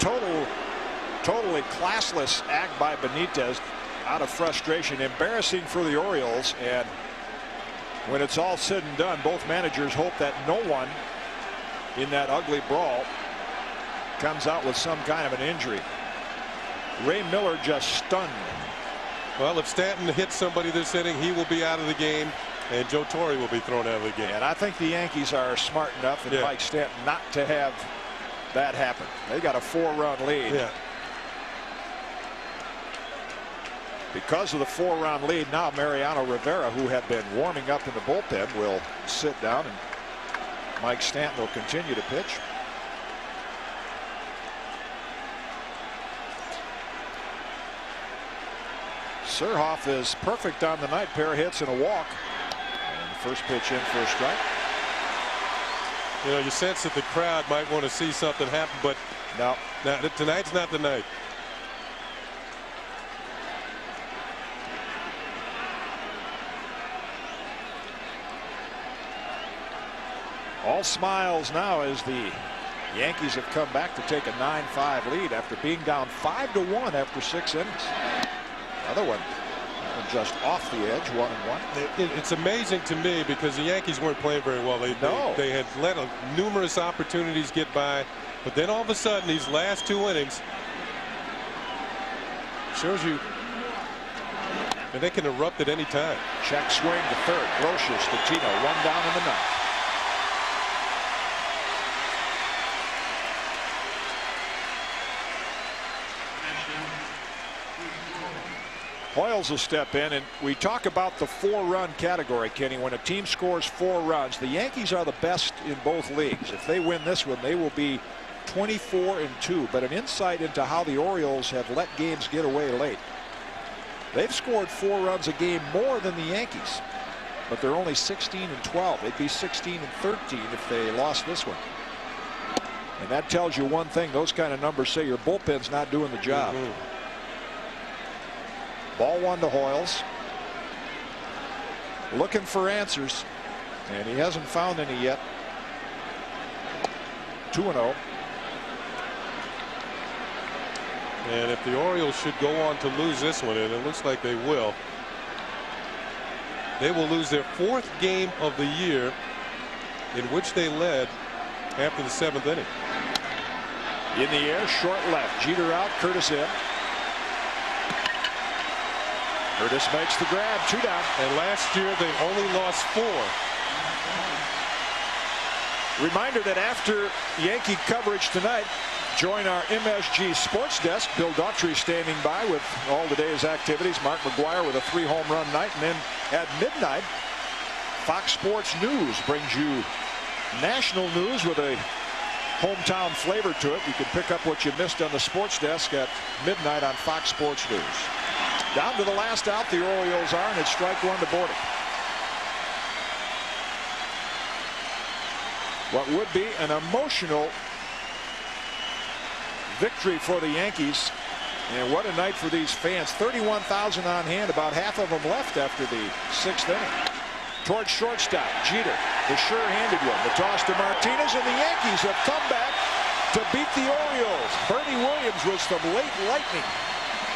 totally classless act by Benitez out of frustration. Embarrassing for the Orioles, and when it's all said and done, both managers hope that no one in that ugly brawl comes out with some kind of an injury. Ray Miller just stunned. Well, if Stanton hits somebody this inning, he will be out of the game, and Joe Torre will be thrown out of the game. And I think the Yankees are smart enough, and Mike Stanton, not to have that happen. They got a 4-run lead. Yeah. Because of the 4-run lead, now Mariano Rivera, who had been warming up in the bullpen, will sit down, and Mike Stanton will continue to pitch. Surhoff is perfect on the night, pair of hits and a walk. And first pitch in for a strike. You know, you sense that the crowd might want to see something happen, but no, tonight's not the night. All smiles now as the Yankees have come back to take a 9-5 lead after being down 5-1 after 6 innings. Another one just off the edge, 1-1. It's amazing to me because the Yankees weren't playing very well. They had let numerous opportunities get by, but then all of a sudden these last 2 innings shows you that they can erupt at any time. Check swing to third. Grotius to Tino. 1 down in the 9th. Hoyles will step in, and we talk about the 4-run category, Kenny. When a team scores 4 runs, the Yankees are the best in both leagues. If they win this one, they will be 24-2. But an insight into how the Orioles have let games get away late. They've scored 4 runs a game more than the Yankees, but they're only 16-12. They'd be 16-13 if they lost this one. And that tells you one thing. Those kind of numbers say your bullpen's not doing the job. Ball 1 to Hoyles. Looking for answers, and he hasn't found any yet. 2-0. And if the Orioles should go on to lose this one, and it looks like they will lose their 4th game of the year, in which they led after the 7th inning. In the air, short left. Jeter out, Curtis in. Curtis makes the grab, 2 down. And last year they only lost 4. Reminder that after Yankee coverage tonight, join our MSG Sports Desk. Bill Daughtry standing by with all the day's activities. Mark McGuire with a 3-home run night. And then at midnight, Fox Sports News brings you national news with a hometown flavor to it. You can pick up what you missed on the sports desk at midnight on Fox Sports News. Down to the last out, the Orioles are, and it's strike one to Bordy. What would be an emotional victory for the Yankees. And what a night for these fans. 31,000 on hand, about half of them left after the 6th inning. Towards shortstop, Jeter, the sure-handed one. The toss to Martinez, and the Yankees have come back to beat the Orioles. Bernie Williams was some late lightning.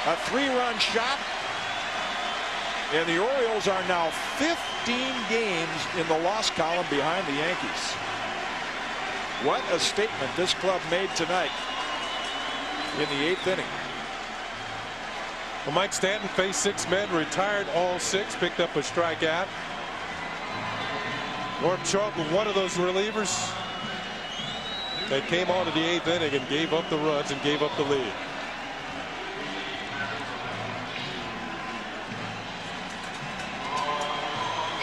A 3-run shot. And the Orioles are now 15 games in the loss column behind the Yankees. What a statement this club made tonight in the 8th inning. Well, Mike Stanton faced 6 men, retired all 6, picked up a strikeout. Norm Charlton, one of those relievers that came on to the 8th inning and gave up the runs and gave up the lead.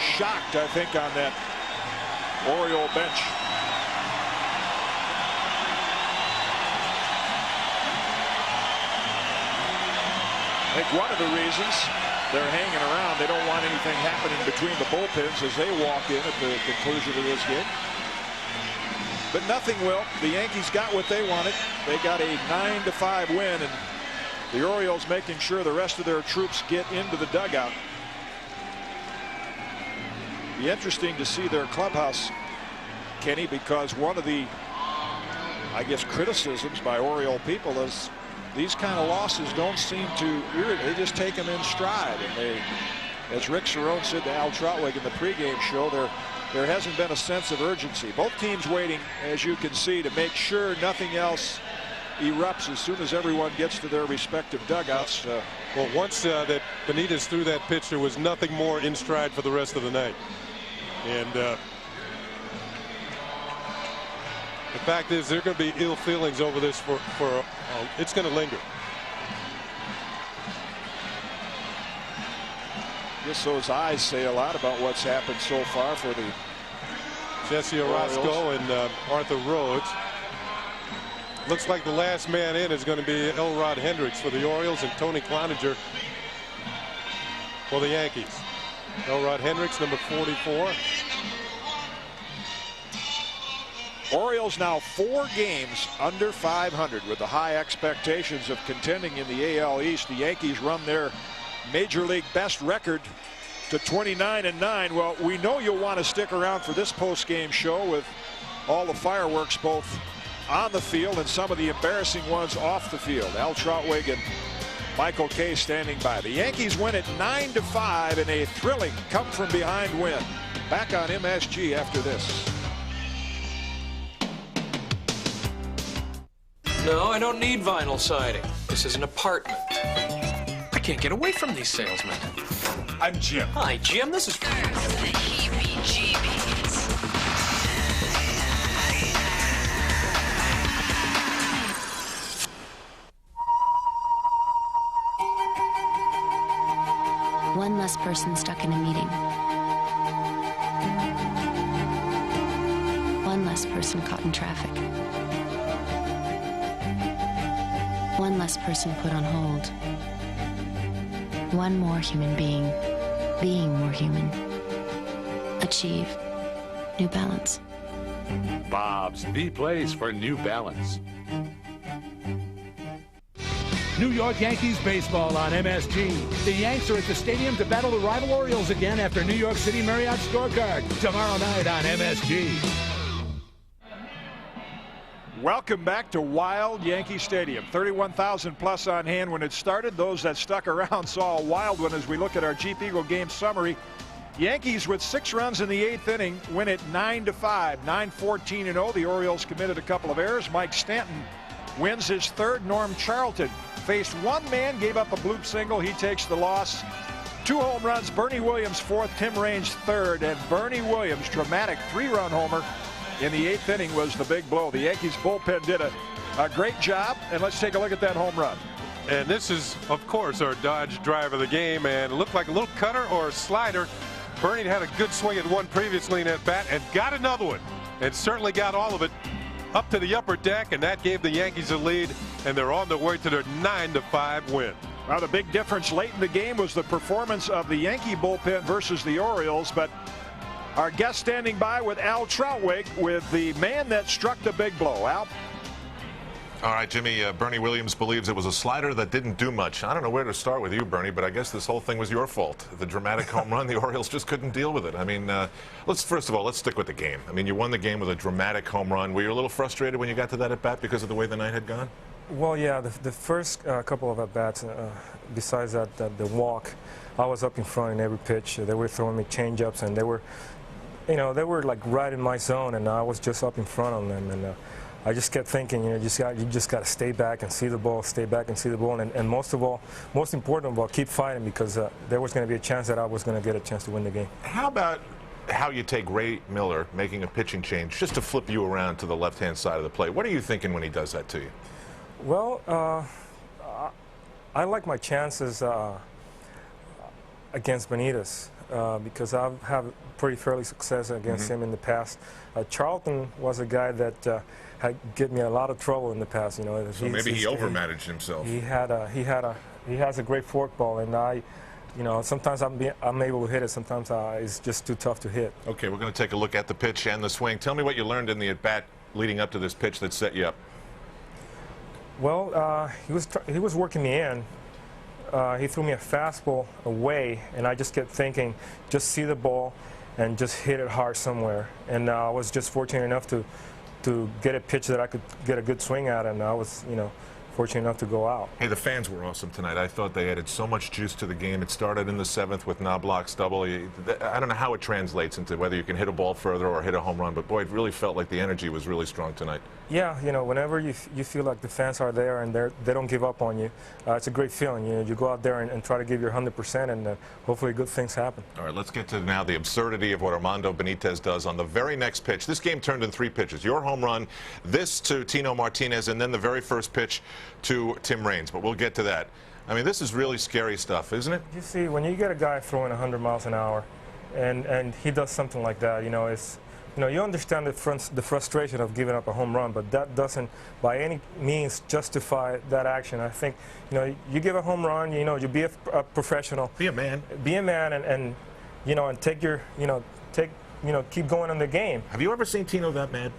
Shocked, I think, on that Oriole bench. I think one of the reasons they're hanging around, they don't want anything happening between the bullpens as they walk in at the conclusion of this game. But nothing will. The Yankees got what they wanted. They got a 9-5 win, and the Orioles making sure the rest of their troops get into the dugout. Be interesting to see their clubhouse, Kenny, because one of the, I guess, criticisms by Oriole people is these kind of losses don't seem to irritate. They just take them in stride. And they, as Rick Cerrone said to Al Trotwig in the pregame show, there hasn't been a sense of urgency. Both teams waiting, as you can see, to make sure nothing else erupts as soon as everyone gets to their respective dugouts. Well, once that Benitez threw that pitch, there was nothing more in stride for the rest of the night. And the fact is, there are going to be ill feelings over this for it's going to linger. I guess those eyes say a lot about what's happened so far for the Jesse Orozco and Arthur Rhodes. Looks like the last man in is going to be Elrod Hendricks for the Orioles and Tony Cloninger for the Yankees. Elrod Hendricks, number 44. Orioles now 4 games under 500 with the high expectations of contending in the AL East. The Yankees run their major league best record to 29-9. Well, we know you'll want to stick around for this post-game show with all the fireworks both on the field and some of the embarrassing ones off the field. Al Trotwig and Michael Kay standing by. The Yankees win at 9-5 in a thrilling come-from-behind win. Back on MSG after this. No, I don't need vinyl siding. This is an apartment. I can't get away from these salesmen. I'm Jim. Hi, Jim. This is... One less person stuck in a meeting. One less person caught in traffic. One less person put on hold. One more human being more human. Achieve New Balance. Bob's, the place for New Balance. New York Yankees baseball on MSG. The Yanks are at the stadium to battle the rival Orioles again after New York City Marriott scorecard. Tomorrow night on MSG. Welcome back to Wild Yankee Stadium. 31,000 plus on hand when it started. Those that stuck around saw a wild one as we look at our Jeep Eagle game summary. Yankees with 6 runs in the 8th inning win it 9-5, 9-14-0. The Orioles committed a couple of errors. Mike Stanton wins his 3rd. Norm Charlton faced 1 man, gave up a bloop single. He takes the loss. 2 home runs. Bernie Williams 4th, Tim Raines 3rd, and Bernie Williams' dramatic 3-run homer in the 8th inning was the big blow. The Yankees bullpen did a great job, and let's take a look at that home run. And this is, of course, our Dodge drive of the game, and it looked like a little cutter or a slider. Bernie had a good swing at one previously in that bat and got another one. and certainly got all of it up to the upper deck, and that gave the Yankees a lead, and they're on their way to their 9-5 win. Well, the big difference late in the game was the performance of the Yankee bullpen versus the Orioles, but our guest standing by with Al Troutwig with the man that struck the big blow. Al? All right, Jimmy, Bernie Williams believes it was a slider that didn't do much. I don't know where to start with you, Bernie, but I guess this whole thing was your fault. The dramatic home run, the Orioles just couldn't deal with it. I mean, first of all, let's stick with the game. I mean, you won the game with a dramatic home run. Were you a little frustrated when you got to that at-bat because of the way the night had gone? Well, yeah, the first couple of at-bats, besides that, the walk, I was up in front in every pitch. They were throwing me change-ups, and they were, they were like right in my zone, and I was just up in front of them. And I just kept thinking, you just got to stay back and see the ball, stay back and see the ball, and most important of all, keep fighting, because there was going to be a chance that I was going to get a chance to win the game. How about how you take Ray Miller making a pitching change just to flip you around to the left-hand side of the plate? What are you thinking when he does that to you? Well, I like my chances against Benitez because I've had pretty fairly success against him in the past. Charlton was a guy that had given me a lot of trouble in the past. So maybe he overmanaged himself. He has a great forkball, and sometimes I'm able to hit it. Sometimes it's just too tough to hit. Okay, we're going to take a look at the pitch and the swing. Tell me what you learned in the at-bat leading up to this pitch that set you up. Well, he was working me in. He threw me a fastball away, and I just kept thinking, just see the ball and just hit it hard somewhere. And I was just fortunate enough to get a pitch that I could get a good swing at, and I was, fortunate enough to go out. Hey, the fans were awesome tonight. I thought they added so much juice to the game. It started in the 7th with Knobloch's double. I don't know how it translates into whether you can hit a ball further or hit a home run, but boy, it really felt like the energy was really strong tonight. Yeah, whenever you feel like the fans are there and they don't give up on you, it's a great feeling. You go out there and try to give your 100%, and hopefully good things happen. All right, let's get to now the absurdity of what Armando Benitez does on the very next pitch. This game turned in 3 pitches. Your home run, this to Tino Martinez, and then the very first pitch to Tim Raines, but we'll get to that. I mean, this is really scary stuff, isn't it? You see, when you get a guy throwing 100 miles an hour and he does something like that, it's, you understand the frustration of giving up a home run, but that doesn't by any means justify that action. I think, you give a home run, you be a professional. Be a man. Be a man and take your, keep going in the game. Have you ever seen Tino that mad?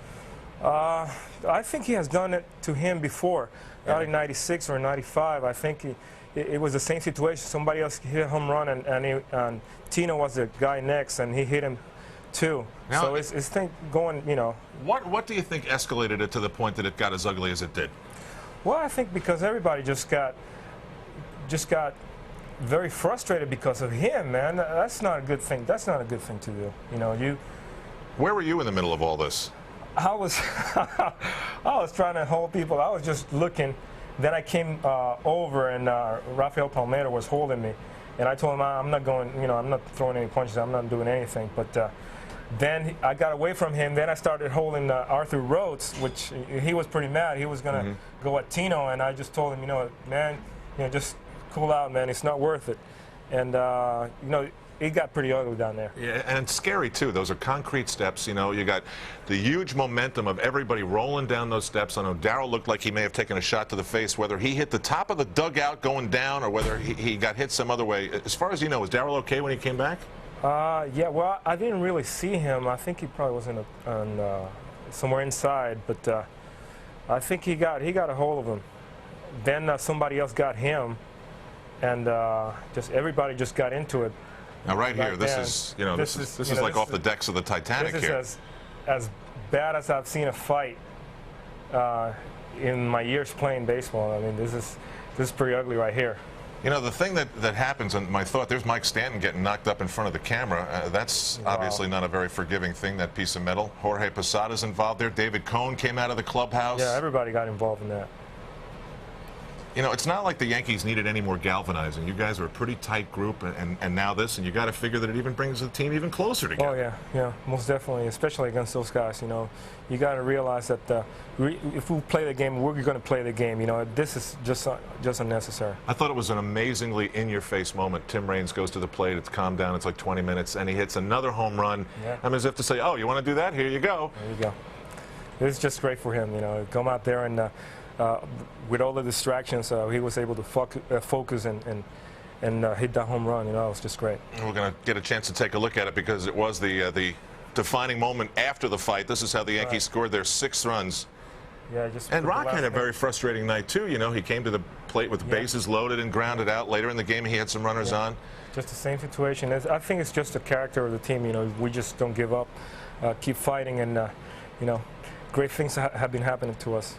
I think he has done it to him before. Out in '96 or '95, I think it was the same situation. Somebody else hit a home run, and Tino was the guy next, and he hit him too. Now, so it's thing going, What do you think escalated it to the point that it got as ugly as it did? Well, I think because everybody just got very frustrated because of him, man. That's not a good thing. That's not a good thing to do. Where were you in the middle of all this? I was trying to hold people. I was just looking. Then I came over, and Rafael Palmeiro was holding me, and I told him I'm not going. I'm not throwing any punches. I'm not doing anything. But then I got away from him. Then I started holding Arthur Rhodes, which he was pretty mad. He was gonna go at Tino, and I just told him, man, just cool out, man. It's not worth it. And it got pretty ugly down there. Yeah, and it's scary too. Those are concrete steps. You got the huge momentum of everybody rolling down those steps. I know Darryl looked like he may have taken a shot to the face, whether he hit the top of the dugout going down or whether he got hit some other way. As far as you know, was Darryl okay when he came back? Yeah, well, I didn't really see him. I think he probably was somewhere inside, but I think he got a hold of him. Then somebody else got him, and everybody just got into it. Now, right here, this is like off the decks of the Titanic here. This is as bad as I've seen a fight in my years playing baseball. I mean, this is pretty ugly right here. The thing that happens, and my thought, there's Mike Stanton getting knocked up in front of the camera. That's obviously not a very forgiving thing, that piece of metal. Jorge Posada's involved there. David Cohn came out of the clubhouse. Yeah, everybody got involved in that. You know, it's not like the Yankees needed any more galvanizing. You guys are a pretty tight group, and now this, and you got to figure that it even brings the team even closer together. Oh yeah, most definitely, especially against those guys. You know, you got to realize that if we play the game, we're going to play the game. You know, this is just unnecessary. I thought it was an amazingly in-your-face moment. Tim Raines goes to the plate. It's calmed down. It's like 20 minutes, and he hits another home run. Yeah. I mean, as if to say, "Oh, you want to do that? Here you go." There you go. It's just great for him. You know, come out there and. With all the distractions, he was able to focus and hit that home run. You know, it was just great. We're going to get a chance to take a look at it because it was the defining moment after the fight. This is how the Yankees scored their 6 runs. Yeah, just and Rock had a very frustrating night too. You know, he came to the plate with bases loaded and grounded out. Later in the game, he had some runners on. Just the same situation. I think it's just the character of the team. You know, we just don't give up, keep fighting, and you know, great things have been happening to us.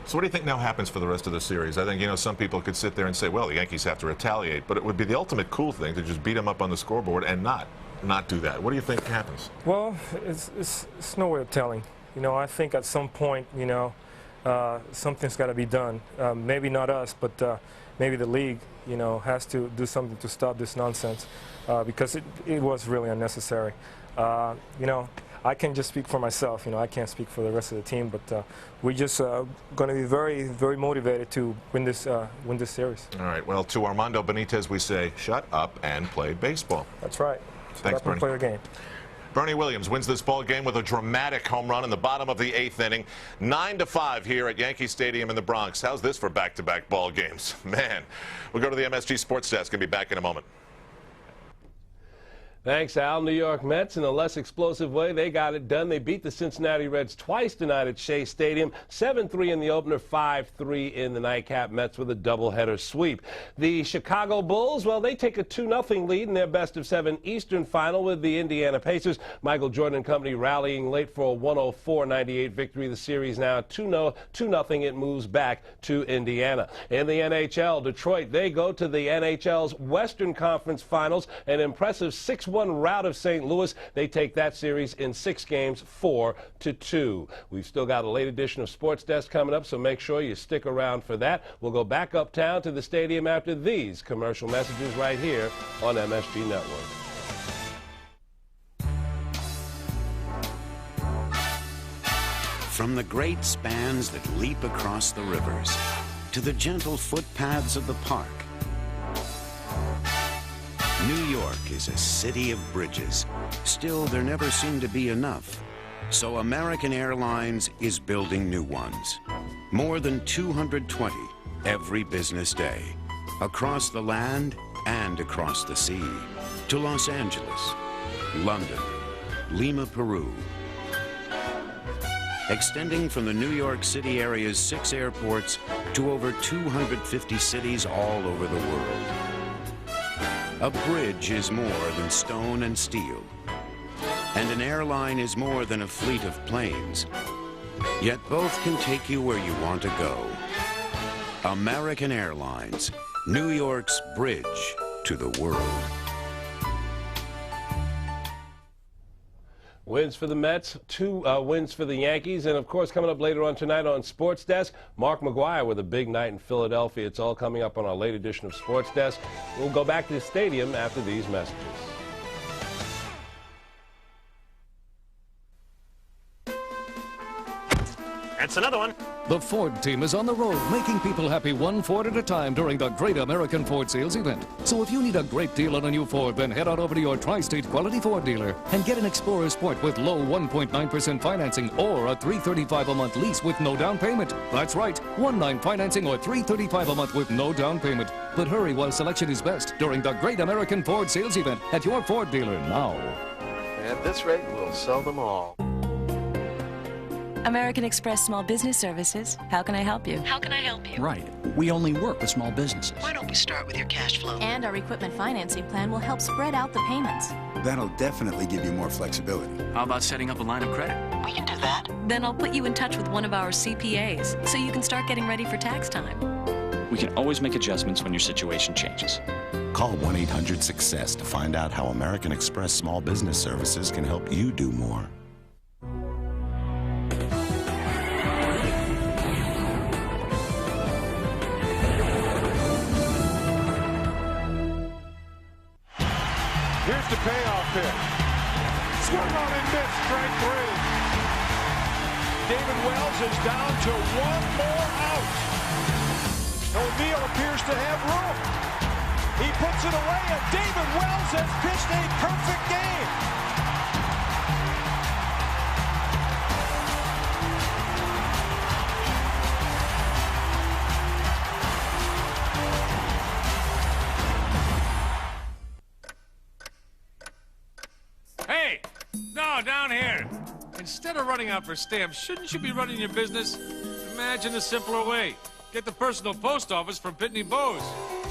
So what do you think now happens for the rest of the series? I think, you know, some people could sit there and say, well, the Yankees have to retaliate, but it would be the ultimate cool thing to just beat them up on the scoreboard and not do that. What do you think happens? Well, it's no way of telling. You know, I think at some point, you know, something's got to be done. Maybe not us, but maybe the league, you know, has to do something to stop this nonsense because it was really unnecessary. You know, I can just speak for myself. You know, I can't speak for the rest of the team, but we're just going to be very, very motivated to win this series. All right. Well, to Armando Benitez, we say, shut up and play baseball. That's right. Thanks, Bernie. Play the game. Bernie Williams wins this ball game with a dramatic home run in the bottom of the 8th inning. 9-5 here at Yankee Stadium in the Bronx. How's this for back-to-back ball games? Man, we'll go to the MSG Sports Desk and be back in a moment. Thanks, Al. New York Mets, in a less explosive way, they got it done. They beat the Cincinnati Reds twice tonight at Shea Stadium. 7-3 in the opener, 5-3 in the nightcap. Mets with a doubleheader sweep. The Chicago Bulls, well, they take a 2-0 lead in their best-of-7 Eastern final with the Indiana Pacers. Michael Jordan and company rallying late for a 104-98 victory. The series now 2-0. It moves back to Indiana. In the NHL, Detroit, they go to the NHL's Western Conference Finals. An impressive 6-1 rout of St. Louis. They take that series in 6 games, 4-2. We've still got a late edition of Sports Desk coming up, so make sure you stick around for that. We'll go back uptown to the stadium after these commercial messages right here on MSG Network. From the great spans that leap across the rivers to the gentle footpaths of the park, New York is a city of bridges. Still, there never seem to be enough. So American Airlines is building new ones. More than 220 every business day. Across the land and across the sea. To Los Angeles, London, Lima, Peru. Extending from the New York City area's 6 airports to over 250 cities all over the world. A bridge is more than stone and steel, and an airline is more than a fleet of planes. Yet both can take you where you want to go. American Airlines, New York's bridge to the world. Wins for the Mets, 2 wins for the Yankees, and of course coming up later on tonight on Sports Desk, Mark McGwire with a big night in Philadelphia. It's all coming up on our late edition of Sports Desk. We'll go back to the stadium after these messages. That's another one. The Ford team is on the road, making people happy one Ford at a time during the Great American Ford Sales event. So if you need a great deal on a new Ford, then head on over to your Tri-State Quality Ford dealer and get an Explorer Sport with low 1.9% financing or a $335 a month lease with no down payment. That's right, 1.9 financing or $335 a month with no down payment. But hurry while selection is best during the Great American Ford Sales event at your Ford dealer now. At this rate, we'll sell them all. American Express Small Business Services. How can I help you? How can I help you? Right. We only work with small businesses. Why don't we start with your cash flow? And our equipment financing plan will help spread out the payments. That'll definitely give you more flexibility. How about setting up a line of credit? We can do that. Then I'll put you in touch with one of our CPAs so you can start getting ready for tax time. We can always make adjustments when your situation changes. Call 1-800-SUCCESS to find out how American Express Small Business Services can help you do more. payoff here. Swung on and missed, strike 3. David Wells is down to one more out. O'Neill appears to have room. He puts it away, and David Wells has pitched a perfect game. Hey, no, down here. Instead of running out for stamps, shouldn't you be running your business? Imagine a simpler way. Get the personal post office from Pitney Bowes.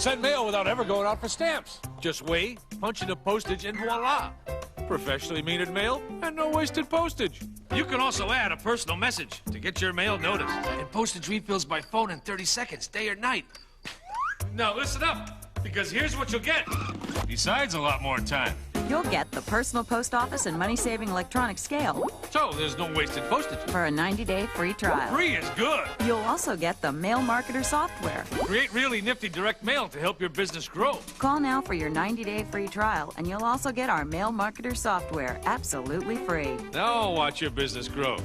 Send mail without ever going out for stamps. Just weigh, punch in the postage, and voila. Professionally metered mail and no wasted postage. You can also add a personal message to get your mail noticed. And postage refills by phone in 30 seconds, day or night. Now listen up, because here's what you'll get. Besides a lot more time. You'll get the personal post office and money-saving electronic scale. So there's no wasted postage. For a 90-day free trial. Free is good. You'll also get the Mail Marketer software. Create really nifty direct mail to help your business grow. Call now for your 90-day free trial, and you'll also get our Mail Marketer software absolutely free. Now watch your business grow.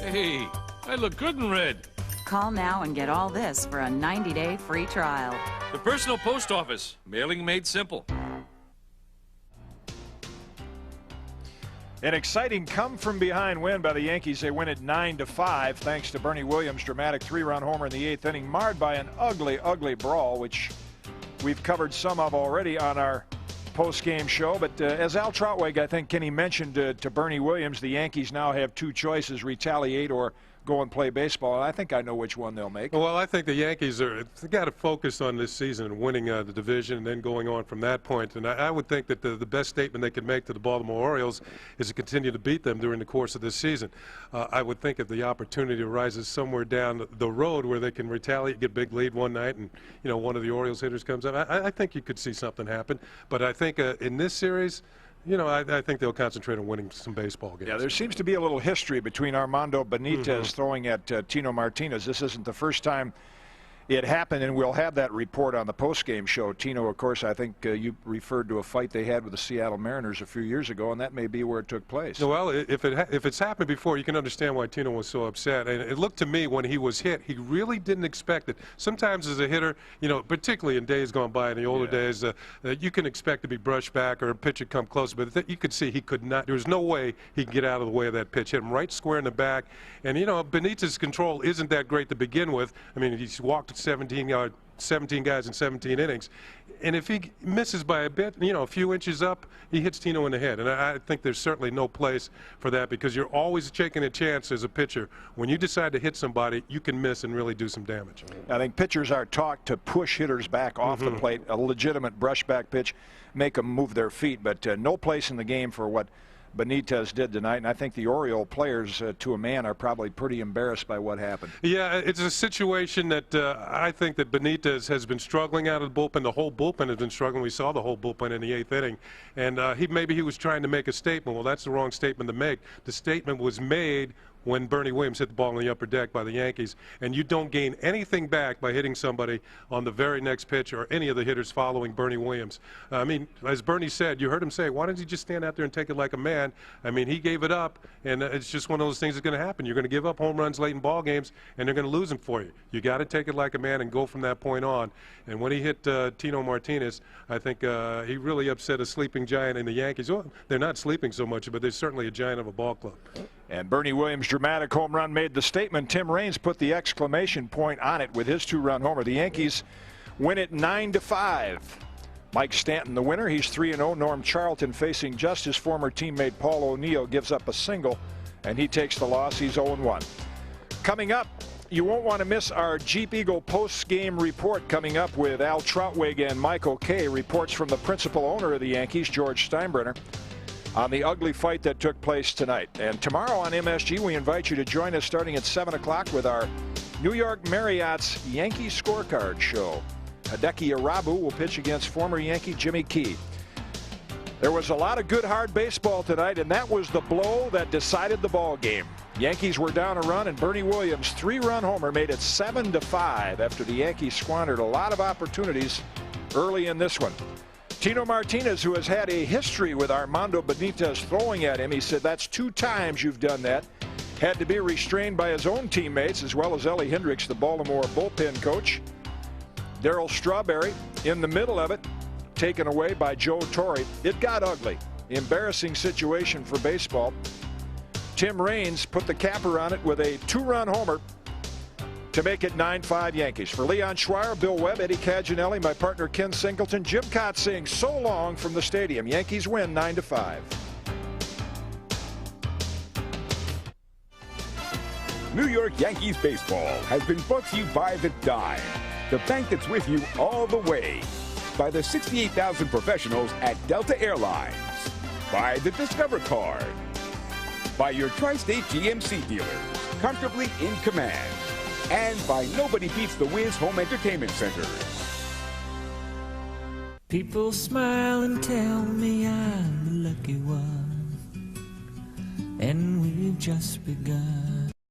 Hey, I look good in red. Call now and get all this for a 90-day free trial. The personal post office. Mailing made simple. An exciting come-from-behind win by the Yankees. They win it 9-5 thanks to Bernie Williams' dramatic 3-run homer in the 8th inning, marred by an ugly, ugly brawl, which we've covered some of already on our post-game show. But as Al Trautwig, I think, Kenny mentioned to Bernie Williams, the Yankees now have two choices, retaliate or go and play baseball. And I think I know which one they'll make. Well, I think the Yankees they got to focus on this season and winning the division and then going on from that point. And I would think that the best statement they could make to the Baltimore Orioles is to continue to beat them during the course of this season. I would think if the opportunity arises somewhere down the road where they can retaliate, get a big lead one night, and one of the Orioles hitters comes up, I think you could see something happen. But I think in this series, I think they'll concentrate on winning some baseball games. Yeah, there seems to be a little history between Armando Benitez throwing at Tino Martinez. This isn't the first time it happened, and we'll have that report on the post-game show. Tino, of course, I think you referred to a fight they had with the Seattle Mariners a few years ago, and that may be where it took place. Well, if it's happened before, you can understand why Tino was so upset. And it looked to me when he was hit, he really didn't expect it. Sometimes as a hitter, particularly in days gone by, in the older days, you can expect to be brushed back or a pitcher come close, but you could see he could not. There was no way he could get out of the way of that pitch. Hit him right square in the back. And, Benitez's control isn't that great to begin with. I mean, he's walked 17 guys in 17 innings. And if he misses by a bit, a few inches up, he hits Tino in the head. And I think there's certainly no place for that because you're always taking a chance as a pitcher. When you decide to hit somebody, you can miss and really do some damage. I think pitchers are taught to push hitters back off the plate, a legitimate brushback pitch, make them move their feet, but no place in the game for what Benitez did tonight, and I think the Oriole players, to a man, are probably pretty embarrassed by what happened. Yeah, it's a situation that I think that Benitez has been struggling out of the bullpen. The whole bullpen has been struggling. We saw the whole bullpen in the 8th inning, and maybe he was trying to make a statement. Well, that's the wrong statement to make. The statement was made when Bernie Williams hit the ball in the upper deck by the Yankees, and you don't gain anything back by hitting somebody on the very next pitch or any of the hitters following Bernie Williams. I mean, as Bernie said, you heard him say, why didn't he just stand out there and take it like a man? I mean, he gave it up, and it's just one of those things that's going to happen. You're going to give up home runs late in ball games, and they're going to lose them for you. You got to take it like a man and go from that point on. And when he hit Tino Martinez, I think he really upset a sleeping giant in the Yankees. Well, they're not sleeping so much, but they're certainly a giant of a ball club. And Bernie Williams' dramatic home run made the statement. Tim Raines put the exclamation point on it with his 2-run homer. The Yankees win it 9-5. Mike Stanton, the winner. He's 3-0. Norm Charlton facing just his former teammate Paul O'Neill gives up a single, and he takes the loss. He's 0-1. Coming up, you won't want to miss our Jeep Eagle post-game report coming up with Al Trautwig and Michael Kay. Reports from the principal owner of the Yankees, George Steinbrenner, on the ugly fight that took place tonight. And tomorrow on MSG, we invite you to join us starting at 7 o'clock with our New York Marriott's Yankee Scorecard Show. Hideki Irabu will pitch against former Yankee Jimmy Key. There was a lot of good hard baseball tonight, and that was the blow that decided the ball game. Yankees were down a run, and Bernie Williams' 3-run homer made it 7-5 after the Yankees squandered a lot of opportunities early in this one. Tino Martinez, who has had a history with Armando Benitez throwing at him, he said that's 2 times you've done that. Had to be restrained by his own teammates as well as Ellie Hendricks, the Baltimore bullpen coach. Darryl Strawberry in the middle of it, taken away by Joe Torre. It got ugly. Embarrassing situation for baseball. Tim Raines put the capper on it with a 2-run homer to make it 9-5 Yankees. For Leon Schweier, Bill Webb, Eddie Caginelli, my partner Ken Singleton, Jim Cott saying so long from the stadium. Yankees win 9-5. New York Yankees baseball has been brought to you by the Dime, the bank that's with you all the way. By the 68,000 professionals at Delta Airlines. By the Discover Card. By your Tri-State GMC dealers, comfortably in command. And by Nobody Beats the Wiz Home Entertainment Center. People smile and tell me I'm the lucky one, and we've just begun.